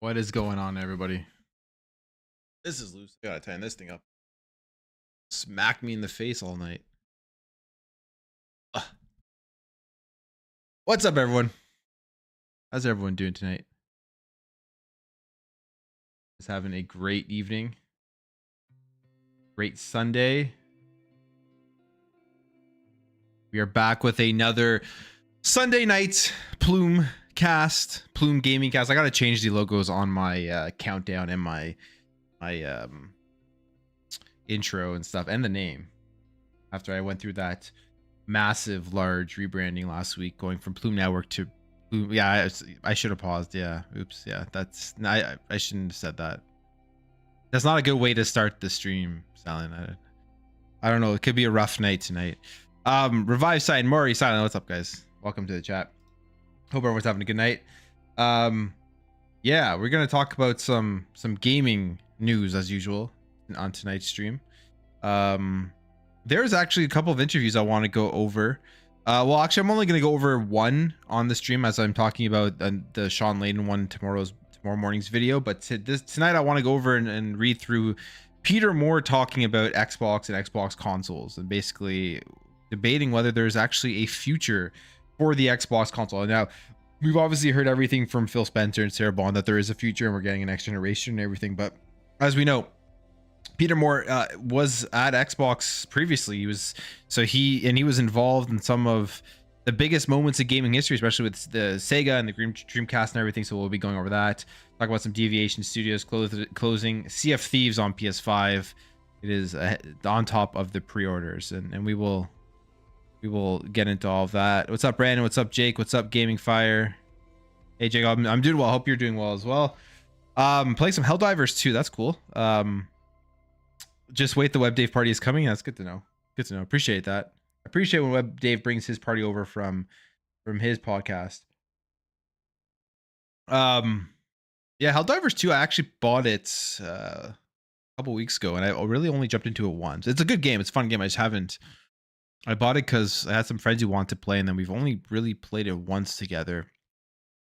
What is going on, everybody? This is loose. I gotta tighten this thing up. Smack me in the face all night. Ugh. What's up, everyone? How's everyone doing tonight? Just having a great evening. Great Sunday. We are back with another Sunday night Plume cast, Plume gaming cast. I gotta change the logos on my countdown and my intro and stuff, and the name. After I went through that massive, large rebranding last week, going from Plume Network to Plume. Yeah, I should have paused. Yeah, oops. Yeah, I shouldn't have said that. That's not a good way to start the stream, Silent. I don't know. It could be a rough night tonight. Revive Side, Maury, Silent. What's up, guys? Welcome to the chat. Hope everyone's having a good night. Yeah, we're gonna talk about some gaming news as usual on tonight's stream. There's actually a couple of interviews I want to go over. Well, actually, I'm only going to go over one on the stream as I'm talking about the Sean Layden one tomorrow morning's video. But tonight I want to go over and read through Peter Moore talking about Xbox and Xbox consoles and basically debating whether there's actually a future for the Xbox console. Now, we've obviously heard everything from Phil Spencer and Sarah Bond that there is a future and we're getting a next generation and everything. But as we know, Peter Moore was at Xbox previously. He was involved in some of the biggest moments of gaming history, especially with the Sega and the Dreamcast and everything. So we'll be going over that. Talk about some Deviation Studios closing. Sea of Thieves on PS5. It is on top of the pre-orders, and we will get into all of that. What's up, Brandon? What's up, Jake? What's up, Gaming Fire? Hey, Jake. I'm doing well. Hope you're doing well as well. Playing some Helldivers too. That's cool. Just wait, the Web Dave party is coming. That's good to know. Good to know. Appreciate that. Appreciate when Web Dave brings his party over from his podcast. Yeah, Helldivers 2, I actually bought it a couple weeks ago, and I really only jumped into it once. It's a good game. It's a fun game. I bought it because I had some friends who want to play, and then we've only really played it once together.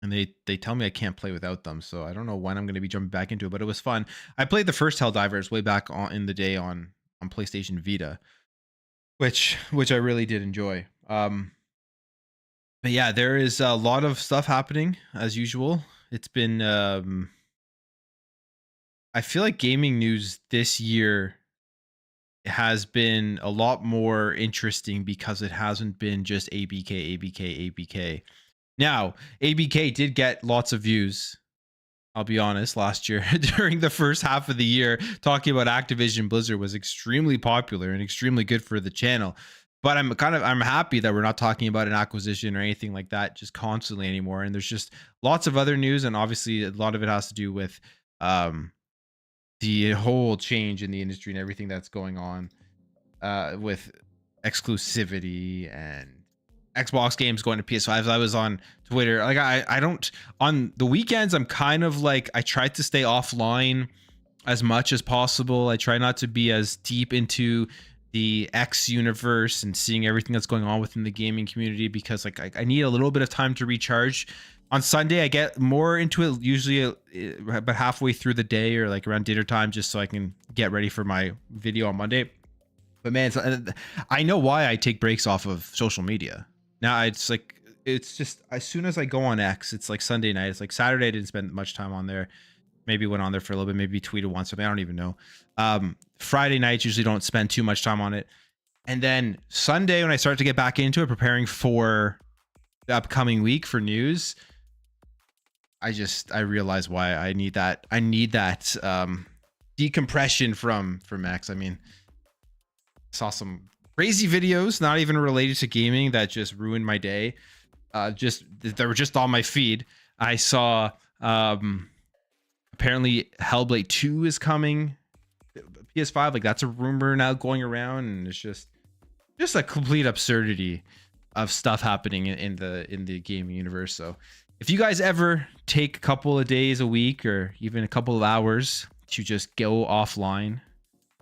And they tell me I can't play without them, so I don't know when I'm going to be jumping back into it, but it was fun. I played the first Helldivers way back in the day on PlayStation Vita, which I really did enjoy. But yeah, there is a lot of stuff happening as usual. It's been I feel like gaming news this year has been a lot more interesting because it hasn't been just ABK. Now, ABK did get lots of views, I'll be honest, last year. During the first half of the year, talking about Activision Blizzard was extremely popular and extremely good for the channel. But I'm happy that we're not talking about an acquisition or anything like that just constantly anymore. And there's just lots of other news, and obviously a lot of it has to do with the whole change in the industry and everything that's going on with exclusivity and Xbox games going to PS5. I was on Twitter. Like I don't, on the weekends, I'm kind of like, I try to stay offline as much as possible. I try not to be as deep into the X universe and seeing everything that's going on within the gaming community, because like I need a little bit of time to recharge. On Sunday, I get more into it usually about halfway through the day or like around dinner time, just so I can get ready for my video on Monday. But man, I know why I take breaks off of social media. Now it's just as soon as I go on X, it's like Sunday night. It's like Saturday, I didn't spend much time on there. Maybe went on there for a little bit, maybe tweeted once, something. I don't even know. Friday nights usually don't spend too much time on it. And then Sunday, when I start to get back into it, preparing for the upcoming week for news, I realize why I need that. I need that decompression from X. I mean, saw some crazy videos, not even related to gaming, that just ruined my day. They were just on my feed. I saw apparently Hellblade 2 is coming PS5. Like, that's a rumor now going around, and it's just a complete absurdity of stuff happening in the gaming universe. So if you guys ever take a couple of days a week or even a couple of hours to just go offline,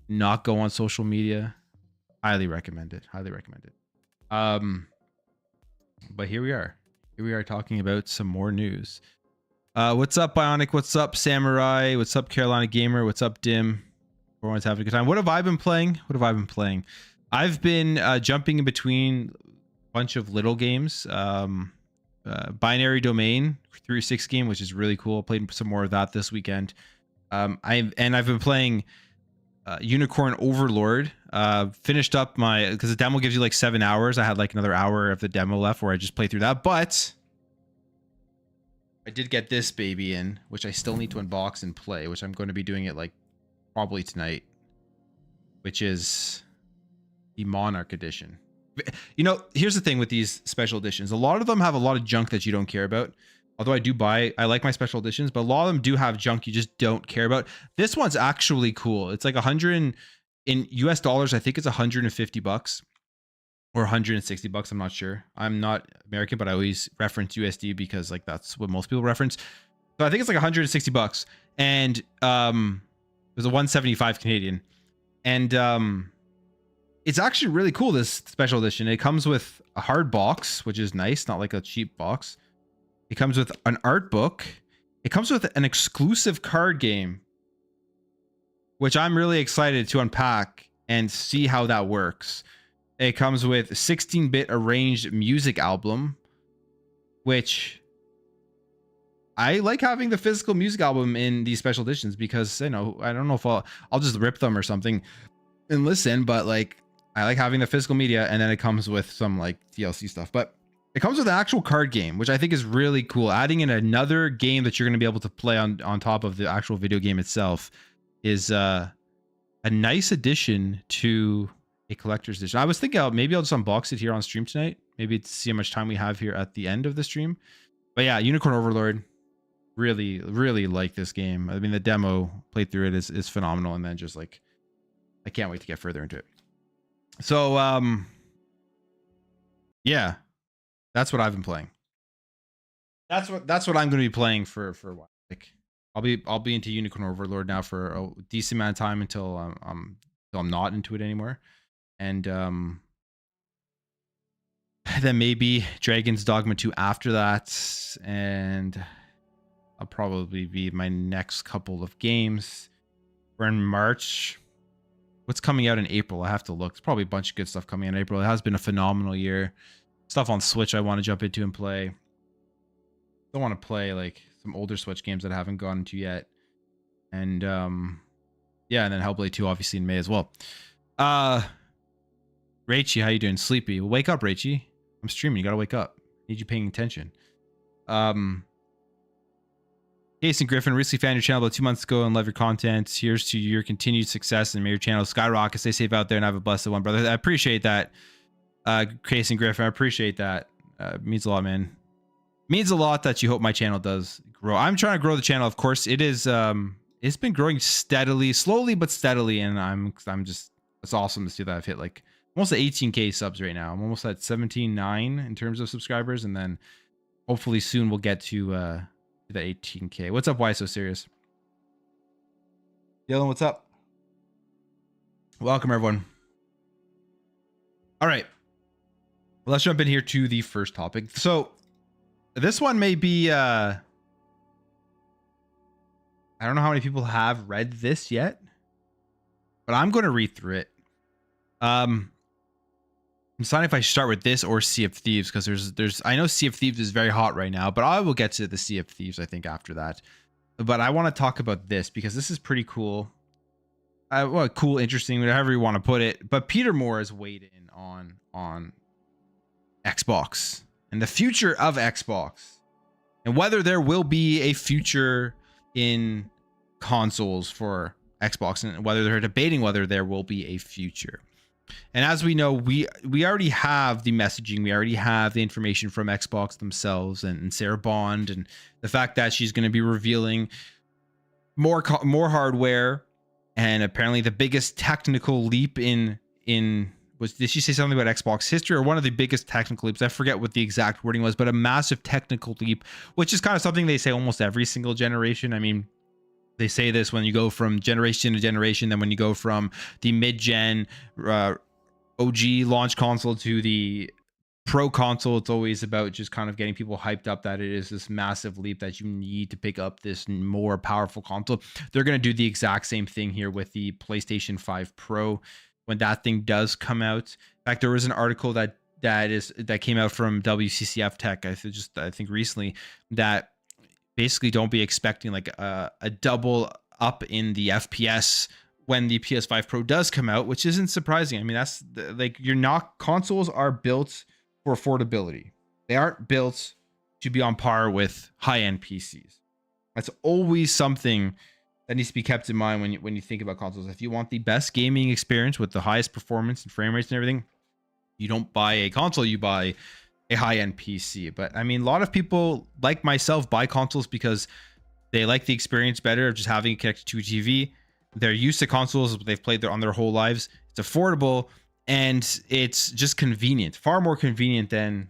not go on social media, highly recommend it. But here we are talking about some more news. What's up, Bionic? What's up, Samurai? What's up, Carolina Gamer? What's up, Dim? Everyone's having a good time. What have I been playing? I've been jumping in between a bunch of little games. Binary Domain 3-6 game, which is really cool. Played some more of that this weekend. I've been playing Unicorn Overlord. Finished up because the demo gives you like 7 hours. I had like another hour of the demo left where I just played through that, but I did get this baby in, which I still need to unbox and play, which I'm going to be doing it like probably tonight, which is the Monarch edition. You know, here's the thing with these special editions. A lot of them have a lot of junk that you don't care about. Although I like my special editions, but a lot of them do have junk you just don't care about. This one's actually cool. It's like 100 in US dollars. I think it's 150 bucks or 160 bucks. I'm not sure. I'm not American, but I always reference USD because like that's what most people reference. So I think it's like 160 bucks, and it was a 175 Canadian, and it's actually really cool, this special edition. It comes with a hard box, which is nice, not like a cheap box. It comes with an art book. It comes with an exclusive card game, which I'm really excited to unpack and see how that works. It comes with a 16-bit arranged music album, which I like having the physical music album in these special editions because, you know, I don't know if I'll just rip them or something and listen, but like I like having the physical media, and then it comes with some like DLC stuff. But it comes with an actual card game, which I think is really cool. Adding in another game that you're going to be able to play on top of the actual video game itself is a nice addition to a collector's edition. I was thinking maybe I'll just unbox it here on stream tonight. Maybe to see how much time we have here at the end of the stream. But yeah, Unicorn Overlord, really, really like this game. I mean, the demo played through it is phenomenal, and then just like I can't wait to get further into it. So yeah, that's what I've been playing. That's what I'm going to be playing for a while. Like I'll be into Unicorn Overlord now for a decent amount of time until I'm not into it anymore. And then maybe Dragon's Dogma 2 after that, and I'll probably be my next couple of games. We're in March. What's coming out in April? I have to look. There's probably a bunch of good stuff coming in April. It has been a phenomenal year. Stuff on Switch I want to jump into and play. Don't want to play like some older Switch games that I haven't gone into yet. And yeah, and then Hellblade 2 obviously in May as well. Rachie, how you doing? Sleepy? Well, wake up, Rachie. I'm streaming. You gotta wake up. Need you paying attention. Jason Griffin, recently found your channel about 2 months ago and love your content. Here's to your continued success and may your channel skyrocket. Stay safe out there and have a blessed one, brother. I appreciate that. Jason Griffin, I appreciate that. Means a lot, man. Means a lot that you hope my channel does grow. I'm trying to grow the channel. Of course, it is. It's been growing steadily, slowly but steadily, and I'm just. It's awesome to see that I've hit like almost at 18K subs right now. I'm almost at 17.9 in terms of subscribers, and then hopefully soon we'll get to the 18K. What's up? Why so serious? Dylan, what's up? Welcome everyone. All right, well, let's jump in here to the first topic. So this one may be I don't know how many people have read this yet, but I'm going to read through it. I'm deciding if I start with this or Sea of Thieves, because there's I know Sea of Thieves is very hot right now, but I will get to the Sea of Thieves I think after that. But I want to talk about this because this is pretty cool. Well, cool, interesting, whatever you want to put it. But Peter Moore has weighed in on Xbox and the future of Xbox, and whether there will be a future in consoles for Xbox, and whether they're debating whether there will be a future. And as we know, we already have the messaging, we already have the information from Xbox themselves and Sarah Bond, and the fact that she's going to be revealing more hardware, and apparently the biggest technical leap did she say something about Xbox history, or one of the biggest technical leaps? I forget what the exact wording was, but a massive technical leap, which is kind of something they say almost every single generation. I mean, they say this when you go from generation to generation, then when you go from the mid-gen OG launch console to the pro console, it's always about just kind of getting people hyped up that it is this massive leap that you need to pick up this more powerful console. They're going to do the exact same thing here with the PlayStation 5 Pro when that thing does come out. In fact, there was an article that came out from WCCF Tech, I think recently, that basically don't be expecting like a double up in the FPS when the PS5 Pro does come out, which isn't surprising. I mean, that's like, consoles are built for affordability. They aren't built to be on par with high-end PCs. That's always something that needs to be kept in mind when you think about consoles. If you want the best gaming experience with the highest performance and frame rates and everything, you don't buy a console, you buy a high-end PC. But I mean, a lot of people like myself buy consoles because they like the experience better of just having it connected to a TV. They're used to consoles, they've played on their whole lives. It's affordable and it's just convenient, far more convenient than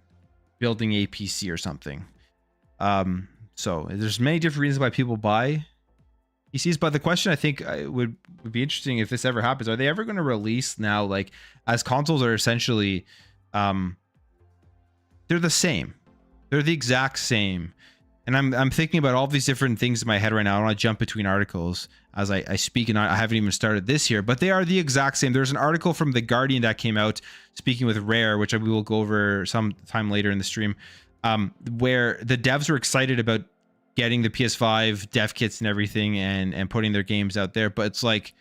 building a PC or something. So there's many different reasons why people buy PCs, but the question I think would be interesting if this ever happens, are they ever going to release now, like, as consoles are essentially they're the same, they're the exact same, and I'm thinking about all these different things in my head right now. I want to jump between articles as I speak, and I haven't even started this here, but they are the exact same. There's an article from The Guardian that came out speaking with Rare, which we will go over sometime later in the stream, where the devs were excited about getting the PS5 dev kits and everything and putting their games out there. But it's like,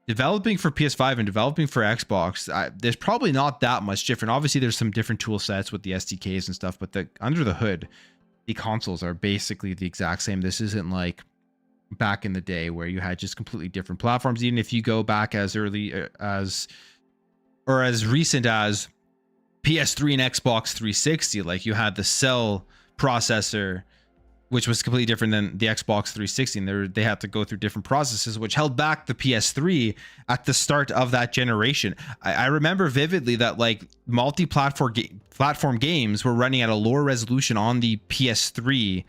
developing for PS5 and developing for Xbox, there's probably not that much different. Obviously, there's some different tool sets with the SDKs and stuff, but under the hood, the consoles are basically the exact same. This isn't like back in the day where you had just completely different platforms. Even if you go back as early as recent as PS3 and Xbox 360, like you had the Cell processor, which was completely different than the Xbox 360, and they had to go through different processes, which held back the PS3 at the start of that generation. I remember vividly that like platform games were running at a lower resolution on the PS3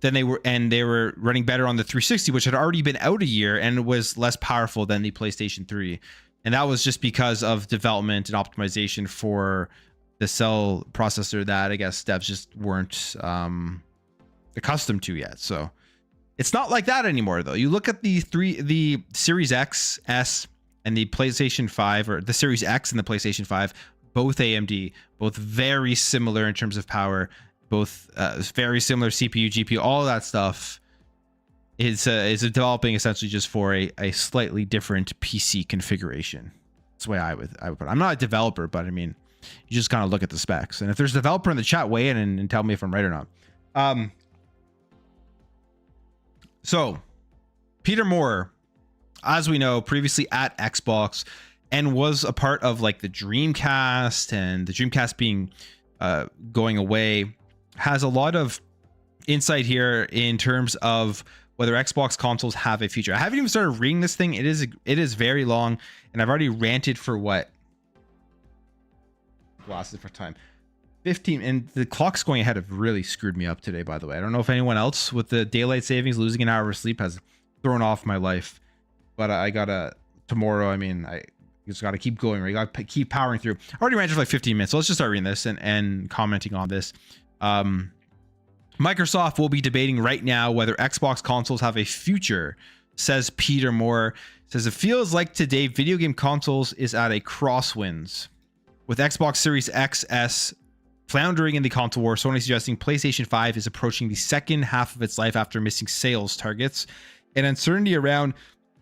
than they were running better on the 360, which had already been out a year and was less powerful than the PlayStation 3. And that was just because of development and optimization for the Cell processor that I guess devs just weren't accustomed to yet. So it's not like that anymore, though. You look at the Series X, S, and the PlayStation 5, or the Series X and the PlayStation 5, both AMD, both very similar in terms of power, both very similar CPU, GPU, all that stuff is developing essentially just for a slightly different PC configuration. That's the way I would put it. I'm not a developer, but I mean, you just kind of look at the specs. And if there's a developer in the chat, weigh in and tell me if I'm right or not. So Peter Moore, as we know, previously at Xbox and was a part of like the Dreamcast, and the Dreamcast being going away, has a lot of insight here in terms of whether Xbox consoles have a future. I haven't even started reading this thing. It is very long, and I've already ranted for what? Glasses for time. 15, and the clock's going ahead have really screwed me up today, by the way. I don't know if anyone else with the daylight savings losing an hour of sleep has thrown off my life, but I gotta tomorrow. I mean, I just gotta keep going, right? You gotta keep powering through. I already ran for like 15 minutes, so let's just start reading this and commenting on this. Microsoft will be debating right now whether Xbox consoles have a future, says Peter Moore. Says it feels like today video game consoles is at a crosswinds, with Xbox Series X, S floundering in the console war. Sony suggesting PlayStation 5 is approaching the second half of its life after missing sales targets, and uncertainty around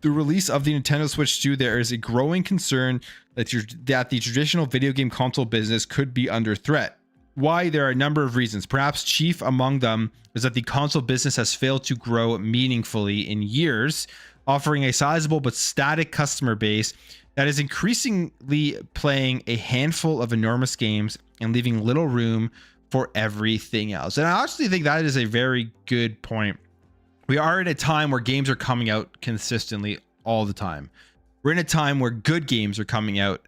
the release of the Nintendo Switch 2. There is a growing concern that the traditional video game console business could be under threat. Why? There are a number of reasons. Perhaps chief among them is that the console business has failed to grow meaningfully in years, offering a sizable but static customer base that is increasingly playing a handful of enormous games and leaving little room for everything else. And I actually think that is a very good point. We are at a time where games are coming out consistently all the time. We're in a time where good games are coming out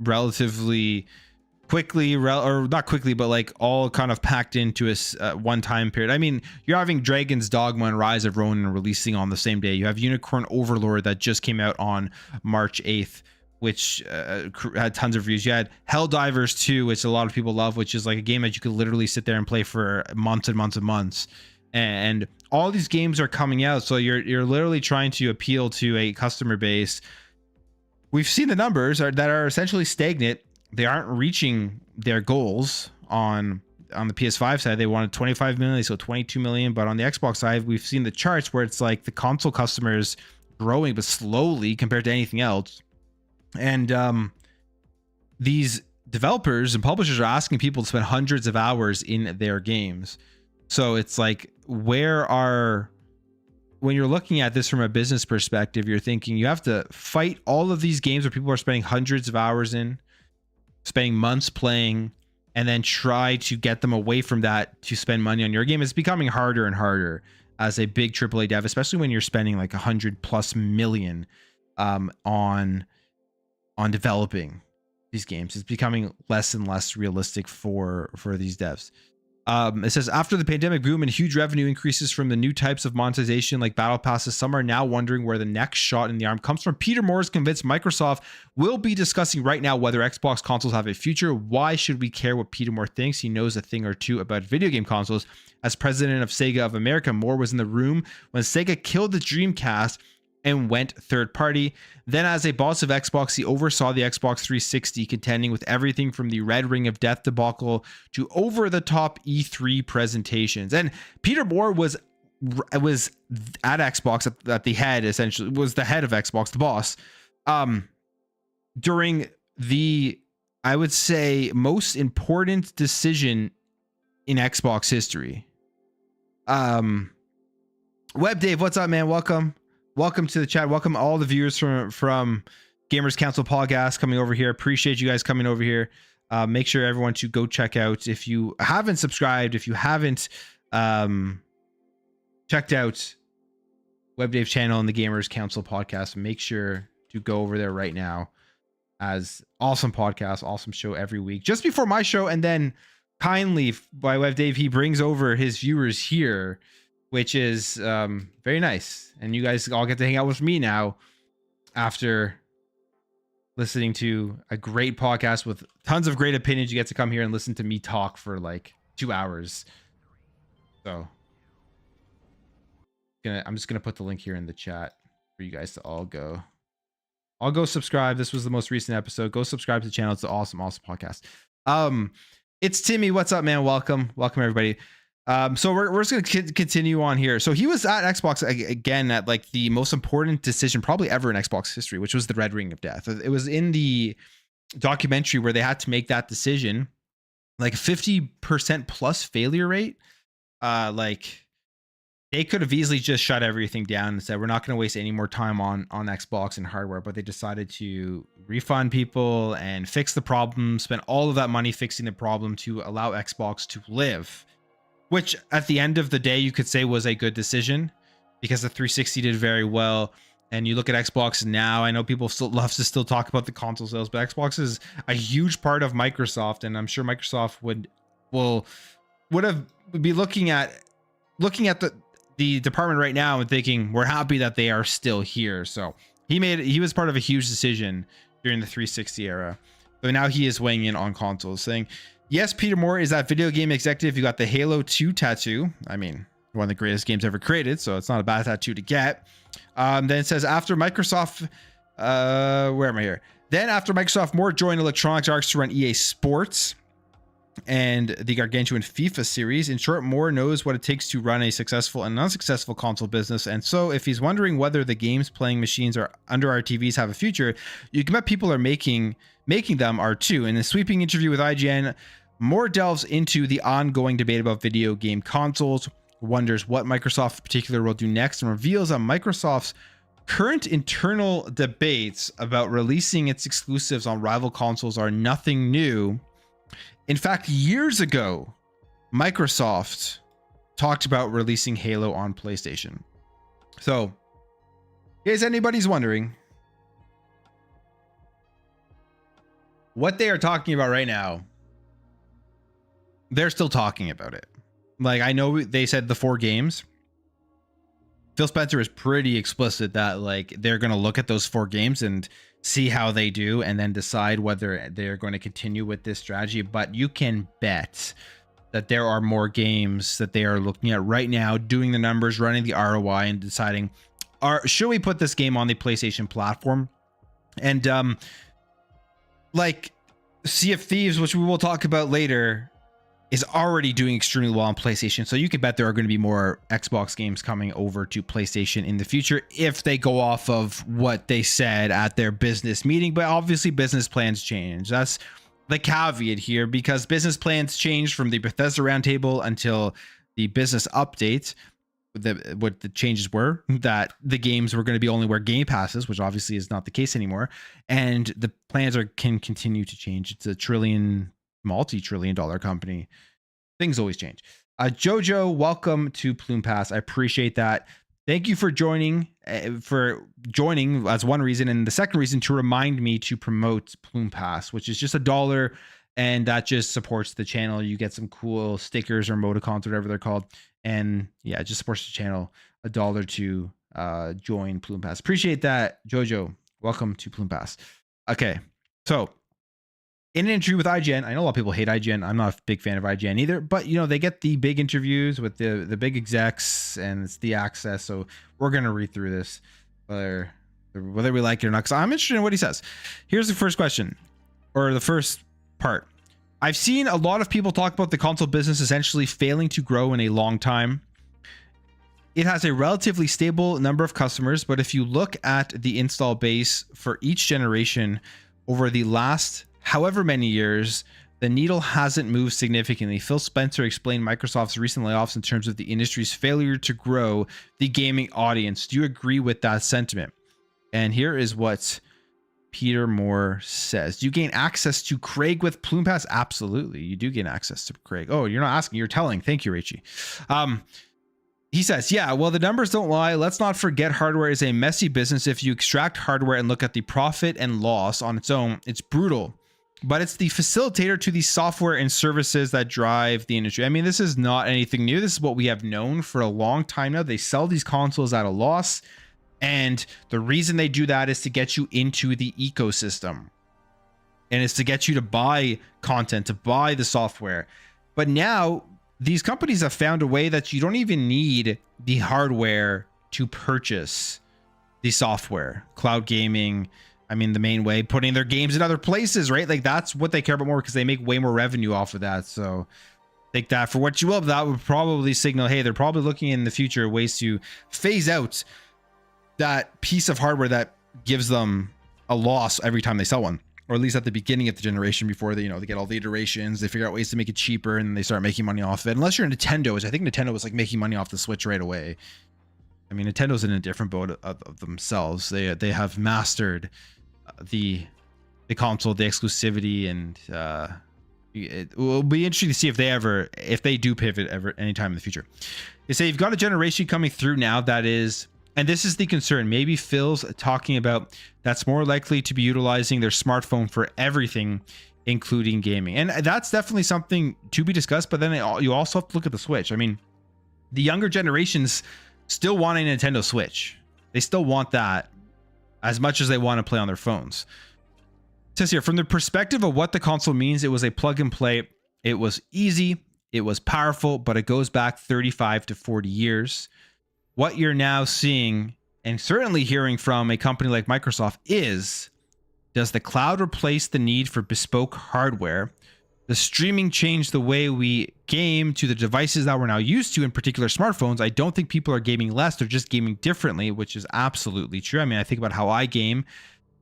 relatively quickly, or not quickly, but like all kind of packed into a one time period. I mean, you're having Dragon's Dogma and Rise of Ronin releasing on the same day. You have Unicorn Overlord that just came out on March 8th. which had tons of reviews. You had Helldivers 2, which a lot of people love, which is like a game that you could literally sit there and play for months and months and months. And all these games are coming out, so you're literally trying to appeal to a customer base. We've seen the numbers that are essentially stagnant. They aren't reaching their goals on the PS5 side. They wanted 25 million, so 22 million. But on the Xbox side, we've seen the charts where it's like the console customers growing, but slowly compared to anything else. And these developers and publishers are asking people to spend hundreds of hours in their games. So it's like, when you're looking at this from a business perspective, you're thinking you have to fight all of these games where people are spending hundreds of hours in, spending months playing, and then try to get them away from that to spend money on your game. It's becoming harder and harder as a big AAA dev, especially when you're spending like 100+ million on developing these games. It's becoming less and less realistic for these devs. It says, after the pandemic boom and huge revenue increases from the new types of monetization like battle passes, some are now wondering where the next shot in the arm comes from. Peter Moore is convinced Microsoft will be discussing right now whether Xbox consoles have a future. Why should we care what Peter Moore thinks? He knows a thing or two about video game consoles. As president of Sega of America, Moore was in the room when Sega killed the Dreamcast and went third party. Then as a boss of Xbox, he oversaw the Xbox 360 contending with everything from the Red Ring of Death debacle to over-the-top E3 presentations. And Peter Moore was at Xbox at the head, essentially, was the head of Xbox, the boss, during the, I would say, most important decision in Xbox history. Web Dave, what's up, man? Welcome to the chat. Welcome all the viewers from Gamers Council podcast coming over here. Appreciate you guys coming over here. Make sure everyone to go check out, if you haven't subscribed, if you haven't checked out Web Dave's channel and the Gamers Council podcast, make sure to go over there right now. As awesome podcast, awesome show every week. Just before my show, and then kindly by Web Dave, he brings over his viewers here, which is very nice. And you guys all get to hang out with me now after listening to a great podcast with tons of great opinions. You get to come here and listen to me talk for like 2 hours. So I'm just gonna put the link here in the chat for you guys to all go subscribe. This was the most recent episode. Go subscribe to the channel. It's an awesome podcast. It's Timmy. What's up, man? Welcome everybody. So we're just going to continue on here. So he was at Xbox again at like the most important decision probably ever in Xbox history, which was the Red Ring of Death. It was in the documentary where they had to make that decision, like 50% plus failure rate. Like they could have easily just shut everything down and said, we're not going to waste any more time on Xbox and hardware, but they decided to refund people and fix the problem, spend all of that money fixing the problem to allow Xbox to live. Which at the end of the day, you could say was a good decision because the 360 did very well. And you look at Xbox now, I know people still love to still talk about the console sales, but Xbox is a huge part of Microsoft. And I'm sure Microsoft would be looking at the department right now and thinking, we're happy that they are still here. So he was part of a huge decision during the 360 era. So now he is weighing in on consoles, saying, yes, Peter Moore is that video game executive who got the Halo 2 tattoo. I mean, one of the greatest games ever created, so it's not a bad tattoo to get. Then it says, after Microsoft, where am I here? Then after Microsoft, Moore joined Electronic Arts to run EA Sports and the gargantuan FIFA series. In short, Moore knows what it takes to run a successful and unsuccessful console business. And so if he's wondering whether the games playing machines are under our TVs have a future, you can bet people are making them are too. In a sweeping interview with IGN, Moore delves into the ongoing debate about video game consoles, wonders what Microsoft in particular will do next, and reveals that Microsoft's current internal debates about releasing its exclusives on rival consoles are nothing new. In fact, years ago, Microsoft talked about releasing Halo on PlayStation. So, in case anybody's wondering, what they are talking about right now, they're still talking about it. Like, I know they said the 4 games, Phil Spencer is pretty explicit that like they're going to look at those 4 games and see how they do and then decide whether they're going to continue with this strategy. But you can bet that there are more games that they are looking at right now, doing the numbers, running the ROI, and deciding, should we put this game on the PlayStation platform? And like Sea of Thieves, which we will talk about later, is already doing extremely well on PlayStation. So you could bet there are going to be more Xbox games coming over to PlayStation in the future if they go off of what they said at their business meeting. But obviously business plans change. That's the caveat here, because business plans changed from the Bethesda roundtable until the business update. What the changes were that the games were going to be only where Game Passes, which obviously is not the case anymore. And the plans can continue to change. It's a multi-trillion dollar company. Things always change. Jojo, welcome to Plume Pass. I appreciate that. Thank you for joining as one reason. And the second reason, to remind me to promote Plume Pass, which is just $1. And that just supports the channel. You get some cool stickers or emoticons, whatever they're called. And yeah, it just supports the channel. $1 to join Plume Pass. Appreciate that, Jojo. Welcome to Plume Pass. Okay, so in an interview with IGN, I know a lot of people hate IGN. I'm not a big fan of IGN either, but you know, they get the big interviews with the big execs, and it's the access. So we're gonna read through this, whether we like it or not, because I'm interested in what he says. Here's the first question, or the first part. I've seen a lot of people talk about the console business essentially failing to grow in a long time. It has a relatively stable number of customers, but if you look at the install base for each generation over the last however many years, the needle hasn't moved significantly. Phil Spencer explained Microsoft's recent layoffs in terms of the industry's failure to grow the gaming audience. Do you agree with that sentiment? And here is what Peter Moore says. Do you gain access to Craig with Plume Pass? Absolutely, you do gain access to Craig. Oh, you're not asking, you're telling. Thank you, Rachie. He says, yeah, well, the numbers don't lie. Let's not forget hardware is a messy business. If you extract hardware and look at the profit and loss on its own, it's brutal. But it's the facilitator to the software and services that drive the industry. I mean, this is not anything new. This is what we have known for a long time now. They sell these consoles at a loss. And the reason they do that is to get you into the ecosystem. And it's to get you to buy content, to buy the software. But now these companies have found a way that you don't even need the hardware to purchase the software. Cloud gaming, I mean, the main way, putting their games in other places, right? Like that's what they care about more, because they make way more revenue off of that. So take that for what you will. But that would probably signal, hey, they're probably looking in the future ways to phase out that piece of hardware that gives them a loss every time they sell one, or at least at the beginning of the generation before they, they get all the iterations, they figure out ways to make it cheaper, and they start making money off of it. Unless you're Nintendo, which I think Nintendo was like making money off the Switch right away. I mean, Nintendo's in a different boat of themselves. They have mastered the console, the exclusivity, and it will be interesting to see if they do pivot ever anytime in the future. They say you've got a generation coming through now that is. And this is the concern. Maybe Phil's talking about that's more likely to be utilizing their smartphone for everything, including gaming. And that's definitely something to be discussed. But then you also have to look at the Switch. I mean, the younger generations still want a Nintendo Switch. They still want that as much as they want to play on their phones. It says here, from the perspective of what the console means, it was a plug and play. It was easy. It was powerful, but it goes back 35 to 40 years. What you're now seeing, and certainly hearing from a company like Microsoft, is, does the cloud replace the need for bespoke hardware? Does streaming change the way we game to the devices that we're now used to, in particular smartphones? I don't think people are gaming less. They're just gaming differently, which is absolutely true. I mean, I think about how I game.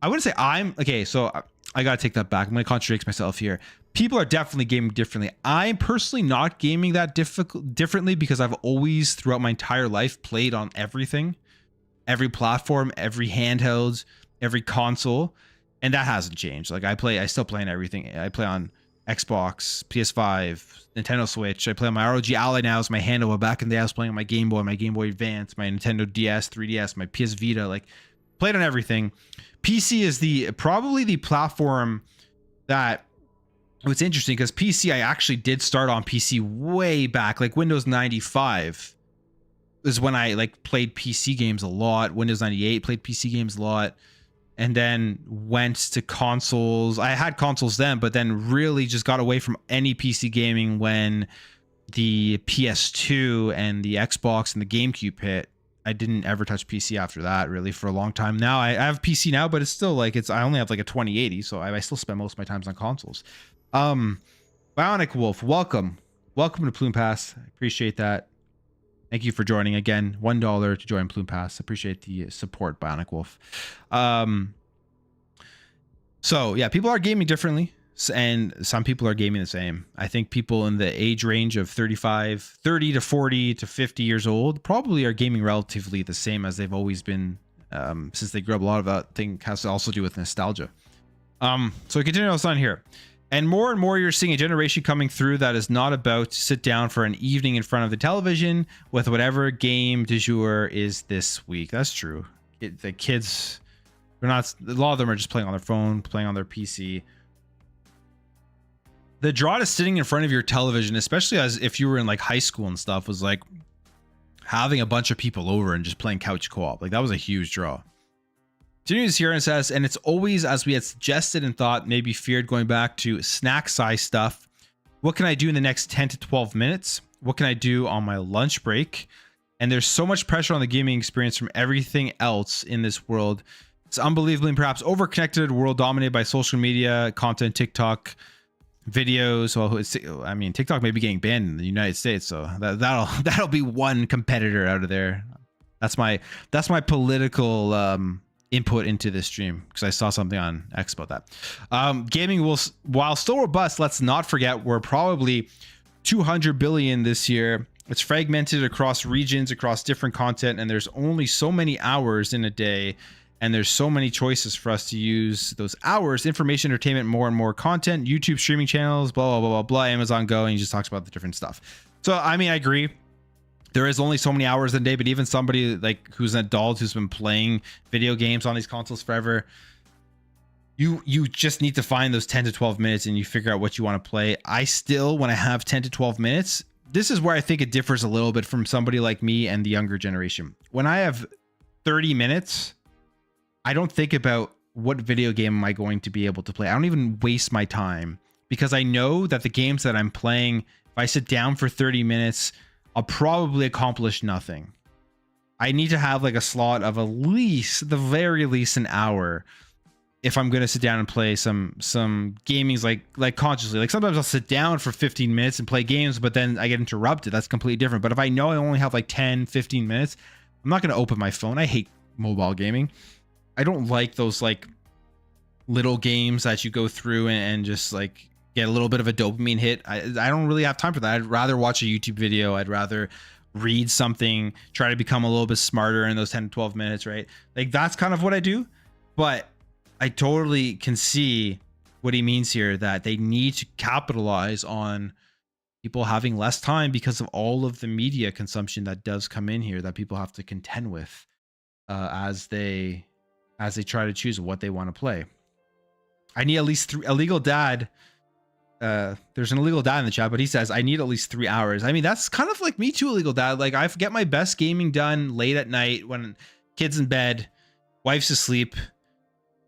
I wouldn't say okay, so I got to take that back. I'm going to contradict myself here. People are definitely gaming differently. I'm personally not gaming that differently, because I've always, throughout my entire life, played on everything, every platform, every handheld, every console, and that hasn't changed. Like I still play on everything. I play on Xbox, PS5, Nintendo Switch. I play on my ROG Ally now as my handle. Back in the day, I was playing on my Game Boy Advance, my Nintendo DS, 3DS, my PS Vita. Like, played on everything. PC is probably the platform that. It's interesting because PC, I actually did start on PC way back, like Windows 95. is when I like played PC games a lot. Windows 98, played PC games a lot, and then went to consoles. I had consoles then, but then really just got away from any PC gaming when the PS2 and the Xbox and the GameCube hit. I didn't ever touch PC after that really for a long time. Now I have PC now, but it's still like I only have like a 2080, so I still spend most of my times on consoles. Bionic Wolf, welcome to Plume Pass. I appreciate that. Thank you for joining again. $1 to join Plume Pass. Appreciate the support, Bionic Wolf. So yeah, people are gaming differently, and some people are gaming the same. I think people in the age range of 30 to 40 to 50 years old probably are gaming relatively the same as they've always been since they grew up. A lot of that thing has to also do with nostalgia. So continue on here. And more you're seeing a generation coming through that is not about to sit down for an evening in front of the television with whatever game du jour is this week. That's true. The kids, they're not, a lot of them are just playing on their phone, playing on their PC. The draw to sitting in front of your television, especially as if you were in like high school and stuff, was like having a bunch of people over and just playing couch co-op. Like that was a huge draw. Continues here and says, and it's always as we had suggested and thought, maybe feared, going back to snack size stuff. What can I do in the next 10 to 12 minutes? What can I do on my lunch break? And there's so much pressure on the gaming experience from everything else in this world. It's unbelievably and perhaps overconnected world dominated by social media, content, TikTok, videos. Well, I mean, TikTok may be getting banned in the United States, so that'll be one competitor out of there. That's my political input into this stream, because I saw something on X about that. Gaming will, while still robust, let's not forget we're probably 200 billion this year. It's fragmented across regions, across different content, and there's only so many hours in a day, and there's so many choices for us to use those hours. Information, entertainment, more and more content, YouTube streaming channels, blah blah blah blah blah, Amazon Go, and he just talks about the different stuff. So I mean, I agree. There is only so many hours in a day, but even somebody like who's an adult who's been playing video games on these consoles forever, you just need to find those 10 to 12 minutes and you figure out what you want to play. I still, when I have 10 to 12 minutes, this is where I think it differs a little bit from somebody like me and the younger generation. When I have 30 minutes, I don't think about what video game am I going to be able to play. I don't even waste my time, because I know that the games that I'm playing, if I sit down for 30 minutes, I'll probably accomplish nothing. I need to have like a slot of at least, the very least, an hour if I'm going to sit down and play some gamings like consciously. Like sometimes I'll sit down for 15 minutes and play games, but then I get interrupted. That's completely different. But if I know I only have like 10, 15 minutes, I'm not going to open my phone. I hate mobile gaming. I don't like those like little games that you go through and just like get a little bit of a dopamine hit. I don't really have time for that. I'd rather watch a YouTube video. I'd rather read something, try to become a little bit smarter in those 10 to 12 minutes, right? Like that's kind of what I do. But I totally can see what he means here, that they need to capitalize on people having less time because of all of the media consumption that does come in here that people have to contend with as they try to choose what they want to play. I need at least three. Illegal Dad. There's an Illegal Dad in the chat, but he says I need at least 3 hours. I mean, that's kind of like me too, Illegal Dad. Like I get my best gaming done late at night when kids in bed, wife's asleep,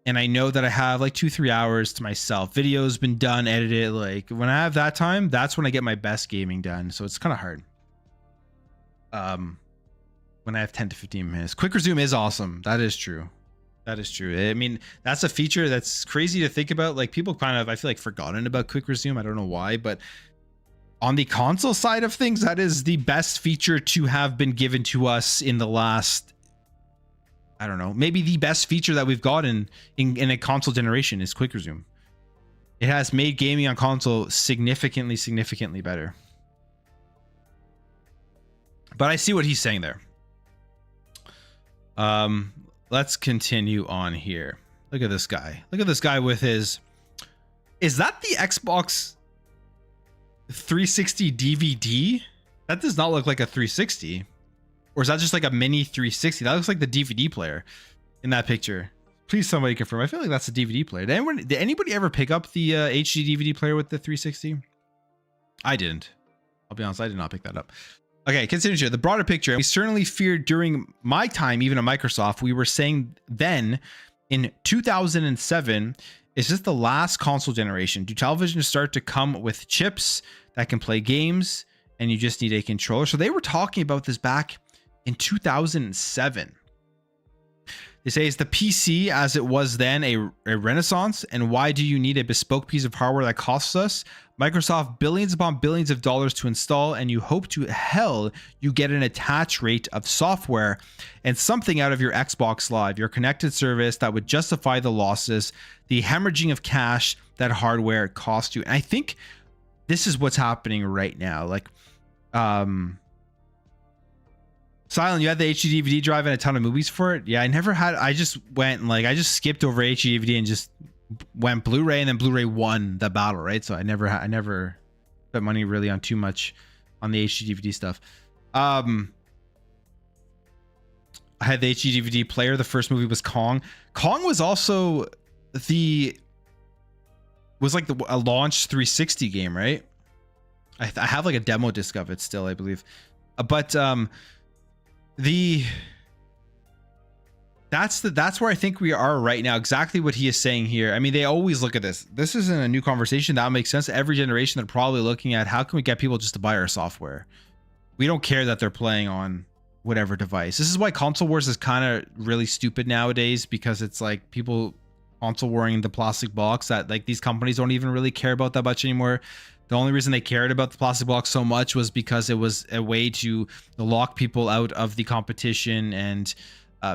and I know that I have like 2-3 hours to myself. Video's been done, edited. Like when I have that time, that's when I get my best gaming done. So it's kind of hard. When I have 10 to 15 minutes. Quick resume is awesome. That is true. That is true. I mean, that's a feature that's crazy to think about. Like people kind of, I feel like, forgotten about quick resume. I don't know why, but on the console side of things, that is the best feature to have been given to us in the last, I don't know, maybe the best feature that we've gotten in a console generation is quick resume. It has made gaming on console significantly better. But I see what he's saying there. Let's continue on here. Look at this guy. Look at this guy with his... Is that the Xbox 360 DVD? That does not look like a 360. Or is that just like a mini 360? That looks like the DVD player in that picture. Please somebody confirm. I feel like that's a DVD player. Did anybody ever pick up the HD DVD player with the 360? I didn't. I'll be honest, I did not pick that up. Okay, consider here the broader picture. We certainly feared during my time, even at Microsoft, we were saying then in 2007, is this the last console generation? Do televisions start to come with chips that can play games and you just need a controller? So they were talking about this back in 2007. They say, is the PC as it was then a renaissance? And why do you need a bespoke piece of hardware that costs us Microsoft billions upon billions of dollars to install, and you hope to hell you get an attach rate of software and something out of your Xbox Live, your connected service that would justify the losses, the hemorrhaging of cash that hardware cost you? And I think this is what's happening right now. Like, Silent, you had the HD DVD drive and a ton of movies for it. Yeah, I never had. I just went and I just skipped over HD DVD and just went Blu-ray, and then Blu-ray won the battle, right? So I never spent money really on too much on the HD DVD stuff. I had the HD DVD player. The first movie was Kong. Kong was also a launch 360 game, right? I have like a demo disc of it still, I believe. But that's where I think we are right now. Exactly what he is saying here. I mean, they always look at this. This isn't a new conversation. That makes sense. Every generation, they're probably looking at how can we get people just to buy our software. We don't care that they're playing on whatever device. This is why console wars is kind of really stupid nowadays, because it's like people console warring the plastic box that like these companies don't even really care about that much anymore. The only reason they cared about the plastic box so much was because it was a way to lock people out of the competition and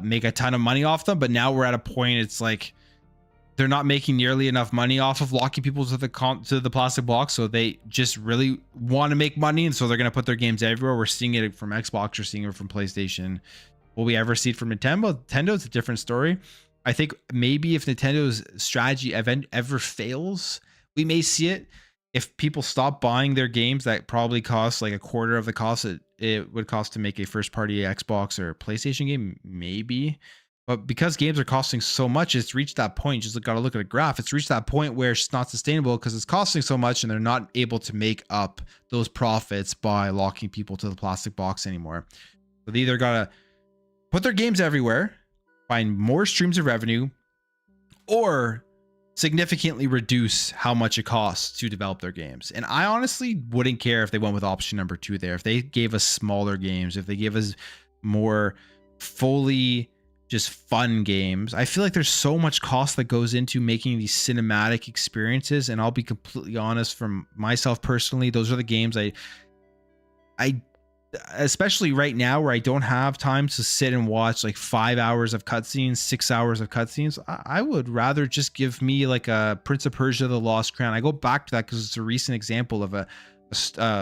make a ton of money off them. But now we're at a point, it's like they're not making nearly enough money off of locking people to the plastic box, so they just really want to make money, and so they're going to put their games everywhere. We're seeing it from Xbox, we're seeing it from PlayStation. Will we ever see it from Nintendo? Nintendo's a different story. I think maybe if Nintendo's strategy ever fails, we may see it. If people stop buying their games that probably cost like a quarter of the cost it would cost to make a first party Xbox or PlayStation game, maybe. But because games are costing so much, it's reached that point. Just got to look at a graph. It's reached that point where it's not sustainable because it's costing so much and they're not able to make up those profits by locking people to the plastic box anymore. So they either got to put their games everywhere, find more streams of revenue, or significantly reduce how much it costs to develop their games. And I honestly wouldn't care if they went with option number 2 there. If they gave us smaller games, if they gave us more fully just fun games. I feel like there's so much cost that goes into making these cinematic experiences, and I'll be completely honest, from myself personally, those are the games I especially right now where I don't have time to sit and watch like 5 hours of cutscenes, 6 hours of cutscenes. I would rather just give me like a Prince of Persia: The Lost Crown. I go back to that because it's a recent example of a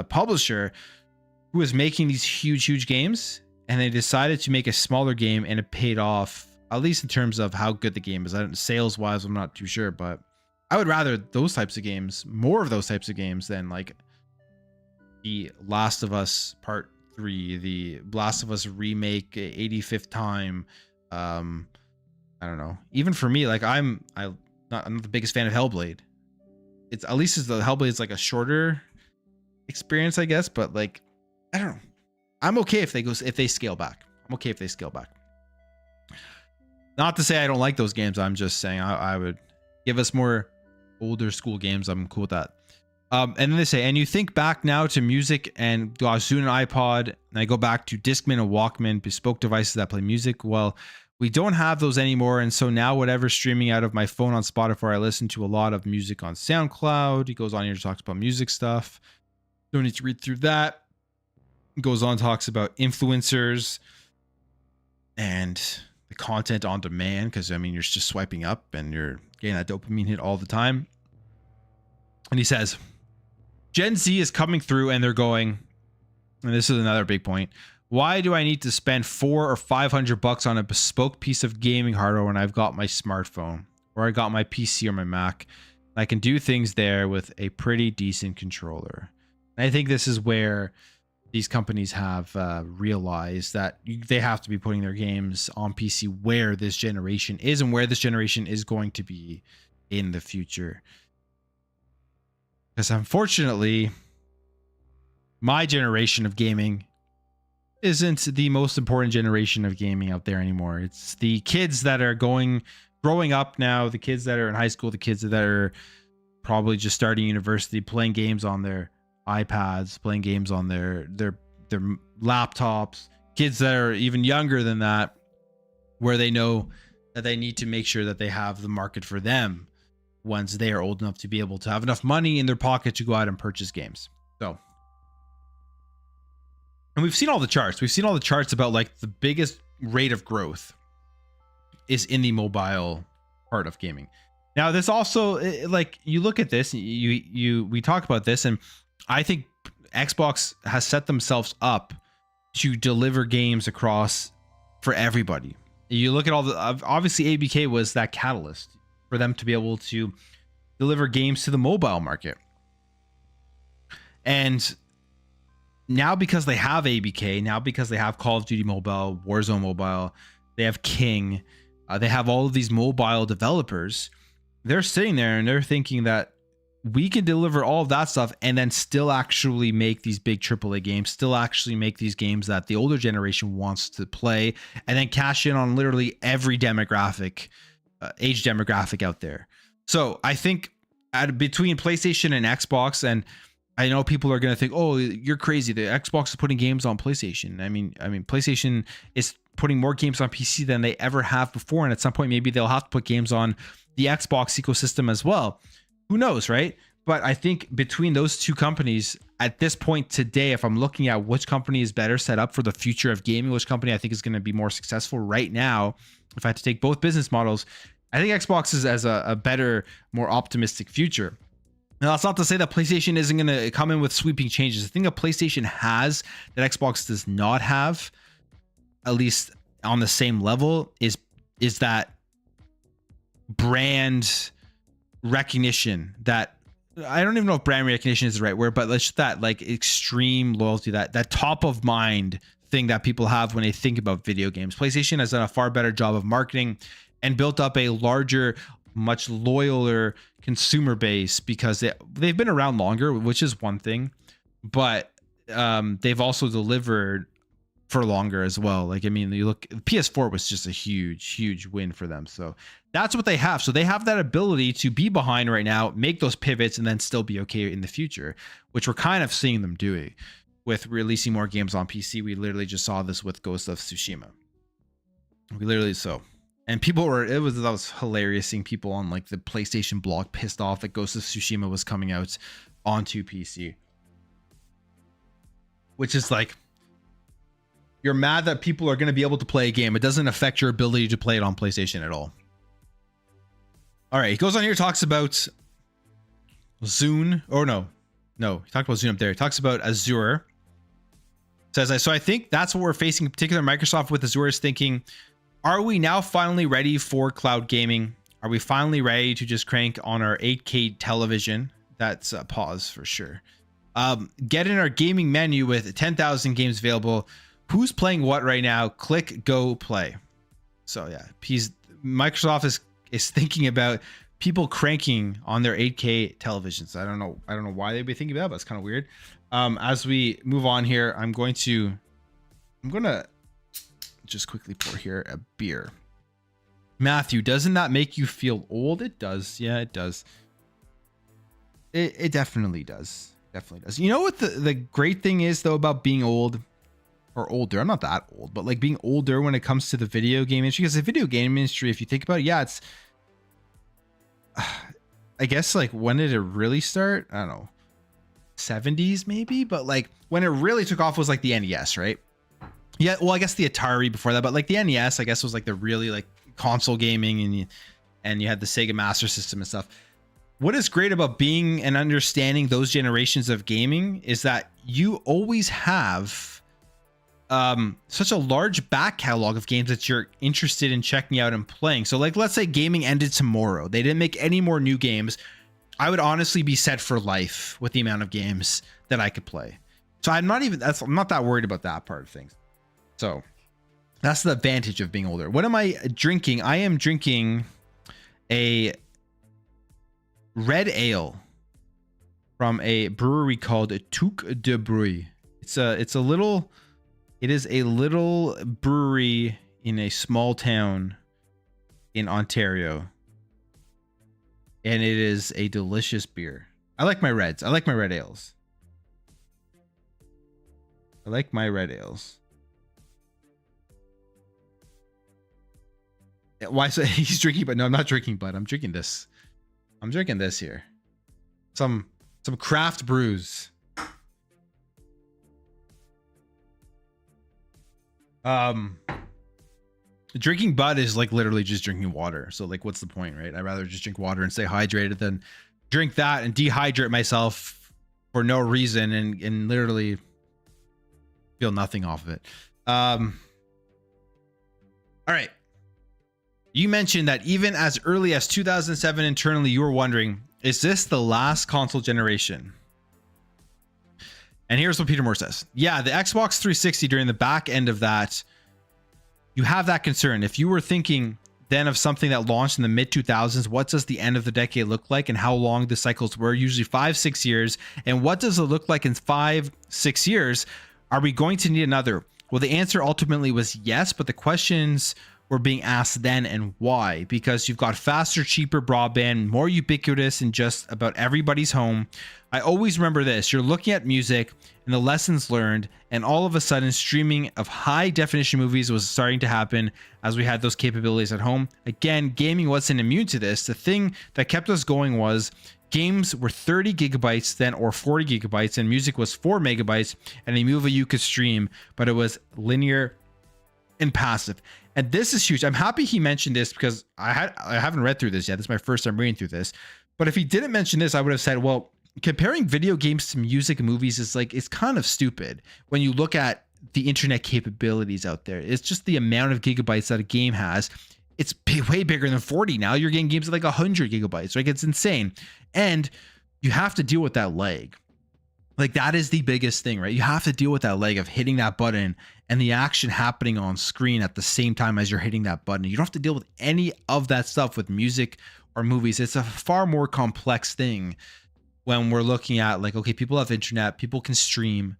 publisher who was making these huge games, and they decided to make a smaller game, and it paid off, at least in terms of how good the game is. Sales wise, I'm not too sure, but I would rather those types of games, more of those types of games, than like the Last of Us Part 3, the Last of Us remake 85th time. I don't know. Even for me, like I'm not the biggest fan of Hellblade. It's at least the Hellblade is like a shorter experience, I guess, but like I don't know. I'm okay if they scale back. I'm okay if they scale back. Not to say I don't like those games. I'm just saying I would give us more older school games. I'm cool with that. And then they say, and you think back now to music and soon an iPod, and I go back to Discman and Walkman, bespoke devices that play music. Well, we don't have those anymore. And so now whatever streaming out of my phone on Spotify, I listen to a lot of music on SoundCloud. He goes on here to talk about music stuff. Don't need to read through that. Goes on, talks about influencers and the content on demand, because I mean you're just swiping up and you're getting that dopamine hit all the time. And he says Gen Z is coming through and they're going, and this is another big point, why do I need to spend $400 or $500 on a bespoke piece of gaming hardware when I've got my smartphone or I got my PC or my Mac? I can do things there with a pretty decent controller. And I think this is where these companies have realized that they have to be putting their games on PC where this generation is and where this generation is going to be in the future. Because unfortunately, my generation of gaming isn't the most important generation of gaming out there anymore. It's the kids that are growing up now, the kids that are in high school, the kids that are probably just starting university, playing games on their iPads, playing games on their laptops, kids that are even younger than that, where they know that they need to make sure that they have the market for them once they are old enough to be able to have enough money in their pocket to go out and purchase games. So, and we've seen all the charts. We've seen all the charts about like the biggest rate of growth is in the mobile part of gaming. Now, this also, like, you look at this, we talk about this, and I think Xbox has set themselves up to deliver games across for everybody. You look at all the, obviously ABK was that catalyst for them to be able to deliver games to the mobile market. And now because they have ABK, now because they have Call of Duty Mobile, Warzone Mobile, they have King, they have all of these mobile developers, they're sitting there and they're thinking that we can deliver all of that stuff and then still actually make these big AAA games, still actually make these games that the older generation wants to play, and then cash in on literally every demographic, age demographic out there. So I think between PlayStation and Xbox, and I know people are going to think, oh, you're crazy, the Xbox is putting games on PlayStation. I mean, PlayStation is putting more games on PC than they ever have before, and at some point maybe they'll have to put games on the Xbox ecosystem as well. Who knows, right? But I think between those two companies at this point today, if I'm looking at which company is better set up for the future of gaming, which company I think is going to be more successful right now, if I had to take both business models, I think Xbox is as a better, more optimistic future. Now, that's not to say that PlayStation isn't going to come in with sweeping changes. The thing that PlayStation has that Xbox does not have, at least on the same level, is that brand recognition. That, I don't even know if brand recognition is the right word, but let's that like extreme loyalty, that top of mind thing that people have when they think about video games. PlayStation has done a far better job of marketing and built up a larger, much loyaler consumer base because they've been around longer, which is one thing, but they've also delivered for longer as well. Like, I mean, you look, PS4 was just a huge win for them. So that's what they have. So they have that ability to be behind right now, make those pivots, and then still be okay in the future, which we're kind of seeing them doing with releasing more games on PC. We literally just saw this with Ghost of Tsushima. We literally so. And people were, that was hilarious seeing people on like the PlayStation blog pissed off that Ghost of Tsushima was coming out onto PC. Which is like, you're mad that people are going to be able to play a game. It doesn't affect your ability to play it on PlayStation at all. All right, he goes on here, talks about Zune. Oh, no, he talked about Zune up there. He talks about Azure. Says, so I think that's what we're facing, in particular Microsoft with Azure, is thinking, are we now finally ready for cloud gaming? Are we finally ready to just crank on our 8K television? That's a pause for sure. Get in our gaming menu with 10,000 games available. Who's playing what right now? Click, go, play. So yeah, Microsoft is thinking about people cranking on their 8K televisions. I don't know why they'd be thinking about it, but it's kind of weird. As we move on here, I'm gonna just quickly pour here a beer. Matthew, doesn't that make you feel old? It does. Yeah, it does. It definitely does. Definitely does. You know what the great thing is though about being old? Or older, I'm not that old, but like being older when it comes to the video game industry, because the video game industry, if you think about it, yeah, it's, I guess like when did it really start? I don't know, 70s maybe, but like when it really took off was like the NES, right? Yeah, well, I guess the Atari before that, but like the NES, I guess was like the really like console gaming, and you had the Sega Master System and stuff. What is great about being and understanding those generations of gaming is that you always have such a large back catalog of games that you're interested in checking out and playing. So like, let's say gaming ended tomorrow. They didn't make any more new games. I would honestly be set for life with the amount of games that I could play. So I'm not that worried about that part of things. So that's the advantage of being older. What am I drinking? I am drinking a red ale from a brewery called Touque de Bruy. It's a little It is a little brewery in a small town in Ontario. And it is a delicious beer. I like my reds. I like my red ales. I like my red ales. Why say he's drinking, but no, I'm not drinking, but I'm drinking this. I'm drinking this here. Some craft brews. Drinking Bud is like literally just drinking water. So like, what's the point, right? I'd rather just drink water and stay hydrated than drink that and dehydrate myself for no reason and literally feel nothing off of it. All right. You mentioned that even as early as 2007 internally, you were wondering, is this the last console generation? And here's what Peter Moore says. Yeah, the Xbox 360 during the back end of that, you have that concern. If you were thinking then of something that launched in the mid 2000s, what does the end of the decade look like and how long the cycles were? Usually 5-6 years. And what does it look like in 5-6 years? Are we going to need another? Well, the answer ultimately was yes, but the questions were being asked then and why? Because you've got faster, cheaper broadband, more ubiquitous in just about everybody's home. I always remember this. You're looking at music and the lessons learned, and all of a sudden streaming of high definition movies was starting to happen as we had those capabilities at home. Again, gaming wasn't immune to this. The thing that kept us going was games were 30 gigabytes then, or 40 gigabytes, and music was 4 megabytes, and a movie you could stream, but it was linear and passive. And this is huge. I'm happy he mentioned this because I haven't read through this yet. This is my first time reading through this. But if he didn't mention this, I would have said, well, comparing video games to music and movies is like, it's kind of stupid when you look at the internet capabilities out there. It's just the amount of gigabytes that a game has. It's way bigger than 40 now. You're getting games like 100 gigabytes. Like, it's insane. And you have to deal with that lag. Like, that is the biggest thing, right? You have to deal with that lag of hitting that button and the action happening on screen at the same time as you're hitting that button. You don't have to deal with any of that stuff with music or movies. It's a far more complex thing when we're looking at like, okay, people have internet, people can stream.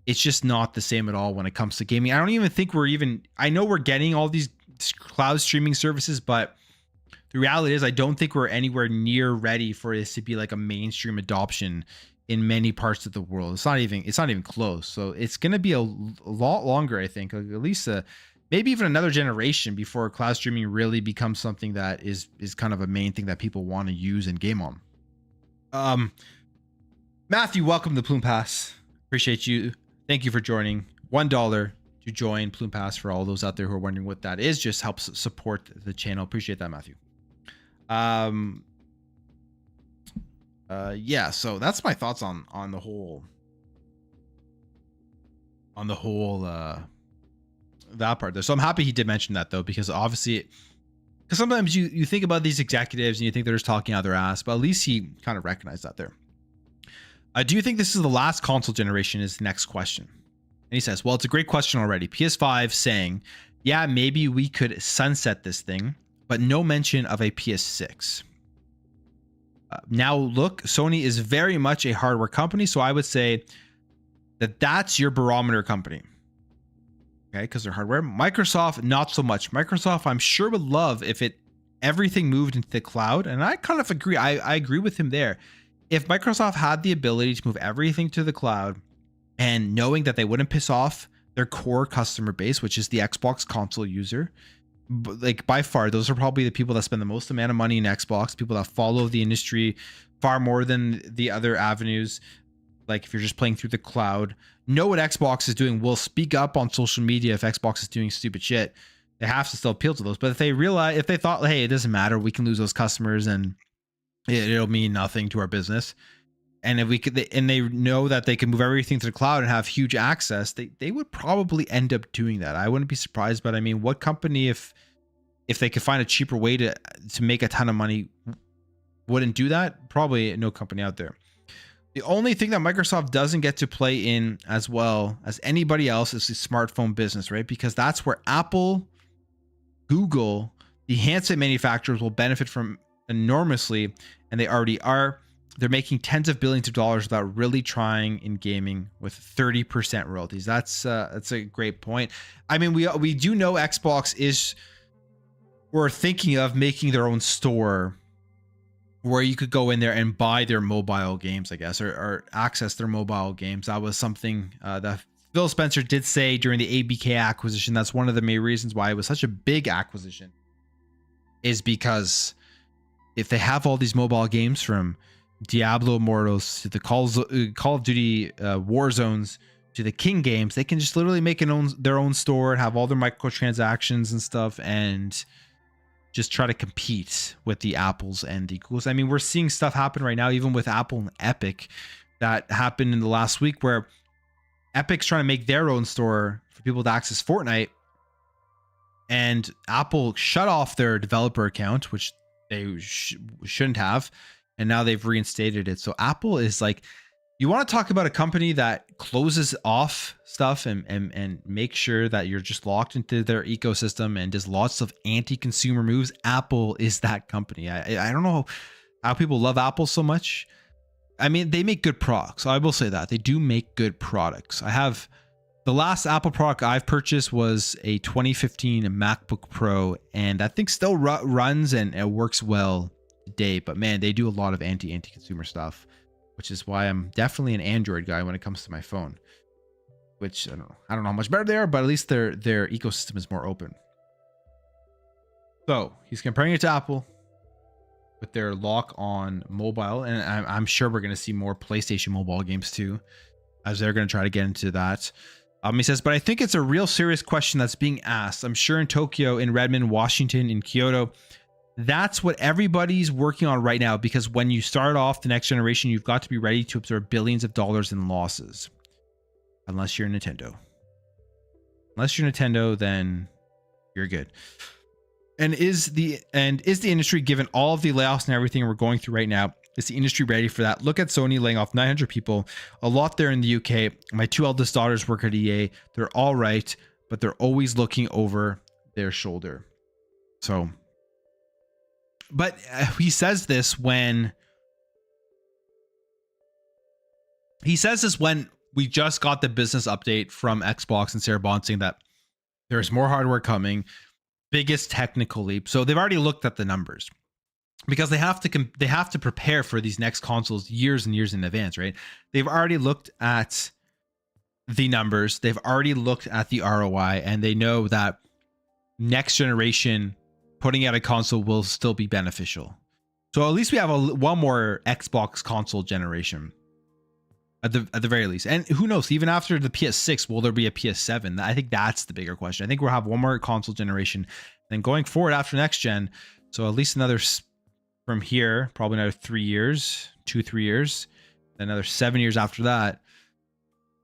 It's just not the same at all when it comes to gaming. I don't even think I know we're getting all these cloud streaming services, but the reality is I don't think we're anywhere near ready for this to be like a mainstream adoption in many parts of the world. It's not even close. So it's going to be a lot longer, I think, at least maybe even another generation before cloud streaming really becomes something that is kind of a main thing that people want to use and game on. Matthew, welcome to Plume Pass. Appreciate you. Thank you for joining. $1 to join Plume Pass for all those out there who are wondering what that is. Just helps support the channel. Appreciate that, Matthew. Yeah, so that's my thoughts on the whole that part there. So I'm happy he did mention that though, because obviously, because sometimes you think about these executives and you think they're just talking out their ass, but at least he kind of recognized that there. Do you think this is the last console generation is the next question. And he says, well, it's a great question already. PS5 saying, yeah, maybe we could sunset this thing, but no mention of a PS6. Now, look, Sony is very much a hardware company, so I would say that that's your barometer company. Okay, because they're hardware. Microsoft, not so much. Microsoft, I'm sure would love if everything moved into the cloud, and I kind of agree. I agree with him there. If Microsoft had the ability to move everything to the cloud, and knowing that they wouldn't piss off their core customer base, which is the Xbox console user, like by far, those are probably the people that spend the most amount of money in Xbox, people that follow the industry far more than the other avenues. Like if you're just playing through the cloud, know what Xbox is doing, will speak up on social media if Xbox is doing stupid shit. They have to still appeal to those. But if they thought, hey, it doesn't matter, we can lose those customers and it'll mean nothing to our business. And if we could, and they know that they can move everything to the cloud and have huge access, they would probably end up doing that. I wouldn't be surprised, but I mean, what company, if they could find a cheaper way to make a ton of money, wouldn't do that? Probably no company out there. The only thing that Microsoft doesn't get to play in as well as anybody else is the smartphone business, right? Because that's where Apple, Google, the handset manufacturers will benefit from enormously, and they already are. they're making tens of billions of dollars without really trying in gaming with 30% royalties. That's a great point. I mean, we do know Xbox is, we're thinking of making their own store where you could go in there and buy their mobile games, I guess, or access their mobile games. That was something that Phil Spencer did say during the ABK acquisition. That's one of the main reasons why it was such a big acquisition, is because if they have all these mobile games from Diablo Immortals to the Call of Duty Warzones to the King games, they can just literally make their own store and have all their microtransactions and stuff and just try to compete with the Apples and the Googles. I mean, we're seeing stuff happen right now, even with Apple and Epic, that happened in the last week, where Epic's trying to make their own store for people to access Fortnite, and Apple shut off their developer account, which they shouldn't have, and now they've reinstated it. So Apple is like, you want to talk about a company that closes off stuff and make sure that you're just locked into their ecosystem and does lots of anti-consumer moves. Apple is that company. I don't know how people love Apple so much. I mean, they make good products. I will say that they do make good products. I have the last Apple product I've purchased was a 2015 MacBook Pro, and that thing still runs and it works well today. But man, they do a lot of anti-consumer stuff, which is why I'm definitely an Android guy when it comes to my phone, which I don't know how much better they are, but at least their ecosystem is more open. So he's comparing it to Apple with their lock on mobile. And I'm sure we're going to see more PlayStation mobile games too, as they're going to try to get into that. He says, but I think it's a real serious question that's being asked. I'm sure in Tokyo, in Redmond, Washington, in Kyoto, that's what everybody's working on right now, because when you start off the next generation, you've got to be ready to absorb billions of dollars in losses. Unless you're Nintendo. Unless you're Nintendo, then you're good. And is the industry, given all of the layoffs and everything we're going through right now, is the industry ready for that? Look at Sony laying off 900 people, a lot there in the UK. My two eldest daughters work at EA. They're all right, but they're always looking over their shoulder. So, but he says this when we just got the business update from Xbox and Sarah Bond saying that there's more hardware coming, biggest technical leap. So they've already looked at the numbers, because they have to prepare for these next consoles years and years in advance, right? They've already looked at the numbers, they've already looked at the ROI, and they know that next generation putting out a console will still be beneficial. So at least we have one more Xbox console generation at the very least. And who knows, even after the PS6, will there be a PS7? I think that's the bigger question. I think we'll have one more console generation, then going forward after next gen. So at least another, from here, probably another 3 years, 2-3 years, then another 7 years after that.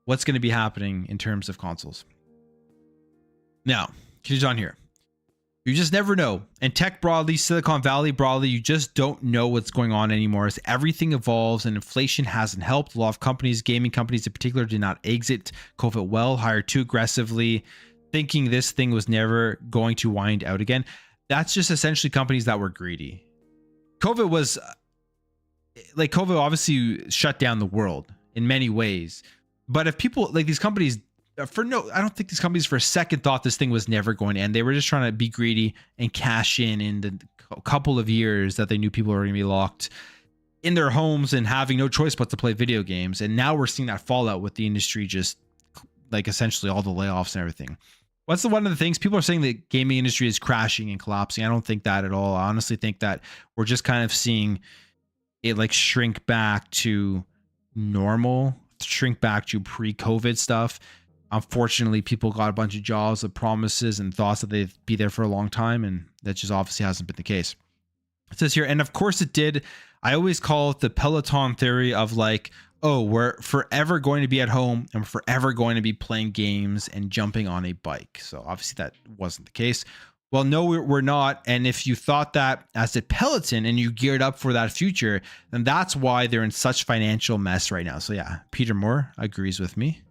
What's going to be happening in terms of consoles? Now, continues on here. You just never know. And tech broadly, Silicon Valley broadly, you just don't know what's going on anymore as everything evolves, and inflation hasn't helped. A lot of companies, gaming companies in particular, did not exit COVID well, hired too aggressively, thinking this thing was never going to wind out again. That's just essentially companies that were greedy. COVID obviously shut down the world in many ways. But if people like these companies, I don't think these companies for a second thought this thing was never going to end. They were just trying to be greedy and cash in the couple of years that they knew people were going to be locked in their homes and having no choice but to play video games. And now we're seeing that fallout with the industry, just like essentially all the layoffs and everything. One of the things people are saying, the gaming industry is crashing and collapsing. I don't think that at all. I honestly think that we're just kind of seeing it like shrink back to normal, shrink back to pre-COVID stuff. Unfortunately, people got a bunch of jobs of promises and thoughts that they'd be there for a long time, and that just obviously hasn't been the case. It says here, and of course it did. I always call it the Peloton theory of like, oh, we're forever going to be at home and we're forever going to be playing games and jumping on a bike. So obviously that wasn't the case. Well, no, we're not. And if you thought that as a Peloton and you geared up for that future, then that's why they're in such financial mess right now. So yeah, Peter Moore agrees with me.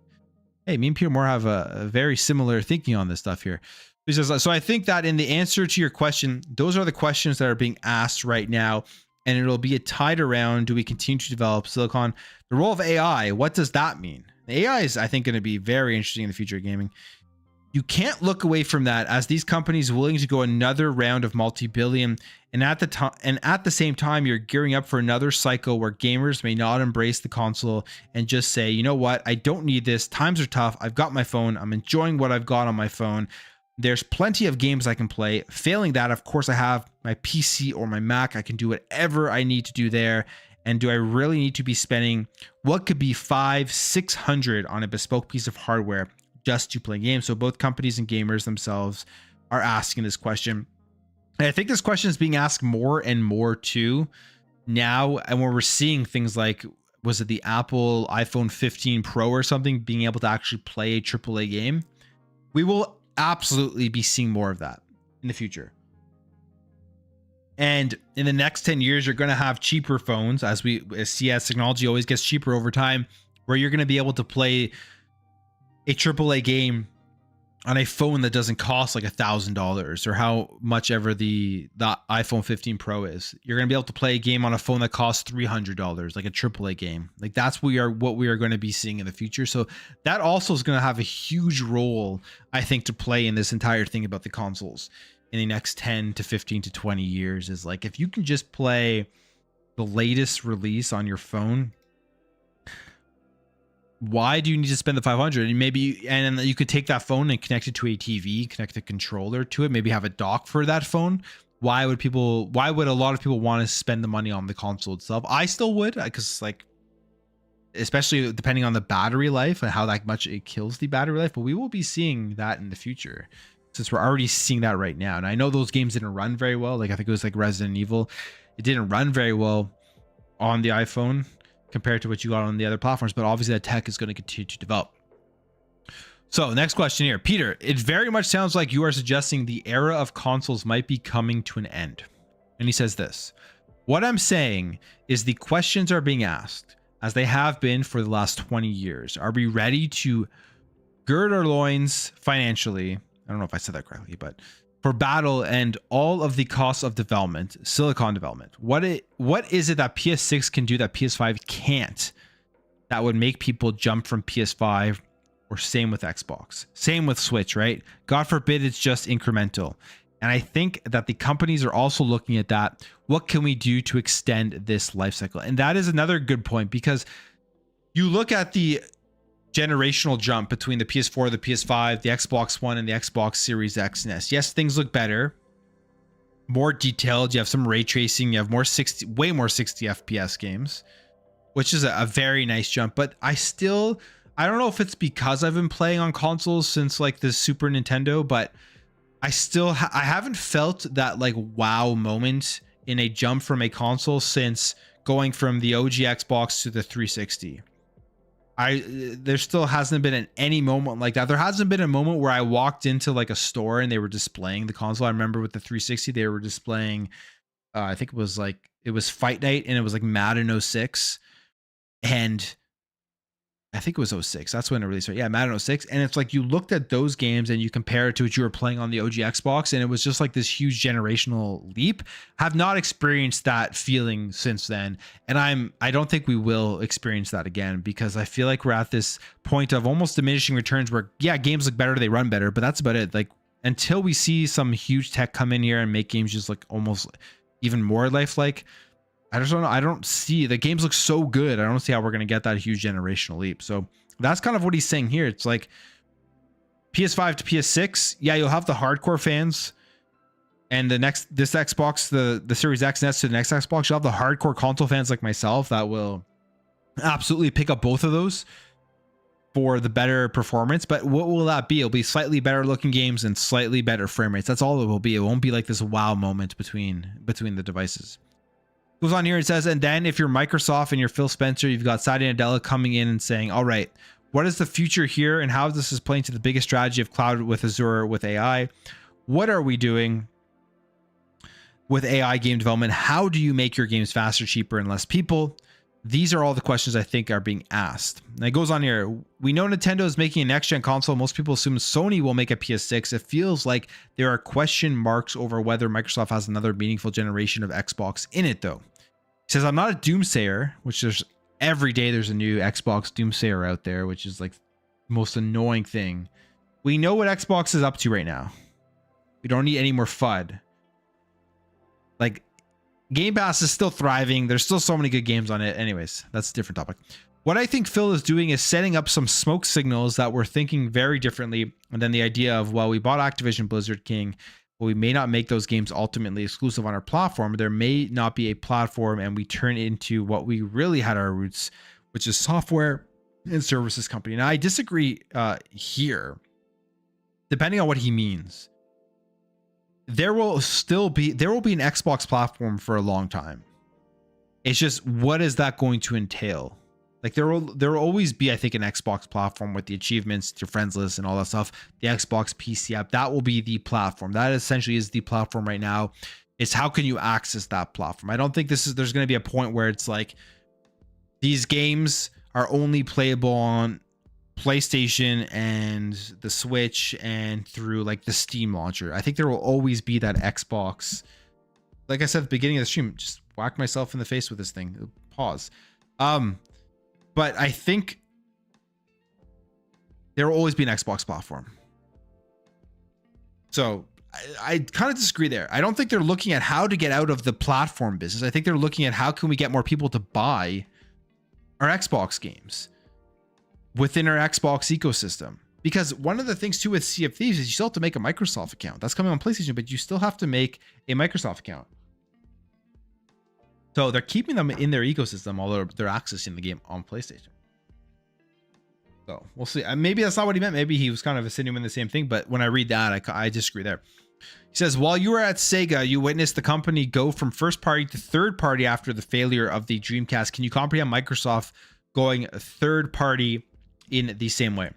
Hey, me and Peter Moore have a very similar thinking on this stuff here. He says, so I think that in the answer to your question, those are the questions that are being asked right now. and it'll be tied around, do we continue to develop silicon? The role of AI, what does that mean? AI is, I think, going to be very interesting in the future of gaming. You can't look away from that, as these companies are willing to go another round of multi-billion, and at the same time, you're gearing up for another cycle where gamers may not embrace the console and just say, you know what, I don't need this. Times are tough. I've got my phone. I'm enjoying what I've got on my phone. There's plenty of games I can play. Failing that, of course, I have my PC or my Mac. I can do whatever I need to do there. And do I really need to be spending what could be $500-600 on a bespoke piece of hardware just to play games? So both companies and gamers themselves are asking this question. And I think this question is being asked more and more too now. And when we're seeing things like, was it the Apple iPhone 15 Pro or something, being able to actually play a AAA game, we will absolutely be seeing more of that in the future. And in the next 10 years, you're going to have cheaper phones, as technology always gets cheaper over time, where you're going to be able to play a AAA game on a phone that doesn't cost like $1,000 or how much ever the iPhone 15 Pro is. You're going to be able to play a game on a phone that costs $300, like a AAA game. Like that's what we are going to be seeing in the future. So that also is going to have a huge role, I think, to play in this entire thing about the consoles in the next 10 to 15 to 20 years. Is like, if you can just play the latest release on your phone, why do you need to spend the 500? And maybe, and you could take that phone and connect it to a TV, connect a controller to it, maybe have a dock for that phone. Why would a lot of people want to spend the money on the console itself? I still would, because like, especially depending on the battery life and how that much it kills the battery life, but we will be seeing that in the future, since we're already seeing that right now. And I know those games didn't run very well. Like I think it was like Resident Evil. It didn't run very well on the iPhone compared to what you got on the other platforms, but obviously that tech is going to continue to develop. So next question here, Peter, it very much sounds like you are suggesting the era of consoles might be coming to an end. And he says this: what I'm saying is the questions are being asked, as they have been for the last 20 years. Are we ready to gird our loins financially? I don't know if I said that correctly, but for battle and all of the costs of development, silicon development. What is it that PS6 can do that PS5 can't, that would make people jump from PS5? Or same with Xbox, same with Switch, right? God forbid it's just incremental. And I think that the companies are also looking at that. What can we do to extend this life cycle? And that is another good point, because you look at the generational jump between the PS4, the PS5, the Xbox One, and the Xbox Series X and S. Yes, things look better, more detailed. You have some ray tracing. You have way more 60 FPS games, which is a very nice jump. But I don't know if it's because I've been playing on consoles since like the Super Nintendo, but I haven't felt that like wow moment in a jump from a console since going from the OG Xbox to the 360. There still hasn't been any moment like that. There hasn't been a moment where I walked into like a store and they were displaying the console. I remember with the 360, they were displaying, I think it was Fight Night, and it was like Madden 06. And I think it was 06. That's when it released. Right? Yeah, Madden 06. And it's like you looked at those games and you compare it to what you were playing on the OG Xbox, and it was just like this huge generational leap. Have not experienced that feeling since then. And I don't think we will experience that again, because I feel like we're at this point of almost diminishing returns where, yeah, games look better, they run better, but that's about it. Like until we see some huge tech come in here and make games just like almost even more lifelike, I just don't know. I don't see, the games look so good. I don't see how we're going to get that huge generational leap. So that's kind of what he's saying here. It's like PS5 to PS6. Yeah, you'll have the hardcore fans, and this Xbox, the Series X and S to the next Xbox, you'll have the hardcore console fans like myself that will absolutely pick up both of those for the better performance. But what will that be? It'll be slightly better looking games and slightly better frame rates. That's all it will be. It won't be like this wow moment between the devices. Goes on here and says, and then if you're Microsoft and you're Phil Spencer, you've got Satya Nadella coming in and saying, all right, what is the future here and how this is playing to the biggest strategy of cloud with Azure with AI? What are we doing with AI game development? How do you make your games faster, cheaper, and less people? These are all the questions I think are being asked. And it goes on here. We know Nintendo is making a next-gen console. Most people assume Sony will make a PS6. It feels like there are question marks over whether Microsoft has another meaningful generation of Xbox in it, though. He says, I'm not a doomsayer, which there's every day there's a new Xbox doomsayer out there, which is like the most annoying thing. We know what Xbox is up to right now. We don't need any more FUD. Like, Game Pass is still thriving. There's still so many good games on it. Anyways, that's a different topic. What I think Phil is doing is setting up some smoke signals that we're thinking very differently than the idea of, well, we bought Activision Blizzard King, but we may not make those games ultimately exclusive on our platform. There may not be a platform, and we turn into what we really had our roots, which is software and services company. Now, I disagree here, depending on what he means. There will be an Xbox platform for a long time. It's just, what is that going to entail? Like, there will always be, I think, an Xbox platform with the achievements, your friends list, and all that stuff. The Xbox PC app, that will be the platform. That essentially is the platform right now. It's how can you access that platform? I don't think there's going to be a point where it's like these games are only playable on PlayStation and the Switch and through like the Steam launcher. I think there will always be that Xbox. Like I said at the beginning of the stream, just whacked myself in the face with this thing. Pause. But I think there will always be an Xbox platform. So I kind of disagree there. I don't think they're looking at how to get out of the platform business. I think they're looking at how can we get more people to buy our Xbox games within our Xbox ecosystem. Because one of the things too with Sea of Thieves is you still have to make a Microsoft account. That's coming on PlayStation, but you still have to make a Microsoft account. So they're keeping them in their ecosystem, although they're accessing the game on PlayStation. So we'll see. Maybe that's not what he meant. Maybe he was kind of insinuating the same thing. But when I read that, I disagree there. He says, while you were at Sega, you witnessed the company go from first party to third party after the failure of the Dreamcast. Can you comprehend Microsoft going third party in the same way?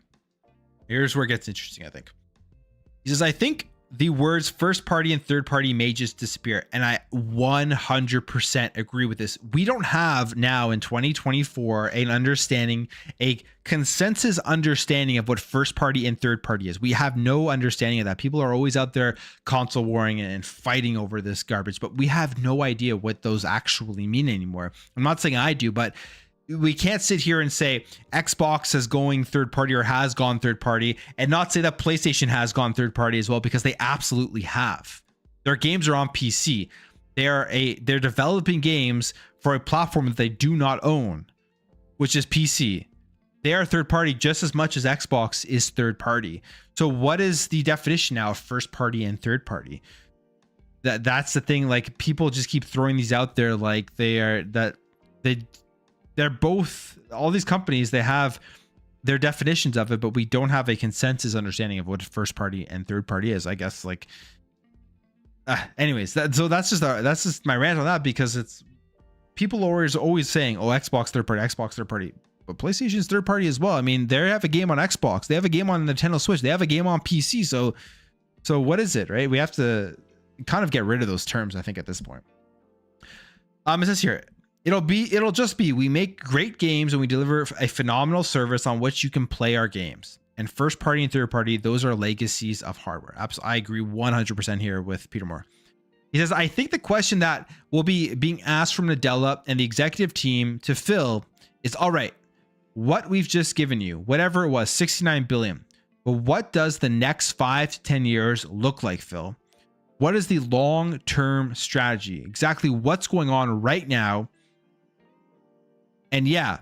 Here's where it gets interesting, I think. He says, I think the words first party and third party may just disappear. And I 100% agree with this. We don't have now in 2024 an understanding, a consensus understanding of what first party and third party is. We have no understanding of that. People are always out there console warring and fighting over this garbage, but we have no idea what those actually mean anymore. I'm not saying I do, but we can't sit here and say Xbox is going third party or has gone third party and not say that PlayStation has gone third party as well, because they absolutely have. Their games are on PC. They're developing games for a platform that they do not own, which is PC. They are third party just as much as Xbox is third party. So what is the definition now of first party and third party? That's the thing. Like, people just keep throwing these out there like they're both, all these companies, they have their definitions of it, but we don't have a consensus understanding of what first party and third party is, I guess. Like, anyways, that's just my rant on that, because it's people are always saying, oh, Xbox third party, but PlayStation's third party as well. I mean, they have a game on Xbox, they have a game on Nintendo Switch, they have a game on PC. So what is it, right? We have to kind of get rid of those terms, I think, at this point. It says here, it'll just be, we make great games and we deliver a phenomenal service on which you can play our games. And first party and third party, those are legacies of hardware. I agree 100% here with Peter Moore. He says, I think the question that will be being asked from Nadella and the executive team to Phil is, all right, what we've just given you, whatever it was, 69 billion. But what does the next 5 to 10 years look like, Phil? What is the long-term strategy? Exactly what's going on right now? And yeah,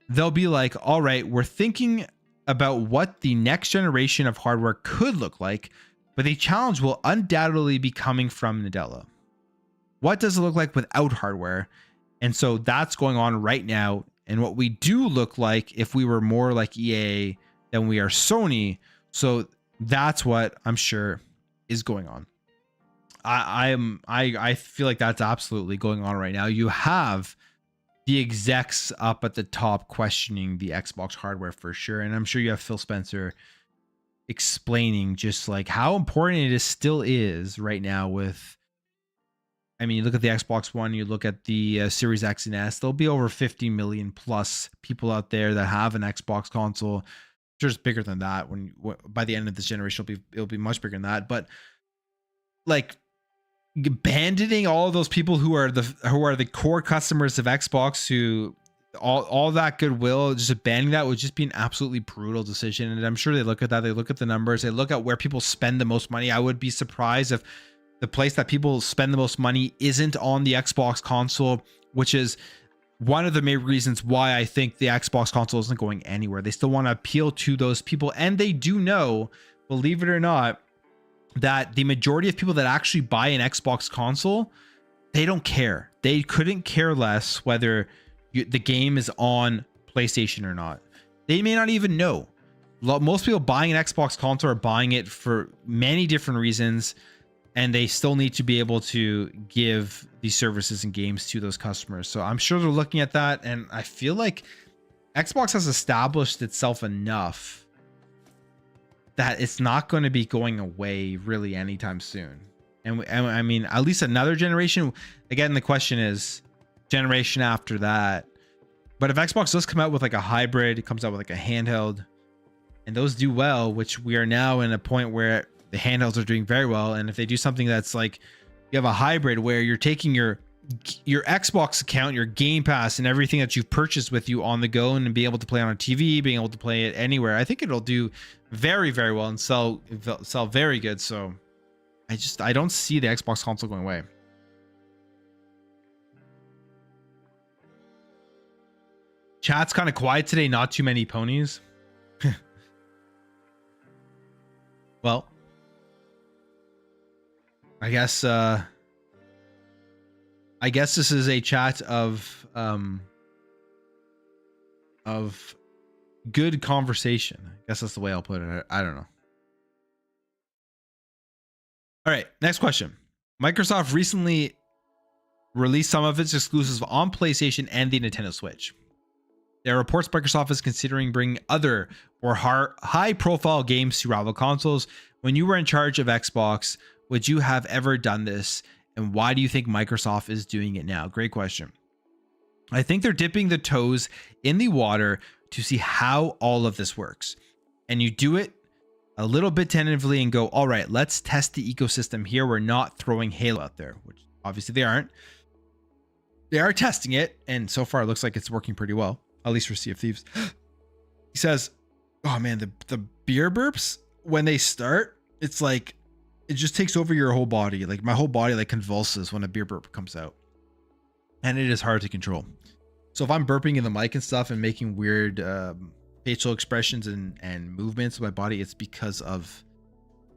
they'll be like, all right, we're thinking about what the next generation of hardware could look like, but the challenge will undoubtedly be coming from Nadella. What does it look like without hardware? And so that's going on right now. And what we do look like if we were more like EA than we are Sony. So that's what I'm sure is going on. I feel like that's absolutely going on right now. You have the execs up at the top questioning the Xbox hardware for sure. And I'm sure you have Phil Spencer explaining just like how important it still is right now with, I mean, you look at the Xbox One, you look at the Series X and S, there'll be over 50 million plus people out there that have an Xbox console. Sure, it's bigger than that. When by the end of this generation, it'll be much bigger than that. But like, abandoning all of those people who are the core customers of Xbox, who all that goodwill, just abandoning that would just be an absolutely brutal decision. And I'm sure they look at that, they look at the numbers, they look at where people spend the most money. I would be surprised if the place that people spend the most money isn't on the Xbox console, which is one of the main reasons why I think the Xbox console isn't going anywhere. They still want to appeal to those people, and they do know, believe it or not, that the majority of people that actually buy an Xbox console, they don't care. They couldn't care less whether the game is on PlayStation or not. They may not even know. Most people buying an Xbox console are buying it for many different reasons, and they still need to be able to give these services and games to those customers. So I'm sure they're looking at that, and I feel like Xbox has established itself enough that it's not going to be going away really anytime soon. And I mean, at least another generation. Again, the question is generation after that. But if Xbox does come out with like a hybrid, it comes out with like a handheld, and those do well, which we are now in a point where the handhelds are doing very well. And if they do something that's like, you have a hybrid where you're taking your Xbox account, your Game Pass, and everything that you've purchased with you on the go, and be able to play on a TV, being able to play it anywhere, I think it'll do very, very well and sell very good. So I don't see the Xbox console going away. Chat's kind of quiet today. Not too many ponies. Well, I guess this is a chat of good conversation. I guess that's the way I'll put it. I don't know. All right, next question. Microsoft recently released some of its exclusives on PlayStation and the Nintendo Switch. There are reports Microsoft is considering bringing other or high-profile games to rival consoles. When you were in charge of Xbox, would you have ever done this? And why do you think Microsoft is doing it now? Great question. I think they're dipping the toes in the water to see how all of this works. And you do it a little bit tentatively and go, all right, let's test the ecosystem here. We're not throwing Halo out there, which obviously they aren't. They are testing it, and so far it looks like it's working pretty well, at least for Sea of Thieves. He says, oh man, the beer burps, when they start, it's like, it just takes over your whole body. Like my whole body like convulses when a beer burp comes out, and it is hard to control. So if I'm burping in the mic and stuff and making weird facial expressions and movements of my body, it's because of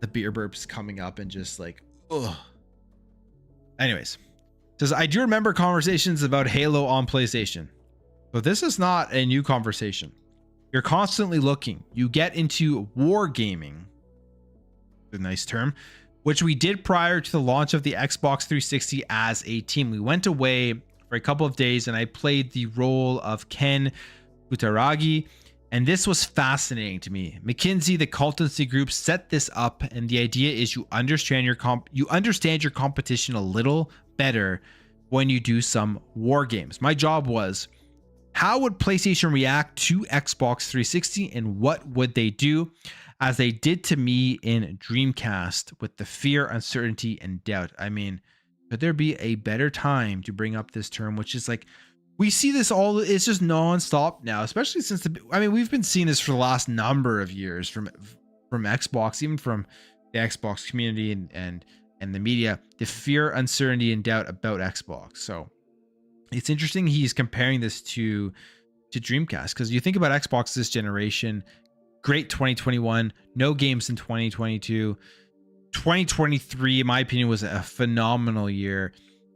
the beer burps coming up and just like, ugh. Anyways, says, I do remember conversations about Halo on PlayStation, but this is not a new conversation. You're constantly looking. You get into war gaming, a nice term, which we did prior to the launch of the Xbox 360 as a team. We went away for a couple of days and I played the role of Ken Utaragi, and this was fascinating to me. McKinsey, the consultancy group, set this up, and the idea is you understand your competition a little better when you do some war games. My job was, how would PlayStation react to Xbox 360 and what would they do, as they did to me in Dreamcast with the fear, uncertainty, and doubt? I mean, could there be a better time to bring up this term, which is like, we see this all, it's just nonstop now, especially since we've been seeing this for the last number of years from Xbox, even from the Xbox community and the media, the fear, uncertainty, and doubt about Xbox. So it's interesting he's comparing this to Dreamcast, because you think about Xbox this generation, great 2021, no games in 2022. 2023, in my opinion, was a phenomenal year,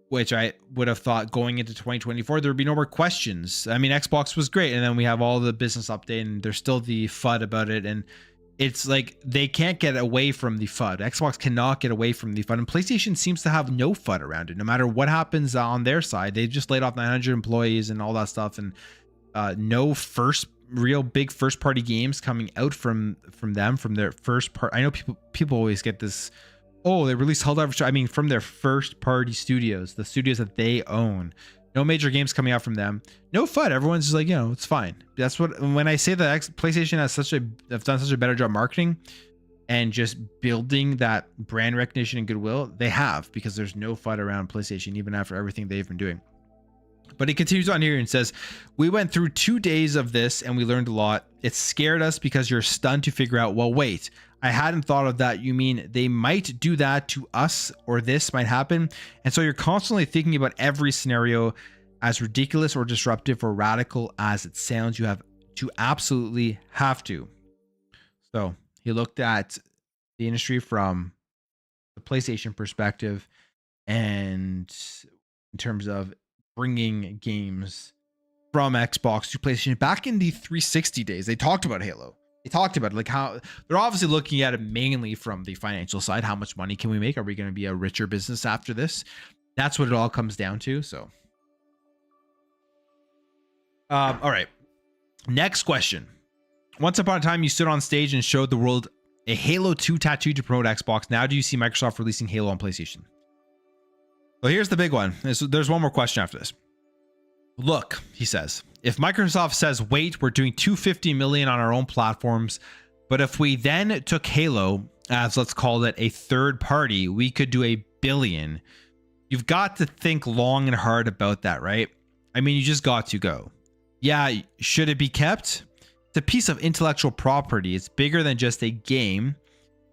which I would have thought going into 2024, there would be no more questions. I mean, Xbox was great, and then we have all the business update, and there's still the FUD about it, and it's like they can't get away from the FUD. Xbox cannot get away from the FUD, and PlayStation seems to have no FUD around it. No matter what happens on their side, they just laid off 900 employees and all that stuff, and no real big first party games coming out from their first part. I know people always get this, oh, they released Helldivers. I mean, from their first party studios, the studios that they own. No major games coming out from them. No FUD. Everyone's just like, it's fine. That's what, when I say that PlayStation have done such a better job marketing, and just building that brand recognition and goodwill, they have, because there's no fight around PlayStation, even after everything they've been doing. But he continues on here and says, we went through 2 days of this and we learned a lot. It scared us because you're stunned to figure out, well, wait, I hadn't thought of that. You mean they might do that to us, or this might happen? And so you're constantly thinking about every scenario, as ridiculous or disruptive or radical as it sounds. You have to absolutely have to. So he looked at the industry from the PlayStation perspective, and in terms of bringing games from Xbox to PlayStation. Back in the 360 days, they talked about Halo. They talked about it, like how they're obviously looking at it mainly from the financial side. How much money can we make? Are we going to be a richer business after this? That's what it all comes down to. So, all right. Next question. Once upon a time, you stood on stage and showed the world a Halo 2 tattoo to promote Xbox. Now do you see Microsoft releasing Halo on PlayStation? Well, here's the big one. There's one more question after this. Look, he says, if Microsoft says, wait, we're doing $250 million on our own platforms, but if we then took Halo as, let's call it, a third party, we could do $1 billion. You've got to think long and hard about that, right? I mean, you just got to go. Yeah, should it be kept? It's a piece of intellectual property. It's bigger than just a game.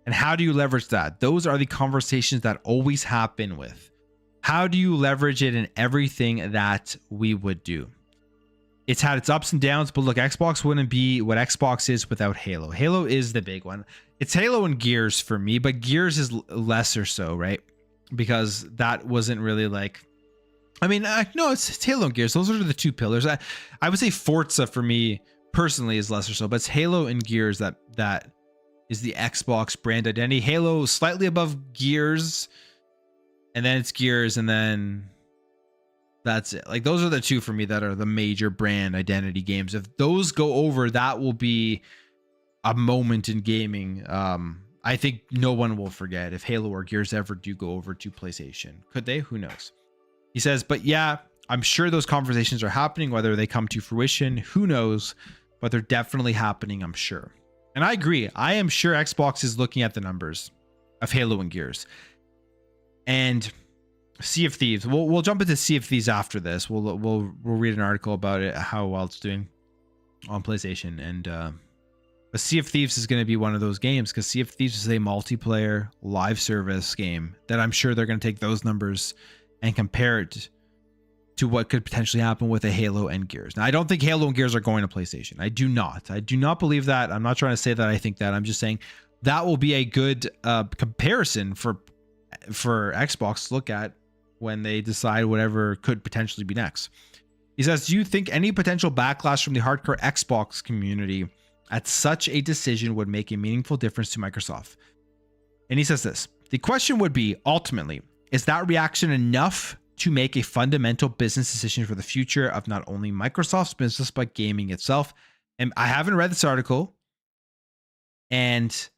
And how do you leverage that? Those are the conversations that always happen with. How do you leverage it in everything that we would do? It's had its ups and downs, but look, Xbox wouldn't be what Xbox is without Halo. Halo is the big one. It's Halo and Gears for me, but Gears is lesser so, right? Because that wasn't really like, I mean, no, it's Halo and Gears. Those are the 2 pillars. I would say Forza for me personally is lesser so, but it's Halo and Gears that is the Xbox brand identity. Halo slightly above Gears, and then it's Gears, and then that's it. Like, those are the 2 for me that are the major brand identity games. If those go over, that will be a moment in gaming. I think no one will forget if Halo or Gears ever do go over to PlayStation. Could they? Who knows? He says, but yeah, I'm sure those conversations are happening. Whether they come to fruition, who knows? But they're definitely happening, I'm sure. And I agree. I am sure Xbox is looking at the numbers of Halo and Gears. And Sea of Thieves. We'll jump into Sea of Thieves after this. We'll read an article about it, how well it's doing on PlayStation. And but Sea of Thieves is going to be one of those games, because Sea of Thieves is a multiplayer live service game that I'm sure they're going to take those numbers and compare it to what could potentially happen with a Halo and Gears. Now, I don't think Halo and Gears are going to PlayStation. I do not believe that. I'm not trying to say that I think that. I'm just saying that will be a good comparison for Xbox to look at when they decide whatever could potentially be next. He says, do you think any potential backlash from the hardcore Xbox community at such a decision would make a meaningful difference to Microsoft? And he says this, the question would be, ultimately, is that reaction enough to make a fundamental business decision for the future of not only Microsoft's business, but gaming itself? And I haven't read this article, and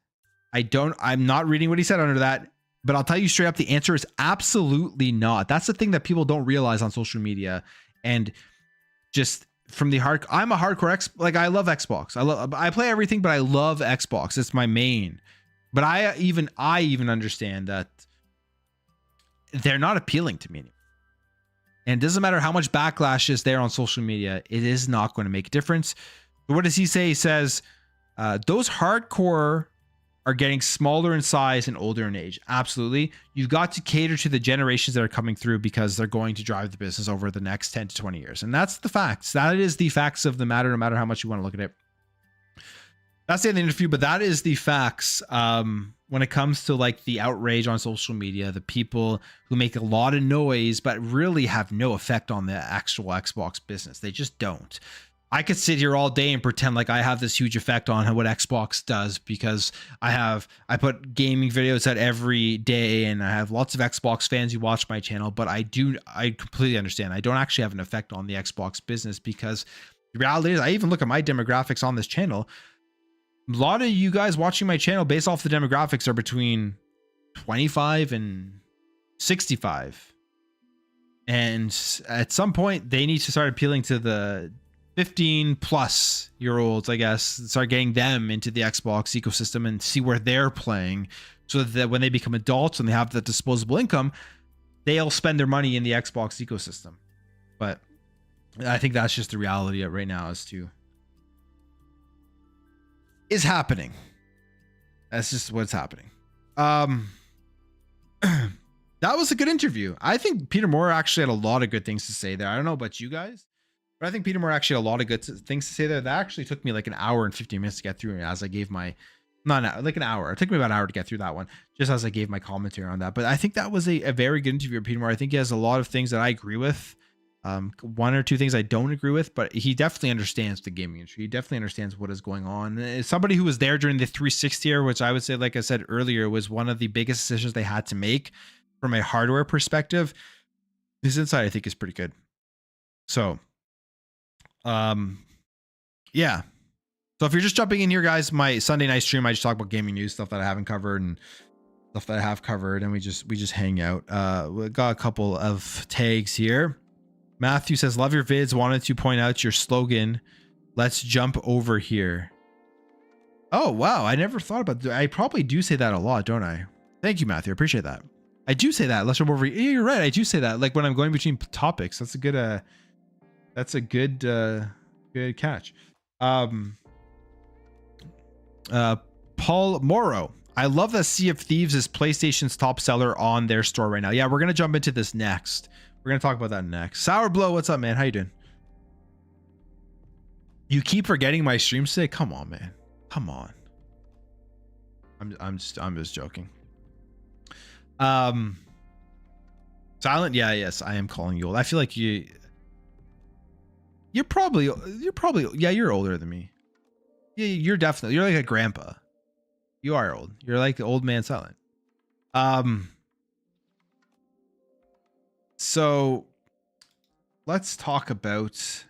I'm not reading what he said under that, but I'll tell you straight up, the answer is absolutely not. That's the thing that people don't realize on social media. And just from the I'm a hardcore I love Xbox. I play everything, but I love Xbox. It's my main. But I even understand that they're not appealing to me anymore. And it doesn't matter how much backlash is there on social media, it is not going to make a difference. But what does he say? He says, those hardcore are getting smaller in size and older in age. Absolutely. You've got to cater to the generations that are coming through, because they're going to drive the business over the next 10 to 20 years. And that's the facts. That is the facts of the matter, no matter how much you want to look at it. That's the end of the interview, but that is the facts. When it comes to like the outrage on social media, the people who make a lot of noise, but really have no effect on the actual Xbox business. They just don't. I could sit here all day and pretend like I have this huge effect on what Xbox does, because I put gaming videos out every day, and I have lots of Xbox fans who watch my channel, but I completely understand. I don't actually have an effect on the Xbox business, because the reality is, I even look at my demographics on this channel. A lot of you guys watching my channel based off the demographics are between 25 and 65. And at some point they need to start appealing to the 15 plus year olds, I guess, start getting them into the Xbox ecosystem and see where they're playing, so that when they become adults and they have the disposable income, they'll spend their money in the Xbox ecosystem. But I think that's just the reality of right now as to is happening. That's just what's happening. That was a good interview. I think Peter Moore actually had a lot of good things to say there. I don't know about you guys, but I think Peter Moore actually had a lot of good things to say there. That actually took me like an hour and 15 minutes to get through, as I gave my like an hour. It took me about an hour to get through that one, just as I gave my commentary on that. But I think that was a very good interview with Peter Moore. I think he has a lot of things that I agree with. One or two things I don't agree with, but he definitely understands the gaming industry. He definitely understands what is going on. As somebody who was there during the 360 era, which I would say, like I said earlier, was one of the biggest decisions they had to make from a hardware perspective, his insight I think is pretty good. So, yeah. So if you're just jumping in here, guys, my Sunday night stream, I just talk about gaming news, stuff that I haven't covered and stuff that I have covered, and we just hang out. We got a couple of tags here. Matthew says, love your vids. Wanted to point out your slogan. Let's jump over here. Oh, wow. I never thought about that. I probably do say that a lot, don't I? Thank you, Matthew. I appreciate that. I do say that. Let's jump over here. Yeah, you're right. I do say that. Like when I'm going between topics. That's a good, good catch. Paul Morrow. I love that Sea of Thieves is PlayStation's top seller on their store right now. Yeah, we're going to jump into this next. We're going to talk about that next. Sour Blow, what's up, man? How you doing? You keep forgetting my streams today? Come on, man. Come on. I'm just joking. Silent, yeah, yes, I am calling you old. I feel like you're probably yeah, you're older than me. Yeah, you're like a grandpa. You are old. You're like the old man Silent. So let's talk about Sea of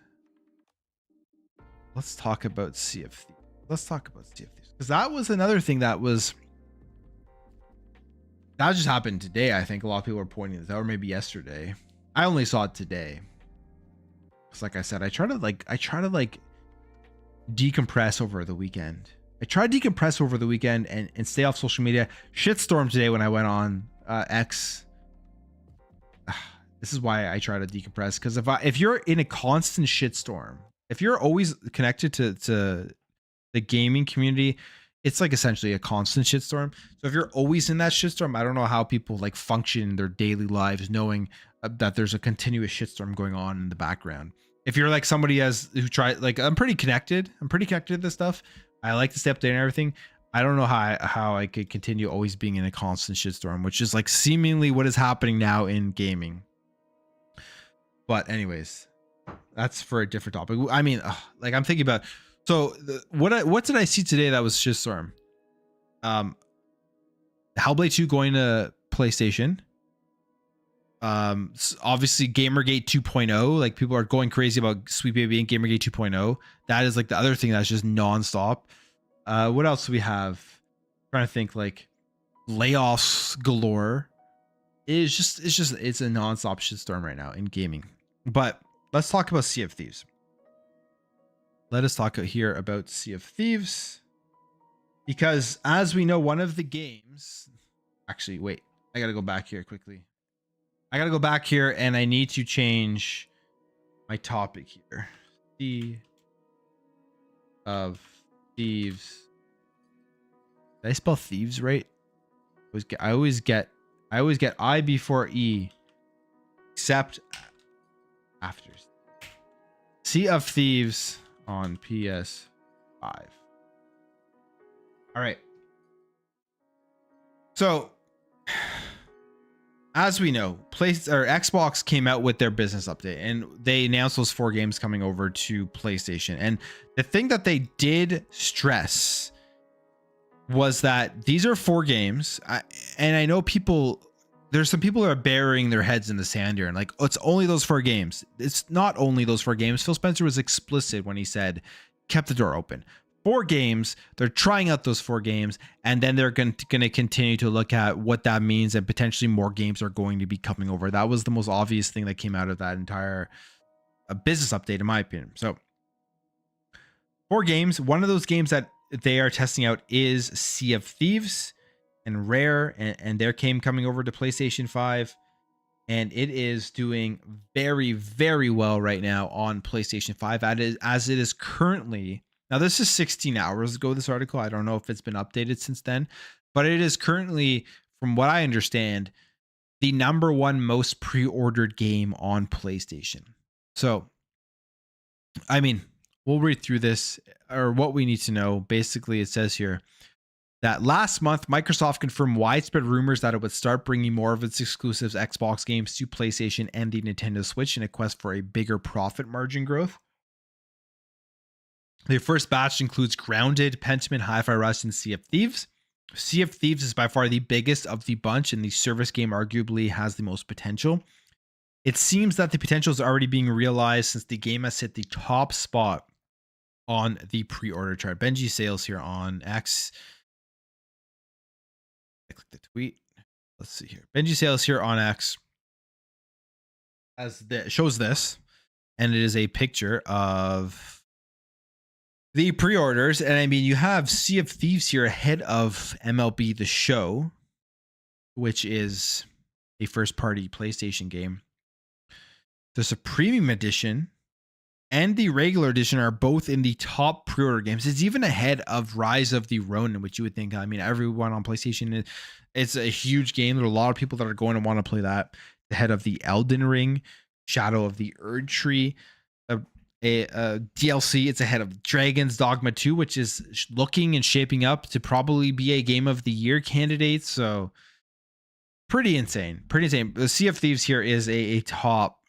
Thieves. Let's talk about Sea of Thieves, because that was another thing that just happened today. I think a lot of people are pointing this out, or maybe yesterday. I only saw it today. Because like I said, I try to decompress over the weekend. I tried to decompress over the weekend and stay off social media. Shitstorm today when I went on X. This is why I try to decompress, because if you're in a constant shitstorm, if you're always connected to the gaming community, it's like essentially a constant shitstorm. So if you're always in that shitstorm, I don't know how people like function in their daily lives knowing that there's a continuous shitstorm going on in the background. If you're like somebody who tried, like, I'm pretty connected to this stuff. I like to stay updated and everything. I don't know how I could continue always being in a constant shitstorm, which is like seemingly what is happening now in gaming. But anyways, that's for a different topic. I mean, like I'm thinking about, so what did I see today that was shitstorm? Hellblade 2 going to PlayStation. Obviously Gamergate 2.0, like people are going crazy about Sweet Baby and Gamergate 2.0. That is like the other thing that's just nonstop. What else do we have? I'm trying to think, like layoffs galore. It's a nonstop shitstorm right now in gaming. But let's talk about Sea of Thieves. Let us talk here about Sea of Thieves, because as we know, one of the games, actually, wait, I got to go back here quickly. I got to go back here and I need to change my topic here. Sea of Thieves. Did I spell thieves right? I always get I before E, except after. Sea of Thieves on PS5. All right. So, as we know, Xbox came out with their business update and they announced those 4 games coming over to PlayStation. And the thing that they did stress was that these are 4 games. And I know there's some people that are burying their heads in the sand here and like, oh, it's only those 4 games. It's not only those 4 games. Phil Spencer was explicit when he said, kept the door open. 4 games. They're trying out those 4 games, and then they're going to continue to look at what that means, and potentially more games are going to be coming over. That was the most obvious thing that came out of that entire business update, in my opinion. So 4 games. One of those games that they are testing out is Sea of Thieves and Rare, and their game coming over to PlayStation 5. And it is doing very, very well right now on PlayStation 5 as it is currently. Now, this is 16 hours ago, this article. I don't know if it's been updated since then, but it is currently, from what I understand, the #1 most pre-ordered game on PlayStation. So, I mean, we'll read through this, or what we need to know. Basically, it says here that last month, Microsoft confirmed widespread rumors that it would start bringing more of its exclusives Xbox games to PlayStation and the Nintendo Switch in a quest for a bigger profit margin growth. The first batch includes Grounded, Pentiment, Hi-Fi Rush, and Sea of Thieves. Sea of Thieves is by far the biggest of the bunch, and the service game arguably has the most potential. It seems that the potential is already being realized since the game has hit the top spot on the pre-order chart. Benji sales here on X. I click the tweet. Let's see here. Benji sales here on X shows this, and it is a picture of the pre-orders. And I mean, you have Sea of Thieves here ahead of MLB The Show, which is a first-party PlayStation game. There's a premium edition and the regular edition are both in the top pre-order games. It's even ahead of Rise of the Ronin, which you would think, I mean, everyone on PlayStation, it's a huge game. There are a lot of people that are going to want to play that. Ahead of the Elden Ring, Shadow of the Erd Tree, a DLC. It's ahead of Dragon's Dogma 2, which is looking and shaping up to probably be a Game of the Year candidate. So pretty insane. The Sea of Thieves here is a top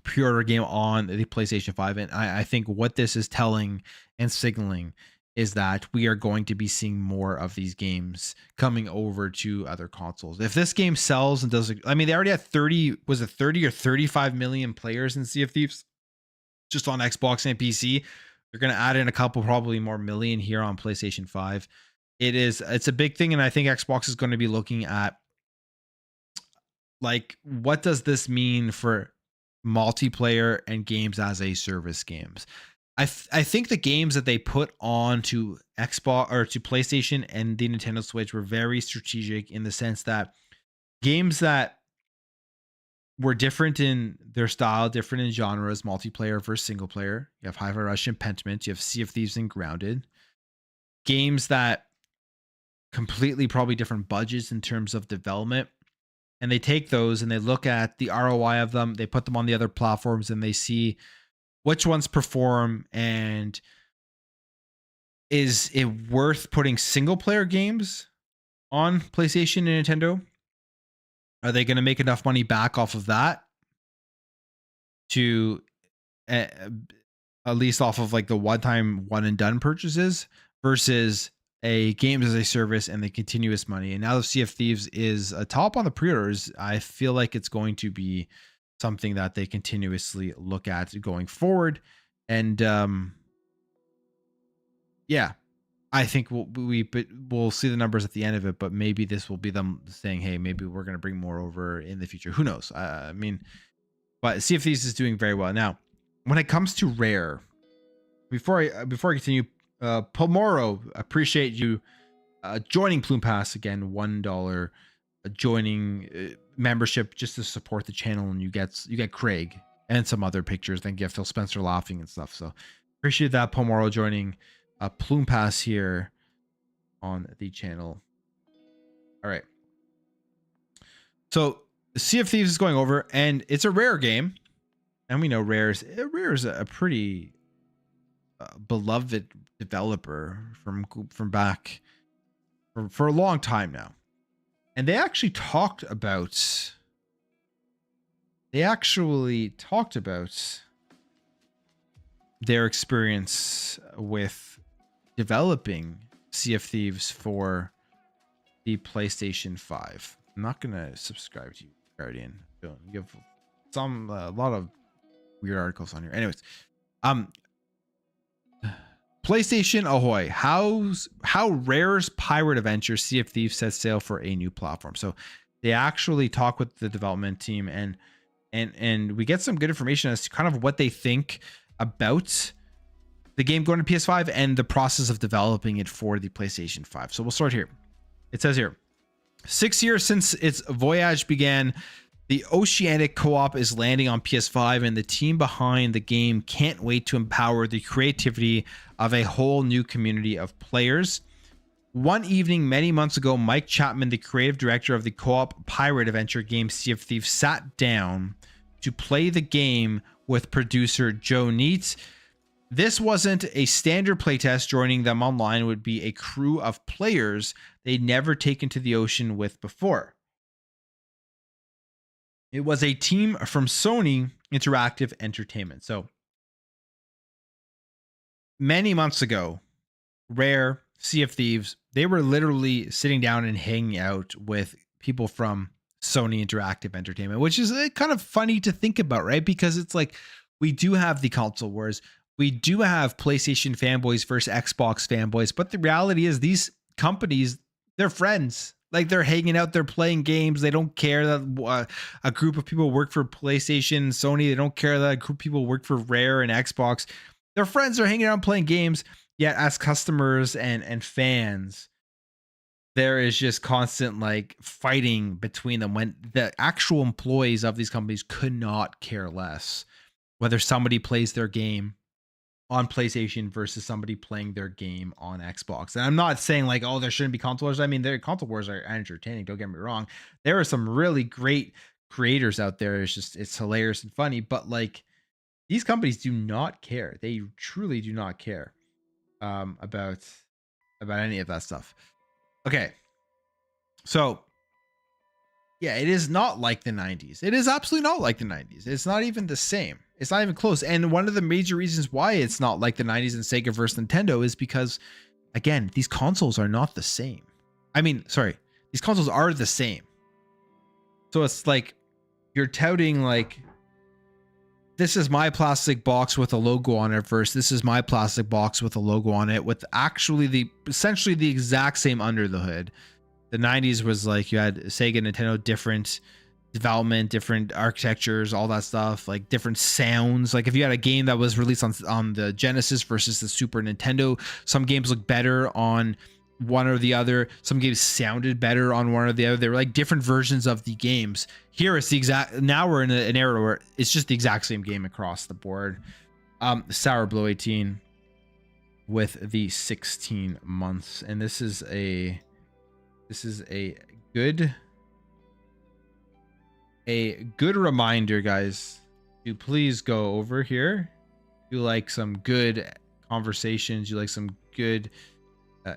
pre-order game on the PlayStation 5, and I think what this is telling and signaling is that we are going to be seeing more of these games coming over to other consoles. If this game sells and does, I mean, they already had 30 or 35 million players in Sea of Thieves just on Xbox and PC. They're going to add in a couple, probably more million here on PlayStation 5. It's a big thing, and I think Xbox is going to be looking at, like, what does this mean for multiplayer and games as a service games? I think the games that they put on to Xbox or to PlayStation and the Nintendo Switch were very strategic in the sense that games that were different in their style, different in genres, multiplayer versus single player. You have Hi-Fi Rush and Pentiment. You have Sea of Thieves and Grounded. Games that completely probably different budgets in terms of development. And they take those and they look at the ROI of them. They put them on the other platforms and they see which ones perform, and is it worth putting single player games on PlayStation and Nintendo? Are they going to make enough money back off of that to at least off of like the one-time one and done purchases versus a games as a service and the continuous money? And now the Sea of Thieves is a top on the pre-orders. I feel like it's going to be something that they continuously look at going forward. And yeah, I think we'll see the numbers at the end of it, but maybe this will be them saying, hey, maybe we're going to bring more over in the future. Who knows? I mean, but Sea of Thieves is doing very well. Now, when it comes to Rare, before I continue, Pomoro, appreciate you joining Plume Pass again. $1 joining membership just to support the channel, and you get Craig and some other pictures. Then you have Phil Spencer laughing and stuff. So appreciate that, Pomoro, joining Plume Pass here on the channel. All right. So Sea of Thieves is going over, and it's a Rare game, and we know Rare is a pretty beloved developer from back for a long time now. And they actually talked about their experience with developing Sea of Thieves for the PlayStation 5. I'm not gonna subscribe to you, Guardian. You have a lot of weird articles on here. Anyways, PlayStation ahoy! How Rare's pirate adventure Sea of Thieves sets sail for a new platform. So they actually talk with the development team, and we get some good information as to kind of what they think about the game going to PS5 and the process of developing it for the PlayStation 5. So we'll start here. It says here, 6 years since its voyage began, the Oceanic co-op is landing on PS5, and the team behind the game can't wait to empower the creativity of a whole new community of players. One evening many months ago, Mike Chapman, the creative director of the co-op pirate adventure game Sea of Thieves, sat down to play the game with producer Joe Neate. This wasn't a standard playtest. Joining them online would be a crew of players they'd never taken to the ocean with before. It was a team from Sony Interactive Entertainment. So many months ago, Rare, Sea of Thieves, they were literally sitting down and hanging out with people from Sony Interactive Entertainment, which is kind of funny to think about, right? Because it's like, we do have the console wars. We do have PlayStation fanboys versus Xbox fanboys. But the reality is these companies, they're friends. Like, they're hanging out, they're playing games. They don't care that a group of people work for PlayStation, Sony. They don't care that a group of people work for Rare and Xbox. Their friends are hanging out and playing games. Yet as customers and fans, there is just constant like fighting between them, when the actual employees of these companies could not care less whether somebody plays their game on PlayStation versus somebody playing their game on Xbox. And I'm not saying like, oh, there shouldn't be console wars. I mean, their console wars are entertaining. Don't get me wrong. There are some really great creators out there. It's hilarious and funny, but like, these companies do not care. They truly do not care about any of that stuff. Okay. So yeah, it is not like the 90s. It is absolutely not like the 90s. It's not even the same. It's not even close. And one of the major reasons why it's not like the 90s and Sega versus Nintendo is because, again, these consoles are not the same. I mean, sorry, these consoles are the same. So it's like you're touting like, this is my plastic box with a logo on it versus this is my plastic box with a logo on it, with actually essentially the exact same under the hood. The 90s was like, you had Sega, Nintendo, different development, different architectures, all that stuff, like different sounds. Like if you had a game that was released on the Genesis versus the Super Nintendo, some games look better on one or the other. Some games sounded better on one or the other. They were like different versions of the games. Here it's the exact, now we're in an era where it's just the exact same game across the board. Sour Blow 18 with the 16 months. And this is a good reminder, guys, to please go over here. You like some good conversations, you like some good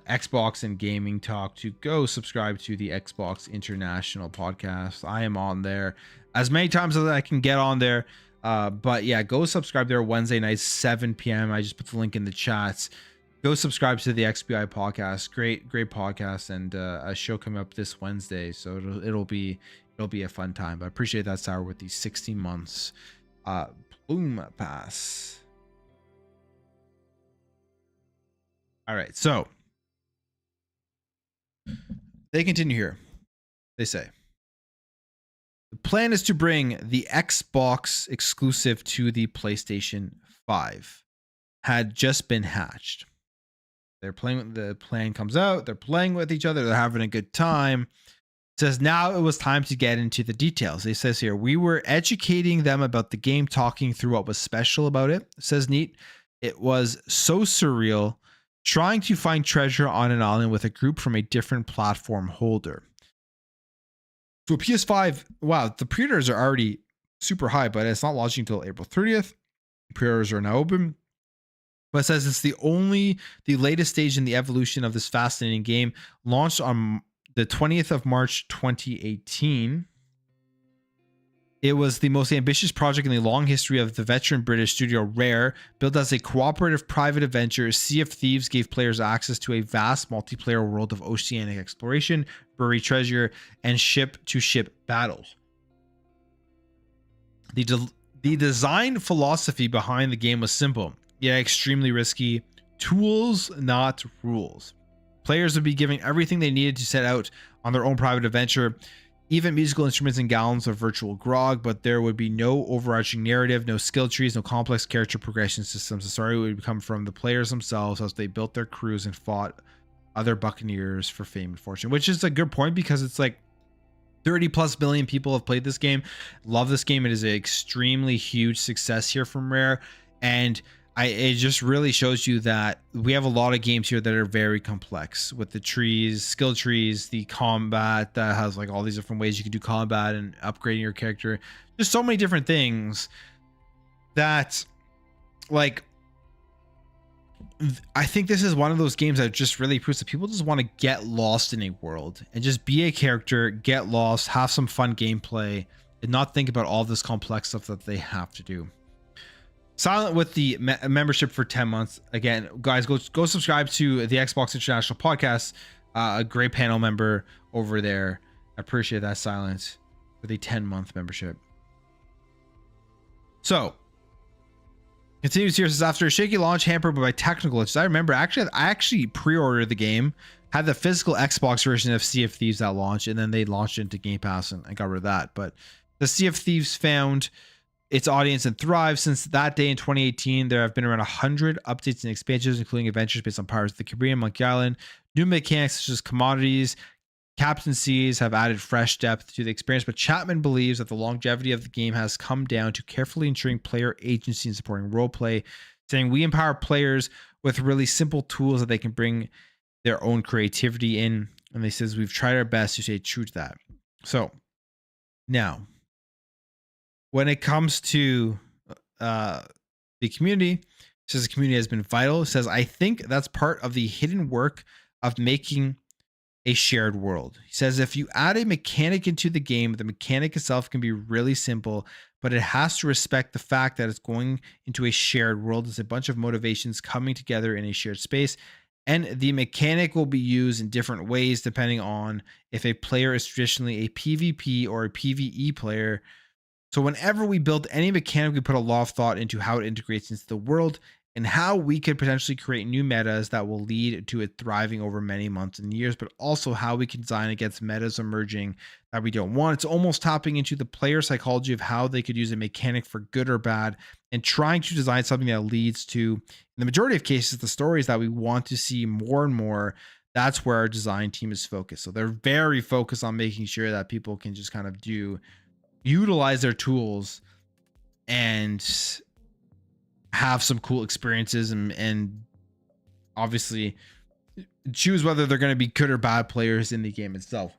Xbox and gaming talk, to go subscribe to the Xbox International podcast. I am on there as many times as I can get on there. But yeah, go subscribe there Wednesday nights, 7 p.m. I just put the link in the chats. Go subscribe to the XBI podcast. Great podcast, and a show coming up this Wednesday. So it'll be a fun time. But I appreciate that, Sour, with these 16 months. Plume Pass. All right, so they continue here. They say the plan is to bring the Xbox exclusive to the PlayStation 5. Had just been hatched. They're playing, the plan comes out, they're playing with each other, they're having a good time. It says now it was time to get into the details. It says here, we were educating them about the game, talking through what was special about it. It says Neat, it was so surreal, trying to find treasure on an island with a group from a different platform holder. So PS5, wow, the pre-orders are already super high, but it's not launching until April 30th. Pre-orders are now open. But it says it's the latest stage in the evolution of this fascinating game, launched on the 20th of March 2018. It was the most ambitious project in the long history of the veteran British studio Rare. Built as a cooperative private adventure, Sea of Thieves gave players access to a vast multiplayer world of oceanic exploration, buried treasure, and ship-to-ship battles. The design philosophy behind the game was simple, yet extremely risky. Tools, not rules. Players would be given everything they needed to set out on their own private adventure. even musical instruments and gallons of virtual grog, but there would be no overarching narrative, no skill trees, no complex character progression systems. The story would come from the players themselves as they built their crews and fought other buccaneers for fame and fortune, which is a good point because it's like 30 plus million people have played this game, love this game. It is an extremely huge success here from Rare, and it just really shows you that we have a lot of games here that are very complex with the trees, skill trees, the combat that has like all these different ways you can do combat and upgrading your character. There's so many different things that, like, I think this is one of those games that just really proves that people just want to get lost in a world and just be a character, get lost, have some fun gameplay, and not think about all this complex stuff that they have to do. Silent with the membership for 10 months. Again, guys, go subscribe to the Xbox International Podcast. A great panel member over there. I appreciate that, Silent, for the 10-month membership. So, continues here. Says, after a shaky launch hampered by technical issues. I remember I actually pre-ordered the game, had the physical Xbox version of Sea of Thieves at launch, and then they launched it into Game Pass and I got rid of that. But the Sea of Thieves found its audience and thrive. Since that day in 2018, there have been around 100 updates and expansions, including adventures based on Pirates of the Caribbean, Monkey Island. New mechanics such as commodities, captaincies have added fresh depth to the experience, but Chapman believes that the longevity of the game has come down to carefully ensuring player agency and supporting roleplay, saying we empower players with really simple tools that they can bring their own creativity in. And they says we've tried our best to stay true to that. So now, when it comes to the community, it says the community has been vital. It says, I think that's part of the hidden work of making a shared world. He says, if you add a mechanic into the game, the mechanic itself can be really simple, but it has to respect the fact that it's going into a shared world. It's a bunch of motivations coming together in a shared space. And the mechanic will be used in different ways depending on if a player is traditionally a PvP or a PvE player. So whenever we build any mechanic, we put a lot of thought into how it integrates into the world and how we could potentially create new metas that will lead to it thriving over many months and years, but also how we can design against metas emerging that we don't want. It's almost tapping into the player psychology of how they could use a mechanic for good or bad and trying to design something that leads to, in the majority of cases, the stories that we want to see more and more. That's where our design team is focused. So they're very focused on making sure that people can just kind of utilize their tools and have some cool experiences and obviously choose whether they're going to be good or bad players in the game itself.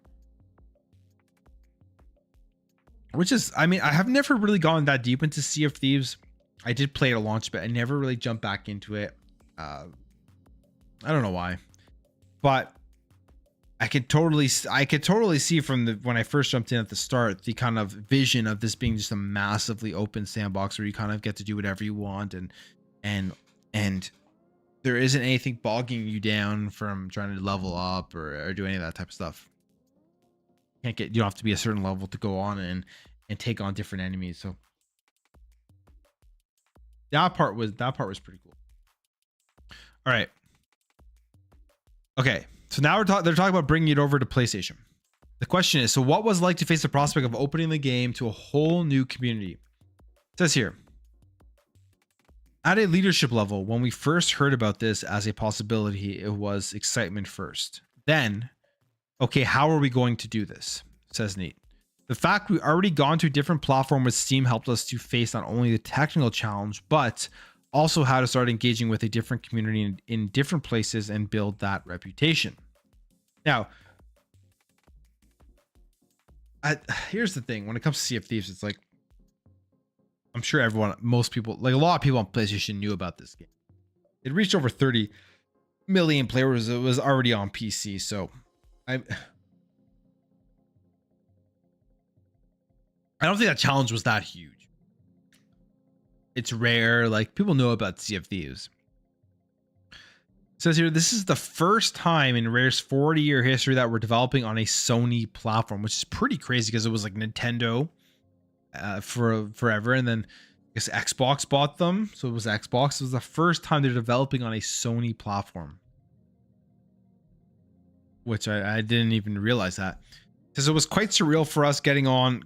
Which is, I mean, I have never really gone that deep into Sea of Thieves. I did play it at launch, but I never really jumped back into it. I don't know why, but I could totally see from when I first jumped in at the start, the kind of vision of this being just a massively open sandbox where you kind of get to do whatever you want and there isn't anything bogging you down from trying to level up or do any of that type of stuff. You don't have to be a certain level to go on and take on different enemies. So that part was pretty cool. All right. Okay. So now they're talking about bringing it over to PlayStation. The question is, so what was it like to face the prospect of opening the game to a whole new community? It says here, at a leadership level, when we first heard about this as a possibility, it was excitement first. Then, okay, how are we going to do this? Says Neat. The fact we already gone to a different platform with Steam helped us to face not only the technical challenge, but also how to start engaging with a different community in different places and build that reputation. Now, here's the thing. When it comes to Sea of Thieves, it's like, I'm sure most people, like a lot of people on PlayStation knew about this game. It reached over 30 million players. It was already on PC. So I don't think that challenge was that huge. It's rare. Like, people know about Sea of Thieves. It says here, this is the first time in Rare's 40-year history that we're developing on a Sony platform, which is pretty crazy because it was like Nintendo for forever, and then I guess Xbox bought them, so it was Xbox. It was the first time they're developing on a Sony platform, which I didn't even realize that. It because it was quite surreal for us getting on a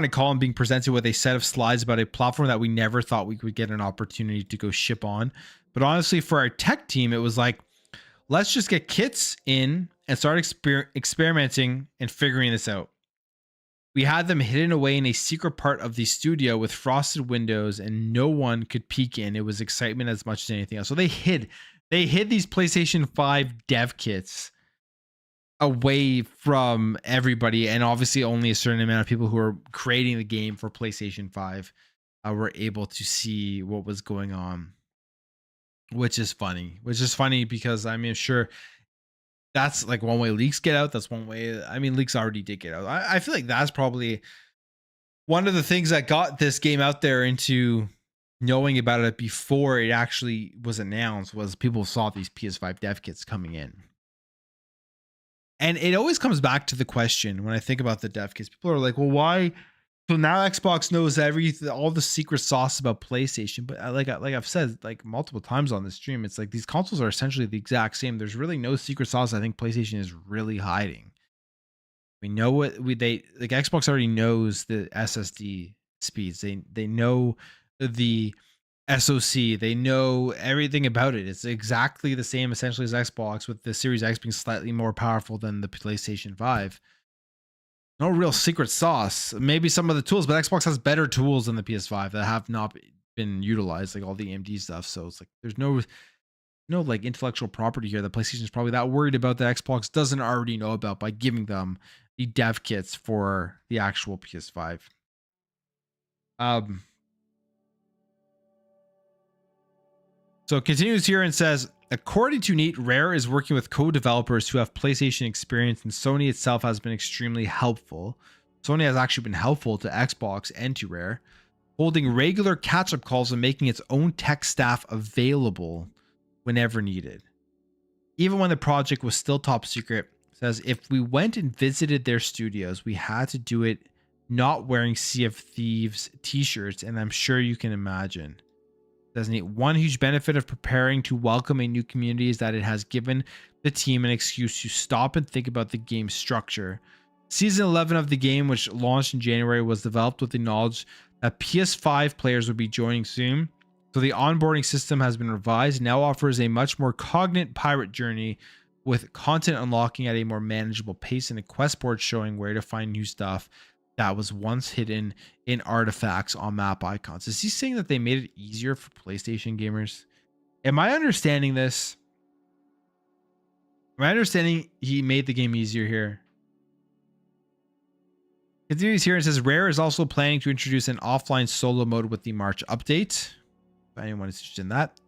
call and being presented with a set of slides about a platform that we never thought we would get an opportunity to go ship on. But honestly, for our tech team, it was like, let's just get kits in and start experimenting and figuring this out. We had them hidden away in a secret part of the studio with frosted windows, and no one could peek in. It was excitement as much as anything else. So they hid these PlayStation 5 dev kits away from everybody, and obviously only a certain amount of people who are creating the game for PlayStation 5 were able to see what was going on, which is funny because I mean, sure, that's like one way leaks get out. That's one way. I mean, leaks already did get out. I feel like that's probably one of the things that got this game out there into knowing about it before it actually was announced, was people saw these PS5 dev kits coming in. And it always comes back to the question when I think about the dev kits. People are like, well, why? So now Xbox knows everything, all the secret sauce about PlayStation. But like I've said like multiple times on the stream, it's like these consoles are essentially the exact same. There's really no secret sauce I think PlayStation is really hiding. We know what they like. Xbox already knows the SSD speeds. They know the SoC. They know everything about it. It's exactly the same essentially as Xbox, with the Series X being slightly more powerful than the PlayStation 5. No real secret sauce. Maybe some of the tools, but Xbox has better tools than the PS5 that have not been utilized, like all the AMD stuff. So it's like there's no like intellectual property here that PlayStation is probably that worried about that Xbox doesn't already know about by giving them the dev kits for the actual PS5. So it continues here and says, according to Neat, Rare is working with co-developers who have PlayStation experience, and Sony itself has been extremely helpful. Sony has actually been helpful to Xbox and to Rare, holding regular catch-up calls and making its own tech staff available whenever needed. Even when the project was still top secret, says, if we went and visited their studios, we had to do it not wearing Sea of Thieves t-shirts, and I'm sure you can imagine. Doesn't it? One huge benefit of preparing to welcome a new community is that it has given the team an excuse to stop and think about the game's structure. Season 11 of the game, which launched in January, was developed with the knowledge that PS5 players would be joining soon. So the onboarding system has been revised and now offers a much more cognate pirate journey, with content unlocking at a more manageable pace and a quest board showing where to find new stuff that was once hidden in artifacts on map icons. Is he saying that they made it easier for PlayStation gamers? Am I understanding this? Am I understanding he made the game easier here? Continues here and says, Rare is also planning to introduce an offline solo mode with the March update. If anyone is interested in that.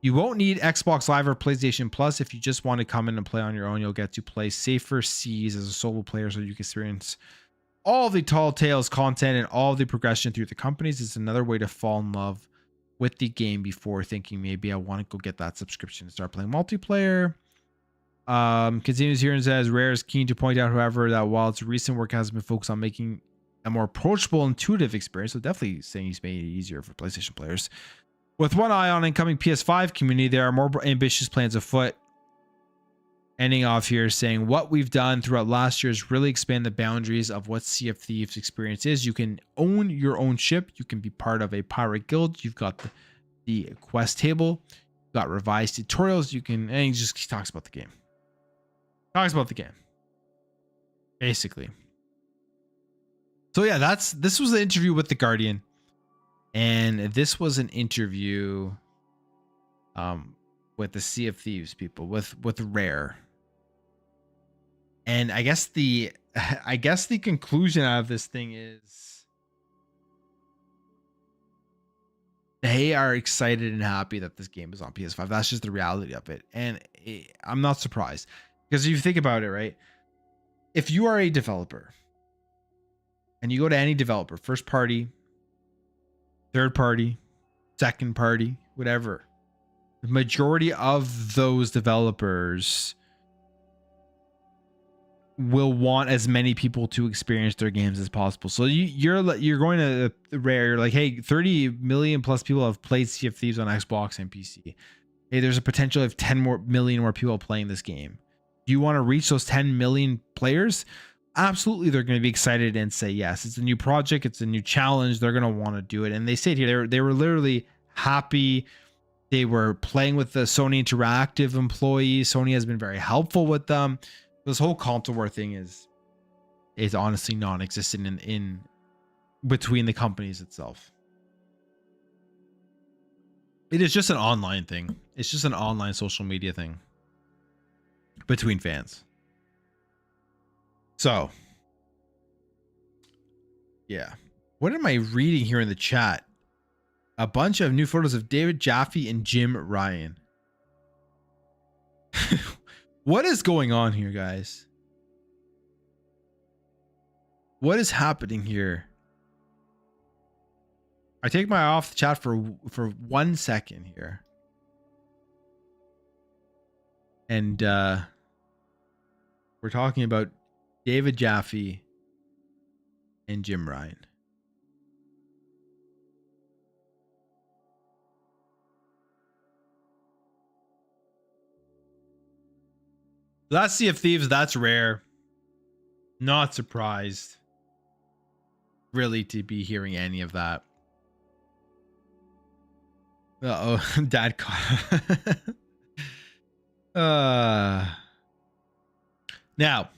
You won't need Xbox Live or PlayStation Plus. If you just want to come in and play on your own, you'll get to play safer seas as a solo player, so you can experience all the Tall Tales content and all the progression through the companies. It's another way to fall in love with the game before thinking maybe I want to go get that subscription and start playing multiplayer. Continues here and says, Rare is keen to point out, however, that while its recent work has been focused on making a more approachable, intuitive experience, so definitely saying he's made it easier for PlayStation players. With one eye on incoming PS5 community, there are more ambitious plans afoot. Ending off here saying, what we've done throughout last year is really expand the boundaries of what Sea of Thieves experience is. You can own your own ship. You can be part of a pirate guild. You've got the quest table. You've got revised tutorials. You can, and he talks about the game. Talks about the game. Basically. So yeah, this was the interview with The Guardian. And this was an interview with the Sea of Thieves people, with Rare. And I guess the conclusion out of this thing is they are excited and happy that this game is on PS5. That's just the reality of it. And I'm not surprised, because if you think about it, right? If you are a developer and you go to any developer, first party, third party, second party, whatever, the majority of those developers will want as many people to experience their games as possible. So you're going to Rare, you're like, hey, 30 million plus people have played Sea of Thieves on Xbox and PC. Hey, there's a potential of 10 million more people playing this game. Do you want to reach those 10 million players? absolutely they're going to be excited and say yes. It's a new project, it's a new challenge. They're going to want to do it. And they said here they were literally happy. They were playing with the Sony Interactive employees. Sony has been very helpful with them. This whole console war thing is honestly non-existent in between the companies itself. It is just an online thing. It's just an online social media thing between fans. So, yeah. What am I reading here in the chat? A bunch of new photos of David Jaffe and Jim Ryan. What is going on here, guys? What is happening here? I take my eye off the chat for 1 second here. And we're talking about David Jaffe and Jim Ryan. That's Sea of Thieves. That's rare. Not surprised, really, to be hearing any of that. Uh-oh, Dad caught. Now,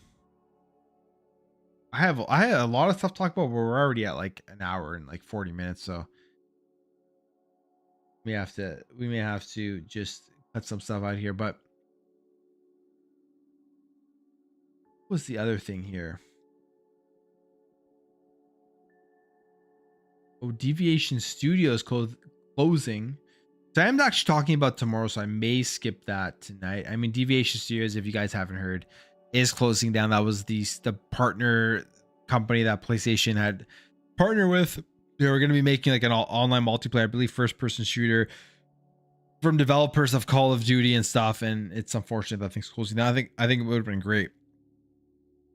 I had a lot of stuff to talk about, but we're already at like an hour and like 40 minutes, so we may have to just cut some stuff out here. But what's the other thing here? Oh, Deviation Studios closing. So I'm actually talking about tomorrow, so I may skip that tonight. I mean, Deviation Studios, if you guys haven't heard, is closing down. That was the partner company that PlayStation had partnered with. They were going to be making like an online multiplayer, I believe, first-person shooter from developers of Call of Duty and stuff. And it's unfortunate that thing's closing down. I think it would have been great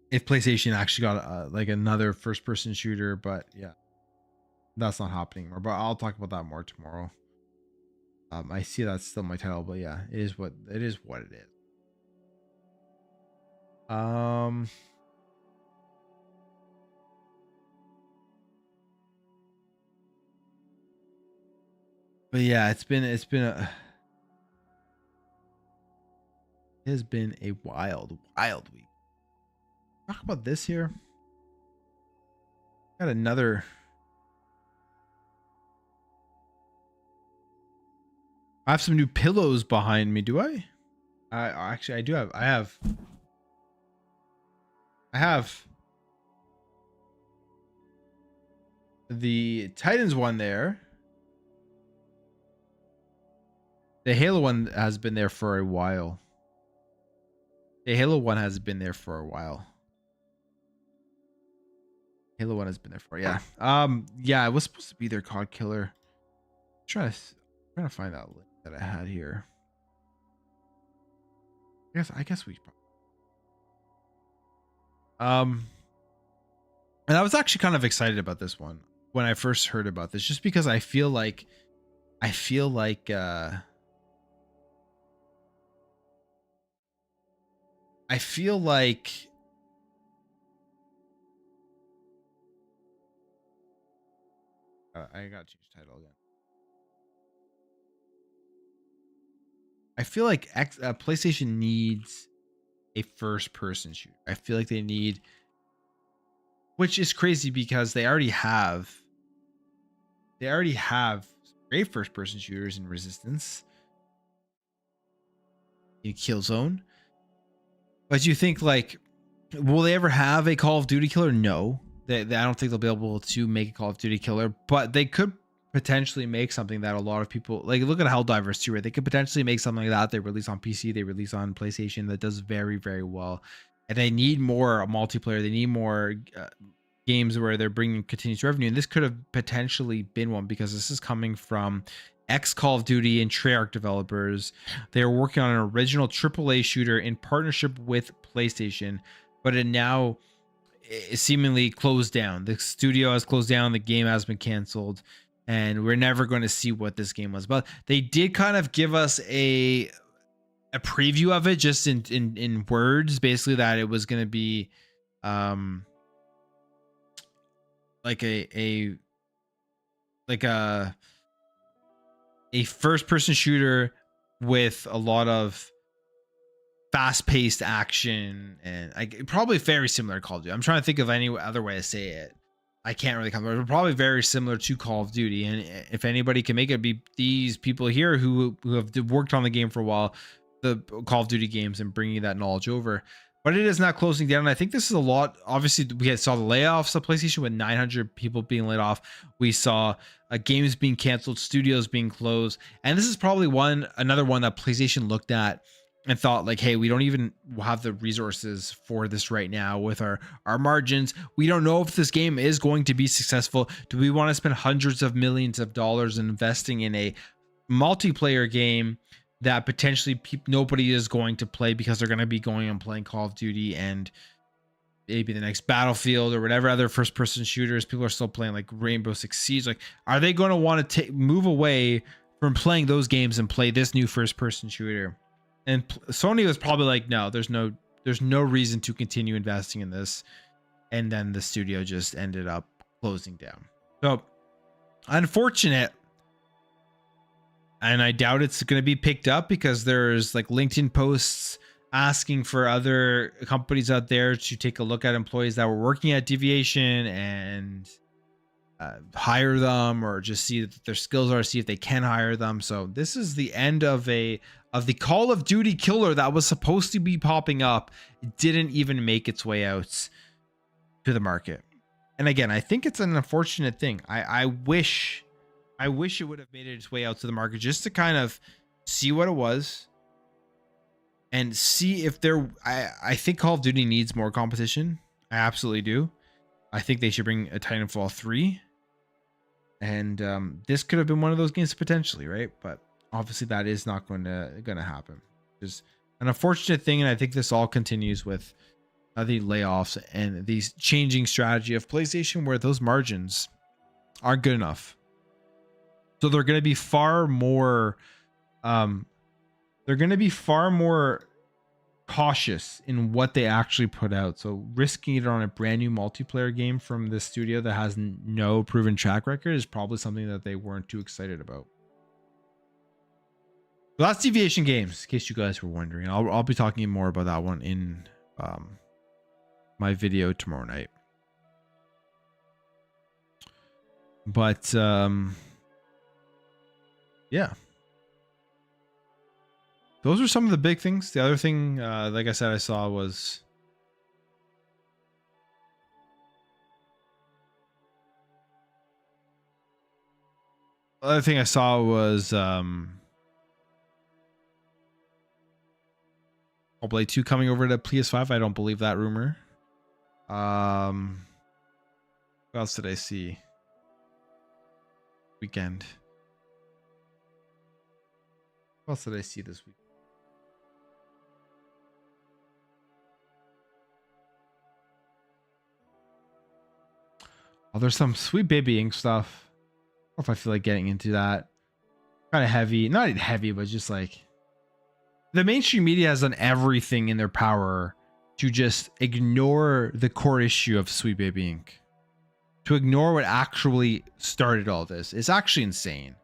if PlayStation actually got like another first-person shooter, but yeah, that's not happening anymore. But I'll talk about that more tomorrow. I see that's still my title, but yeah, it is what it is. But yeah, it has been a wild week. Talk about this here. Got another. I have some new pillows behind me. Do I? Actually, I do have. I have the Titans one there. The Halo one has been there for a while. The Halo one has been there for a while. Halo one has been there for, yeah. Yeah, it was supposed to be their COD killer. I'm trying to find that link that I had here. I guess we and I was actually kind of excited about this one when I first heard about this, just because I feel like I gotta change title again. I feel like PlayStation needs a first-person shooter. I feel like they need, which is crazy because they already have great first-person shooters in Resistance, in Killzone. But you think, like, will they ever have a Call of Duty killer? No, I don't think they'll be able to make a Call of Duty killer, but they could potentially make something that a lot of people like. Look at Helldivers 2, right? They could potentially make something like that. They release on PC, they release on PlayStation, that does very, very well. And they need more multiplayer. They need more games where they're bringing continuous revenue. And this could have potentially been one, because this is coming from ex-Call of Duty and Treyarch developers. They're working on an original AAA shooter in partnership with PlayStation, but it now is seemingly closed down. The studio has closed down. The game has been canceled, and we're never going to see what this game was about. They did kind of give us a preview of it, just in words, basically that it was going to be um like like a first person shooter with a lot of fast paced action, and like probably very similar to Call of Duty. I'm trying to think of any other way to say it. I can't really come, but probably very similar to Call of Duty. And if anybody can make it, be these people here who have worked on the game for a while, the Call of Duty games, and bringing that knowledge over. But it is not closing down. And I think this is a lot. Obviously, we saw the layoffs of PlayStation with 900 people being laid off. We saw games being canceled, studios being closed, and this is probably another one that PlayStation looked at and thought like, hey, we don't even have the resources for this right now with our margins. We don't know if this game is going to be successful. Do we want to spend hundreds of millions of dollars investing in a multiplayer game that potentially nobody is going to play because they're going to be going and playing Call of Duty and maybe the next Battlefield or whatever other first person shooters? People are still playing like Rainbow Six Siege. Like, are they going to want to move away from playing those games and play this new first person shooter? And Sony was probably like, no, there's no reason to continue investing in this. And then the studio just ended up closing down. So unfortunate. And I doubt it's going to be picked up, because there's like LinkedIn posts asking for other companies out there to take a look at employees that were working at Deviation and hire them, or just see that their skills are, see if they can hire them. So this is the end of the Call of Duty killer that was supposed to be popping up. It didn't even make its way out to the market. And again, I think it's an unfortunate thing. I wish it would have made its way out to the market just to kind of see what it was and see if there. I think Call of Duty needs more competition. I absolutely do. I think they should bring a Titanfall 3. And this could have been one of those games potentially, right? But obviously that is not going to happen. It's an unfortunate thing, and I think this all continues with the layoffs and these changing strategy of PlayStation, where those margins aren't good enough. So they're going to be far more cautious in what they actually put out. So risking it on a brand new multiplayer game from this studio that has no proven track record is probably something that they weren't too excited about. So that's Deviation Games, in case you guys were wondering. I'll be talking more about that one in my video tomorrow night. But yeah. Those are some of the big things. The other thing, like I said, I saw was Blade 2 coming over to PS5. I don't believe that rumor. What else did I see? Weekend. What else did I see this week? Oh, there's some Sweet Baby Ink stuff. I don't know if I feel like getting into that. Kind of heavy. Not heavy, but just like the mainstream media has done everything in their power to just ignore the core issue of Sweet Baby Ink. To ignore what actually started all this. It's actually insane.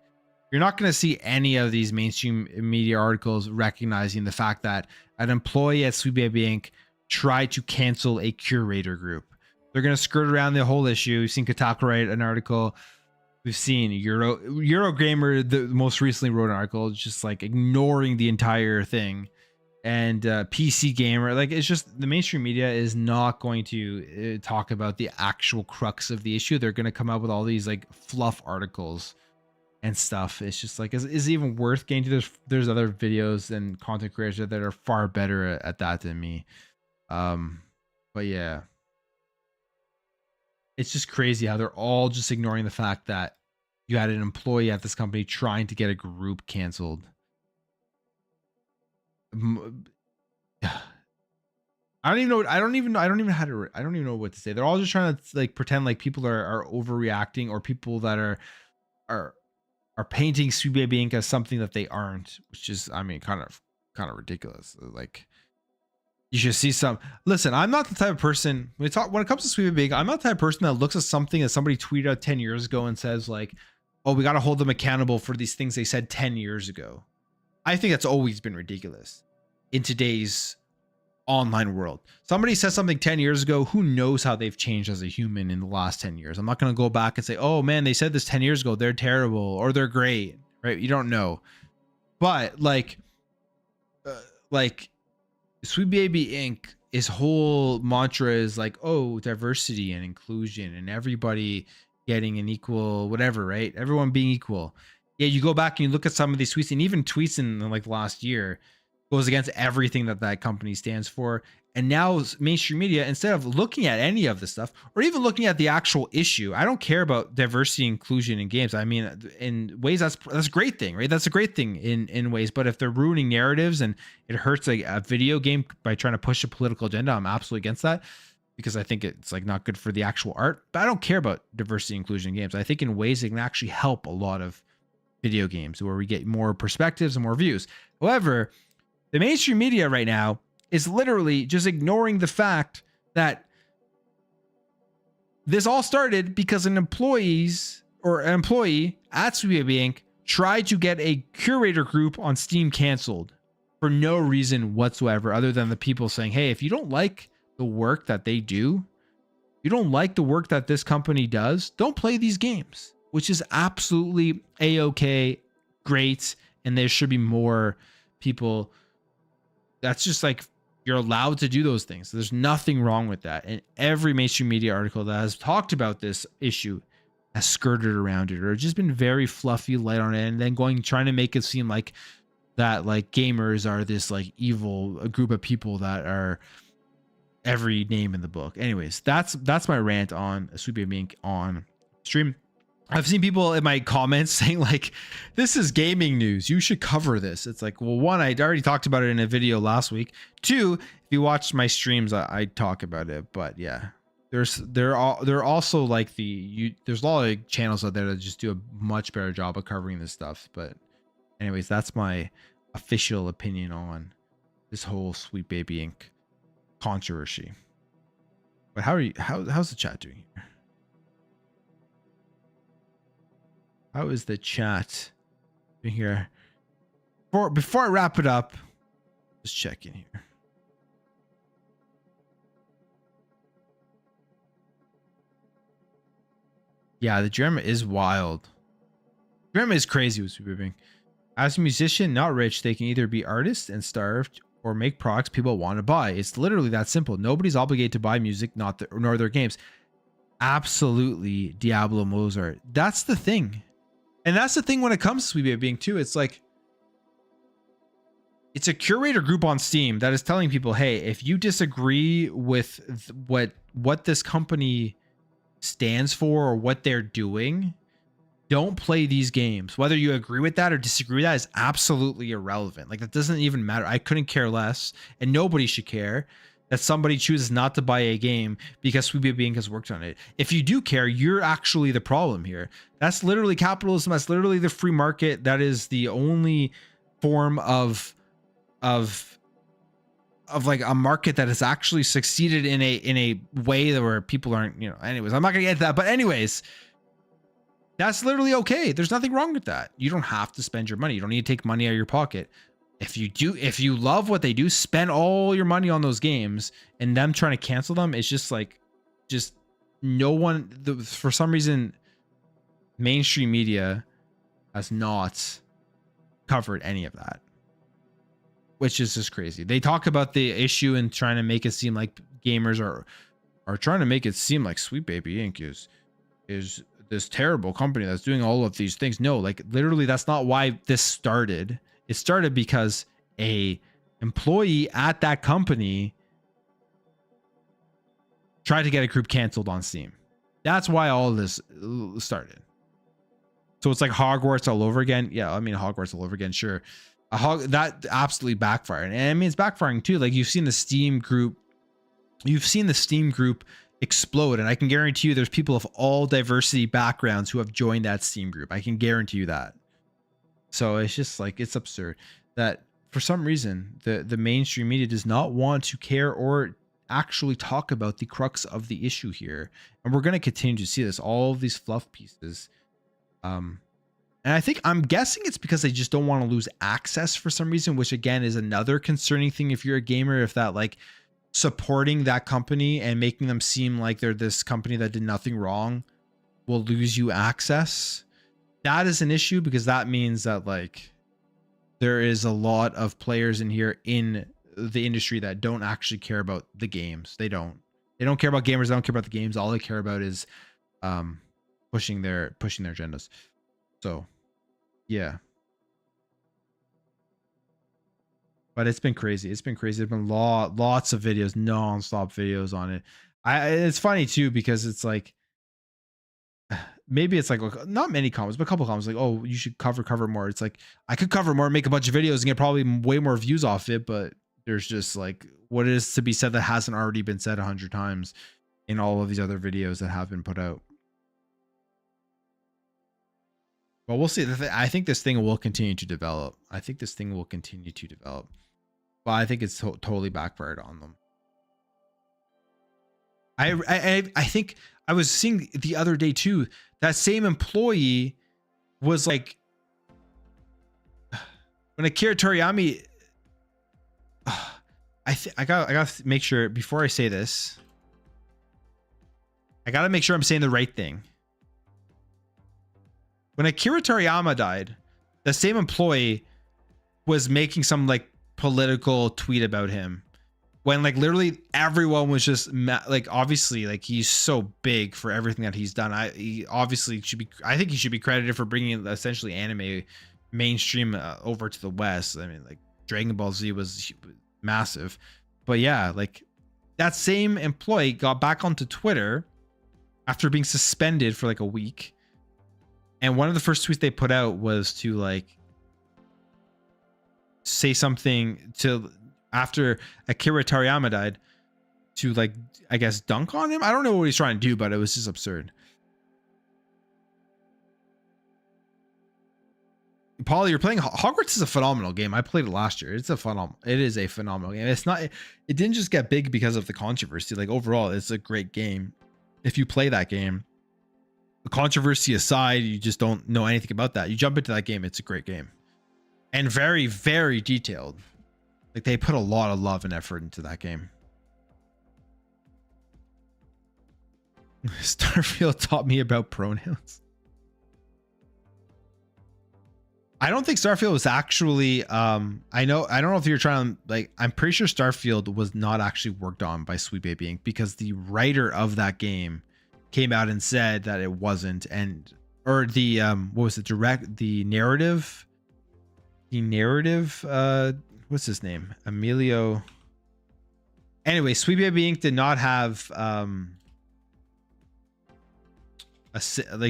You're not going to see any of these mainstream media articles recognizing the fact that an employee at Sweet Baby Inc. tried to cancel a curator group. They're going to skirt around the whole issue. We've seen Kotaku write an article. We've seen Eurogamer, the most recently wrote an article, just like ignoring the entire thing. And PC Gamer, like, it's just the mainstream media is not going to talk about the actual crux of the issue. They're going to come out with all these like fluff articles and stuff. It's just like, is it even worth getting to? There's other videos and content creators that are far better at that than me. But yeah, it's just crazy how they're all just ignoring the fact that you had an employee at this company trying to get a group canceled. I don't even know what to say. They're all just trying to like pretend like people are overreacting, or people that are painting Sweet Baby Inc. as something that they aren't, which is, I mean, kind of ridiculous. Like, You should see some. Listen, I'm not the type of person when it comes to Sweet Big. I'm not the type of person that looks at something that somebody tweeted out 10 years ago and says like, "Oh, we got to hold them accountable for these things they said 10 years ago." I think that's always been ridiculous in today's online world. Somebody says something 10 years ago, who knows how they've changed as a human in the last 10 years. I'm not going to go back and say, "Oh man, they said this 10 years ago, they're terrible or they're great," right? You don't know. But like Sweet Baby Inc. his whole mantra is like, oh, diversity and inclusion and everybody getting an equal whatever, right? Everyone being equal. Yeah, you go back and you look at some of these tweets, and even tweets in like last year goes against everything that company stands for. And now mainstream media, instead of looking at any of this stuff or even looking at the actual issue, I don't care about diversity inclusion in games. I mean, in ways that's a great thing, right? That's a great thing in ways. But if they're ruining narratives and it hurts like a video game by trying to push a political agenda, I'm absolutely against that, because I think it's like not good for the actual art. But I don't care about diversity inclusion in games. I think in ways it can actually help a lot of video games where we get more perspectives and more views. However, the mainstream media right now is literally just ignoring the fact that this all started because an employee at Sweet Baby Inc. tried to get a curator group on Steam canceled for no reason whatsoever, other than the people saying, "Hey, if you don't like the work that they do, you don't like the work that this company does, don't play these games," which is absolutely a-okay, great, and there should be more people. That's just like, you're allowed to do those things. There's nothing wrong with that. And every mainstream media article that has talked about this issue has skirted around it or just been very fluffy, light on it, and then trying to make it seem like that like gamers are this like evil group of people that are every name in the book. Anyways, that's my rant on Sweet Baby Inc. on stream. I've seen people in my comments saying like, "This is gaming news, you should cover this." It's like, well, one, I already talked about it in a video last week. Two, if you watch my streams, I talk about it. But yeah, there are also like there's a lot of channels out there that just do a much better job of covering this stuff. But anyways, that's my official opinion on this whole Sweet Baby Inc. controversy. But how's the chat doing here? How is the chat doing here? Before I wrap it up, just check in here. Yeah, the drama is wild. Drama is crazy with Sweet Baby. As a musician, not rich, they can either be artists and starved or make products people want to buy. It's literally that simple. Nobody's obligated to buy music, nor their games. Absolutely, Diablo Mozart. That's the thing. And that's the thing when it comes to Sweet Baby too. It's like, it's a curator group on Steam that is telling people, "Hey, if you disagree with what this company stands for or what they're doing, don't play these games." Whether you agree with that or disagree with that is absolutely irrelevant. Like, that doesn't even matter. I couldn't care less, and nobody should care that somebody chooses not to buy a game because Sweet Baby Inc. has worked on it. If you do care, you're actually the problem here. That's literally capitalism. That's literally the free market. That is the only form of like a market that has actually succeeded in a way that where people aren't, anyways, I'm not gonna get to that. But anyways, that's literally okay. There's nothing wrong with that. You don't have to spend your money. You don't need to take money out of your pocket. If you love what they do, spend all your money on those games, and them trying to cancel them, it's just like, no one, for some reason, mainstream media has not covered any of that, which is just crazy. They talk about the issue and trying to make it seem like gamers are trying to make it seem like Sweet Baby Inc. is this terrible company that's doing all of these things. No, like literally, that's not why this started. It started because a employee at that company tried to get a group canceled on Steam. That's why all of this started. So it's like Hogwarts all over again. Yeah, I mean, Hogwarts all over again. Sure. That absolutely backfired. And I mean, it's backfiring too. Like, you've seen the Steam group explode. And I can guarantee you there's people of all diversity backgrounds who have joined that Steam group. I can guarantee you that. So it's just like, it's absurd that for some reason, the mainstream media does not want to care or actually talk about the crux of the issue here. And we're going to continue to see this, all of these fluff pieces. And I'm guessing it's because they just don't want to lose access for some reason, which again is another concerning thing if you're a gamer, if that like supporting that company and making them seem like they're this company that did nothing wrong will lose you access. That is an issue, because that means that like there is a lot of players in here in the industry that don't actually care about the games. They don't care about gamers. They don't care about the games. All they care about is pushing their agendas. So yeah, but it's been crazy. It's been crazy. There's been lots of videos, non-stop videos on it. It's funny too, because it's like, maybe it's like not many comments, but a couple comments like, oh, you should cover more. It's like, I could cover more, make a bunch of videos and get probably way more views off it, but there's just like what is to be said that hasn't already been said 100 times in all of these other videos that have been put out. But we'll see. I think this thing will continue to develop. But I think it's totally backfired on them. I think I was seeing the other day too, that same employee was like, when Akira Toriyama, I gotta make sure before I say this, I gotta make sure I'm saying the right thing. When Akira Toriyama died, the same employee was making some like political tweet about him, when like literally everyone was just like, obviously like he's so big for everything that he's done. He obviously should be, I think he should be credited for bringing essentially anime mainstream over to the West. I mean, like Dragon Ball Z was massive, but yeah, like that same employee got back onto Twitter after being suspended for like a week. And one of the first tweets they put out was to like say something to, after Akira Toriyama died, to like, I guess, dunk on him. I don't know what he's trying to do, but it was just absurd. Paul, you're playing Hogwarts is a phenomenal game. I played it last year. It is a phenomenal game. It didn't just get big because of the controversy. Like overall, it's a great game. If you play that game, the controversy aside, you just don't know anything about that. You jump into that game, it's a great game. And very, very detailed. Like they put a lot of love and effort into that game. Starfield taught me about pronouns. I don't think Starfield was actually I don't know if you're trying to like, I'm pretty sure Starfield was not actually worked on by Sweet Baby Inc. because the writer of that game came out and said that it wasn't, and or the what was it, the narrative what's his name, Emilio, anyway, Sweet Baby Inc. did not have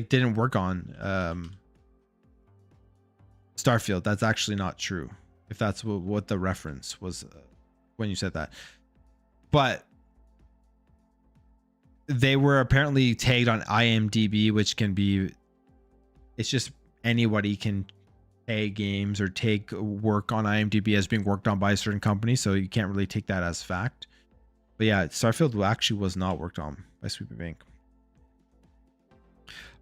didn't work on Starfield. That's actually not true, if that's what the reference was when you said that. But they were apparently tagged on IMDb, which can be, it's just anybody can tag games or take work on IMDb as being worked on by a certain company, so you can't really take that as fact. But yeah, Starfield actually was not worked on by Sweet Baby Inc.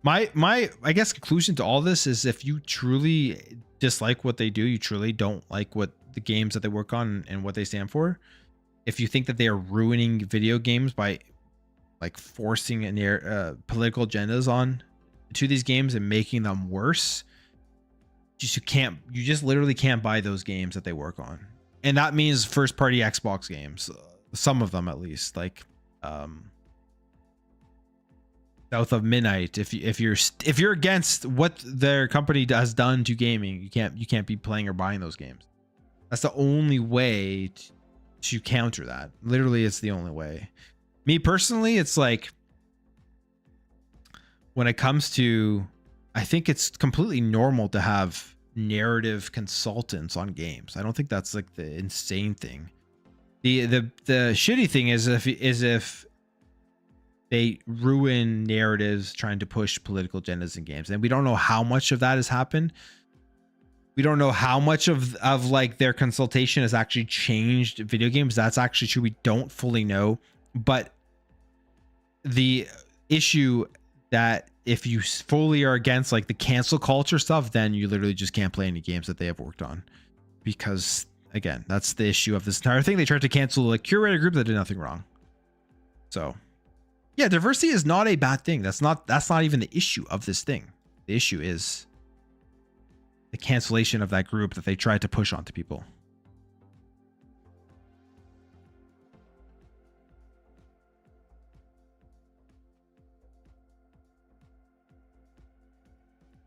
My I guess conclusion to all this is, if you truly dislike what they do, you truly don't like what the games that they work on and what they stand for, if you think that they are ruining video games by like forcing political agendas on to these games and making them worse, you just literally can't buy those games that they work on. And that means first party Xbox games, some of them at least, like South of Midnight. If you're against what their company has done to gaming, you can't be playing or buying those games. That's the only way to counter that. Literally, it's the only way. Me personally, it's like, when it comes to, I think it's completely normal to have narrative consultants on games. I don't think that's like the insane thing. The shitty thing is if they ruin narratives trying to push political agendas in games, and we don't know how much of that has happened. We don't know how much of like their consultation has actually changed video games. That's actually true. We don't fully know, but the issue that if you fully are against like the cancel culture stuff, then you literally just can't play any games that they have worked on, because again, that's the issue of this entire thing. They tried to cancel a curator group that did nothing wrong. So yeah, diversity is not a bad thing. That's not even the issue of this thing. The issue is the cancellation of that group that they tried to push onto people.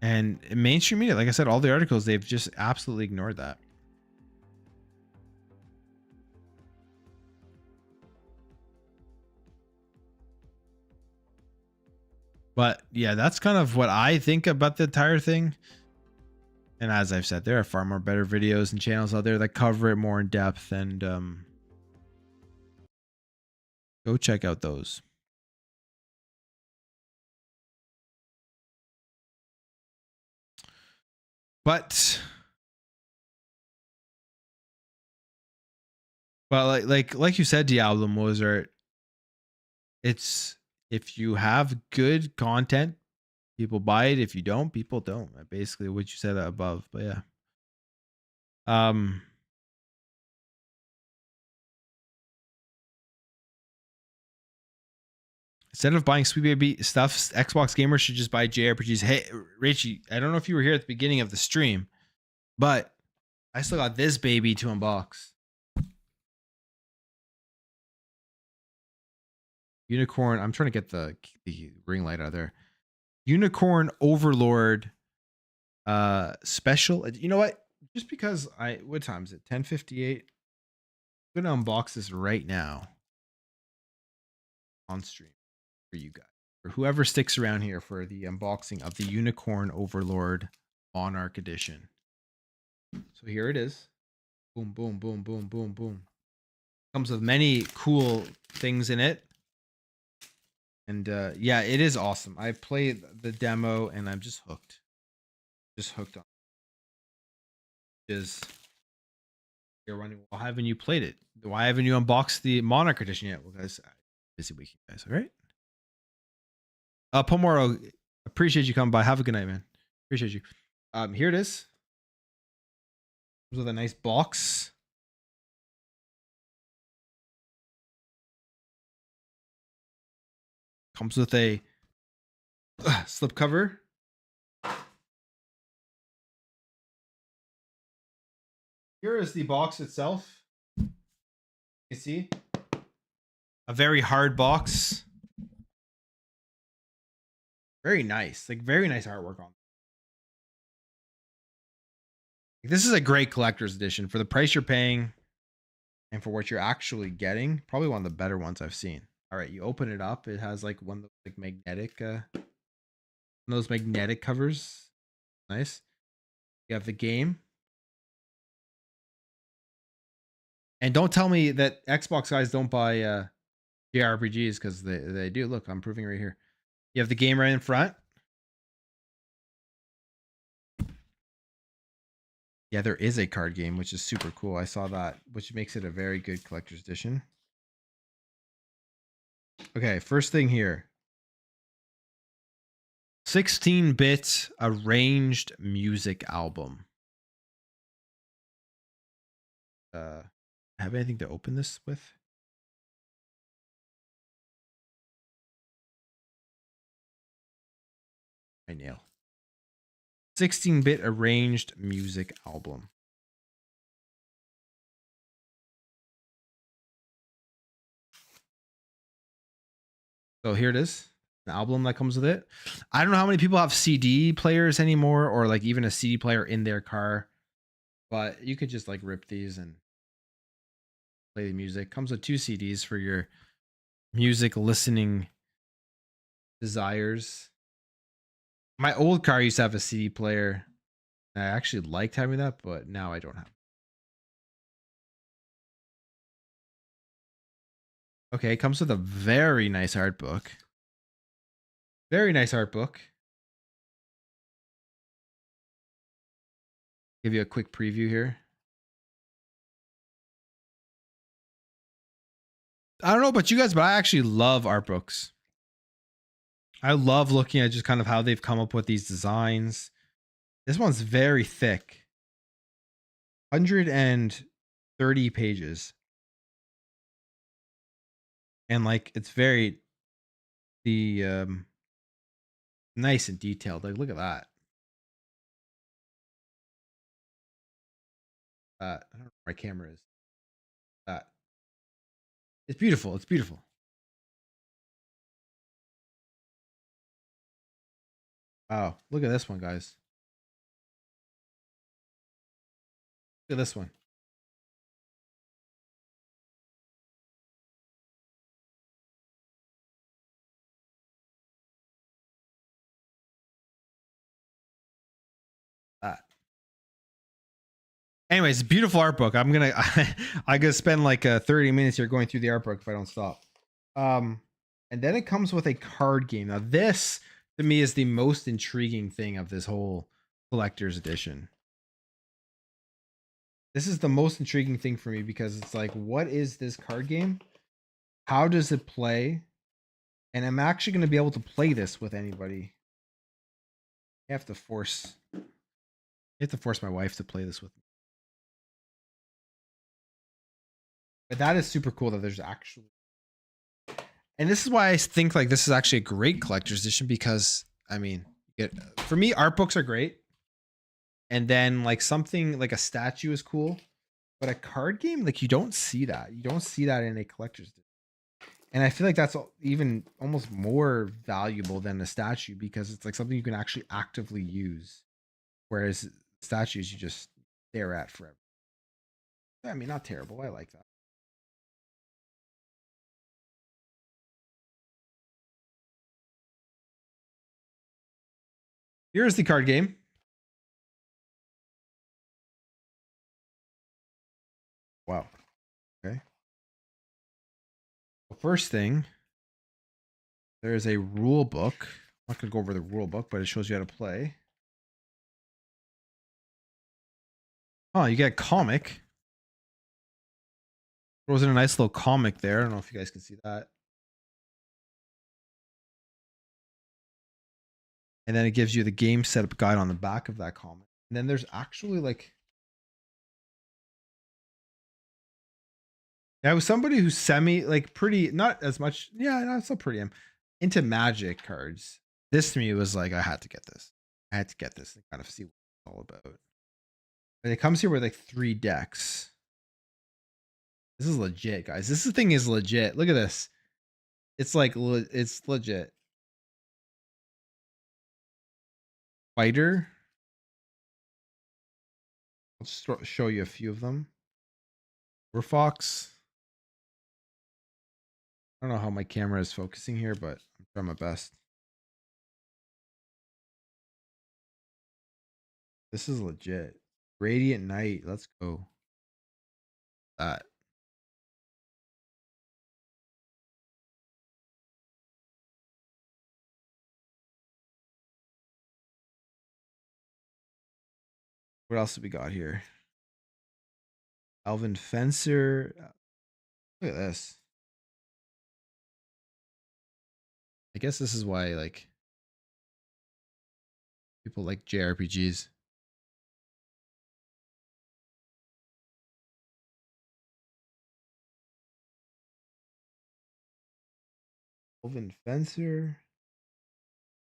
And mainstream media, like I said, all the articles, they've just absolutely ignored that. But yeah, that's kind of what I think about the entire thing. And as I've said, there are far more better videos and channels out there that cover it more in depth, and go check out those. But like you said, Diablo Mozart, it's, if you have good content, people buy it. If you don't, people don't. Basically what you said above. But yeah. Instead of buying Sweet Baby stuff, Xbox gamers should just buy JRPGs. Hey, Richie, I don't know if you were here at the beginning of the stream, but I still got this baby to unbox. Unicorn. I'm trying to get the ring light out of there. Unicorn Overlord special. You know what? Just because what time is it? 10:58. I'm gonna unbox this right now on stream for you guys, for whoever sticks around here for the unboxing of the Unicorn Overlord Monarch Edition. So here it is. Boom, boom, boom, boom, boom, boom. Comes with many cool things in it. And yeah, it is awesome. I played the demo and I'm just hooked. Just hooked on. Is you're running. Why haven't you played it? Why haven't you unboxed the Monarch Edition yet? Well, guys, busy week, guys. All right. Pomoro, appreciate you coming by. Have a good night, man. Appreciate you. Here it is. Comes with a nice box. Comes with a slip cover. Here is the box itself. You see, a very hard box. Very nice, like very nice artwork on. This is a great collector's edition for the price you're paying and for what you're actually getting. Probably one of the better ones I've seen. All right, you open it up. It has like one of those like magnetic, one of those magnetic covers. Nice. You have the game. And don't tell me that Xbox guys don't buy JRPGs, because they do. Look, I'm proving right here. You have the game right in front. Yeah, there is a card game, which is super cool. I saw that, which makes it a very good collector's edition. Okay, first thing here. 16-bit arranged music album. Have anything to open this with? I nail. 16-bit arranged music album. So here it is, the album that comes with it. I don't know how many people have CD players anymore, or like even a CD player in their car, but you could just like rip these and play the music. Comes with 2 CDs for your music listening desires. My old car used to have a CD player. I actually liked having that, but now I don't have. Okay, it comes with a very nice art book. Very nice art book. Give you a quick preview here. I don't know about you guys, but I actually love art books. I love looking at just kind of how they've come up with these designs. This one's very thick. 130 pages. And like it's very nice and detailed. Like look at that. I don't know where my camera is. That. It's beautiful. It's beautiful. Wow. Look at this one, guys. Look at this one. That. Anyways, beautiful art book. I'm gonna I gonna spend like 30 minutes here going through the art book if I don't stop. And then it comes with a card game. Now this to me is the most intriguing thing of this whole collector's edition. This is the most intriguing thing for me because it's like, what is this card game? How does it play? And I'm actually going to be able to play this with anybody. I have to force my wife to play this with me. But that is super cool that there's actually, and this is why I think like this is actually a great collector's edition because I mean, for me, art books are great. And then like something like a statue is cool, but a card game, like you don't see that. You don't see that in a collector's edition. And I feel like that's even almost more valuable than a statue because it's like something you can actually actively use. Whereas statues you just stare at forever. I mean, not terrible. I like that. Here's the card game. Wow. Okay. The first thing, there is a rule book. I'm not going to go over the rule book, but it shows you how to play. Oh, you get a comic. Throws in a nice little comic there. I don't know if you guys can see that. And then it gives you the game setup guide on the back of that comic. And then there's actually like, I was somebody who's like pretty, not as much. Yeah, no, it's not pretty. I'm into Magic cards. This to me was like, I had to get this. I had to get this and kind of see what it's all about. And it comes here with like 3 decks. This is legit, guys. This thing is legit. Look at this. It's like, it's legit. Fighter. I'll just show you a few of them. Fox. I don't know how my camera is focusing here, but I'm trying my best. This is legit. Radiant Knight. Let's go. That. What else have we got here? Alvin Fencer. Look at this. I guess this is why like people like JRPGs. Alvin Fencer.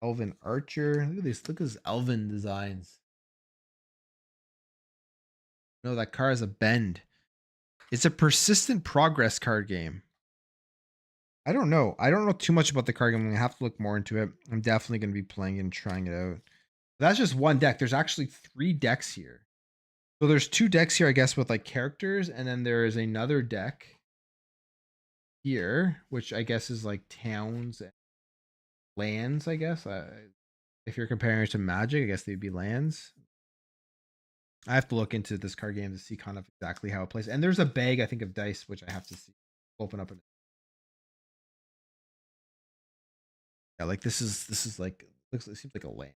Elvin Archer. Look at these. Look at these Elvin designs. No, that car has a bend. It's a persistent progress card game. I don't know. I don't know too much about the card game. I'm gonna have to look more into it. I'm definitely gonna be playing it and trying it out. That's just one deck. There's actually 3 decks here. So there's 2 decks here, I guess, with like characters, and then there is another deck here, which I guess is like towns and lands, I guess. If you're comparing it to Magic, I guess they'd be lands. I have to look into this card game to see kind of exactly how it plays. And there's a bag, I think, of dice, which I have to see. Open up. Yeah, like this is like, it seems like a land.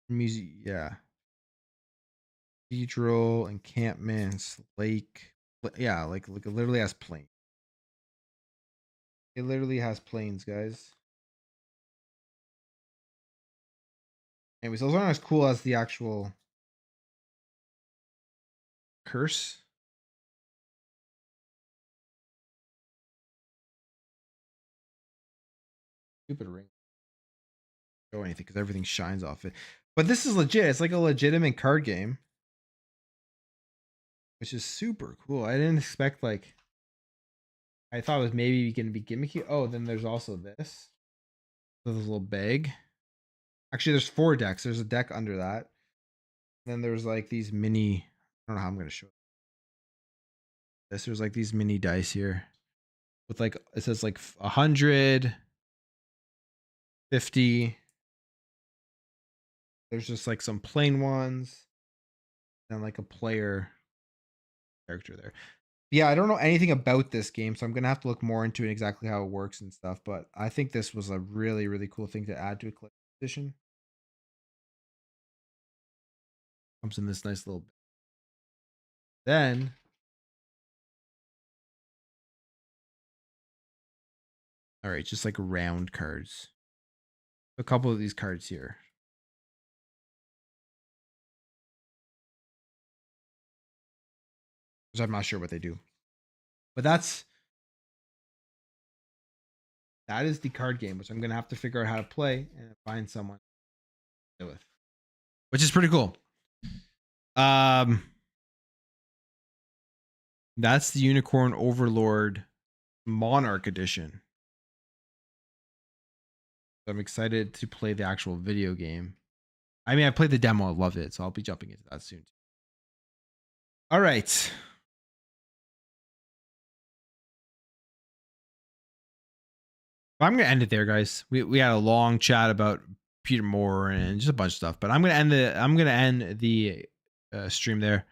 Music, yeah. Cathedral, encampments, lake. Yeah, like it literally has planes. It literally has planes, guys. Anyways, those aren't as cool as the actual curse. Stupid ring. Show anything because everything shines off it. But this is legit. It's like a legitimate card game, which is super cool. I didn't expect like. I thought it was maybe going to be gimmicky. Oh, then there's also this. This little bag. Actually, there's 4 decks. There's a deck under that. Then there's like these mini. I don't know how I'm going to show this. There's like these mini dice here with like it says like 100, 50. There's just like some plain ones and like a player character there. Yeah, I don't know anything about this game, so I'm gonna have to look more into it, exactly how it works and stuff. But I think this was a really, really cool thing to add to a collector's edition. Comes in this nice little. Then all right, just like round cards. A couple of these cards here. Which I'm not sure what they do. But that is the card game, which I'm gonna have to figure out how to play and find someone to play with. Which is pretty cool. That's the Unicorn Overlord Monarch Edition. I'm excited to play the actual video game. I mean, I played the demo. I loved it. So I'll be jumping into that soon. All right. I'm going to end it there, guys. We had a long chat about Peter Moore and just a bunch of stuff, but I'm going to end the stream there.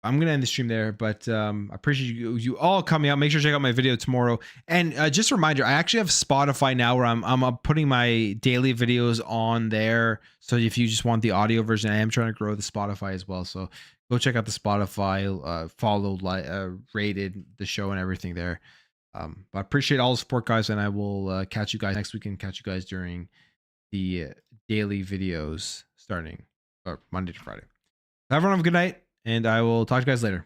I'm going to end the stream there, but I appreciate you all coming out. Make sure to check out my video tomorrow. And just a reminder, I actually have Spotify now where I'm putting my daily videos on there. So if you just want the audio version, I am trying to grow the Spotify as well. So go check out the Spotify, follow, rated the show and everything there. But I appreciate all the support, guys. And I will catch you guys next week and catch you guys during the daily videos starting Monday to Friday. Everyone have a good night. And I will talk to you guys later.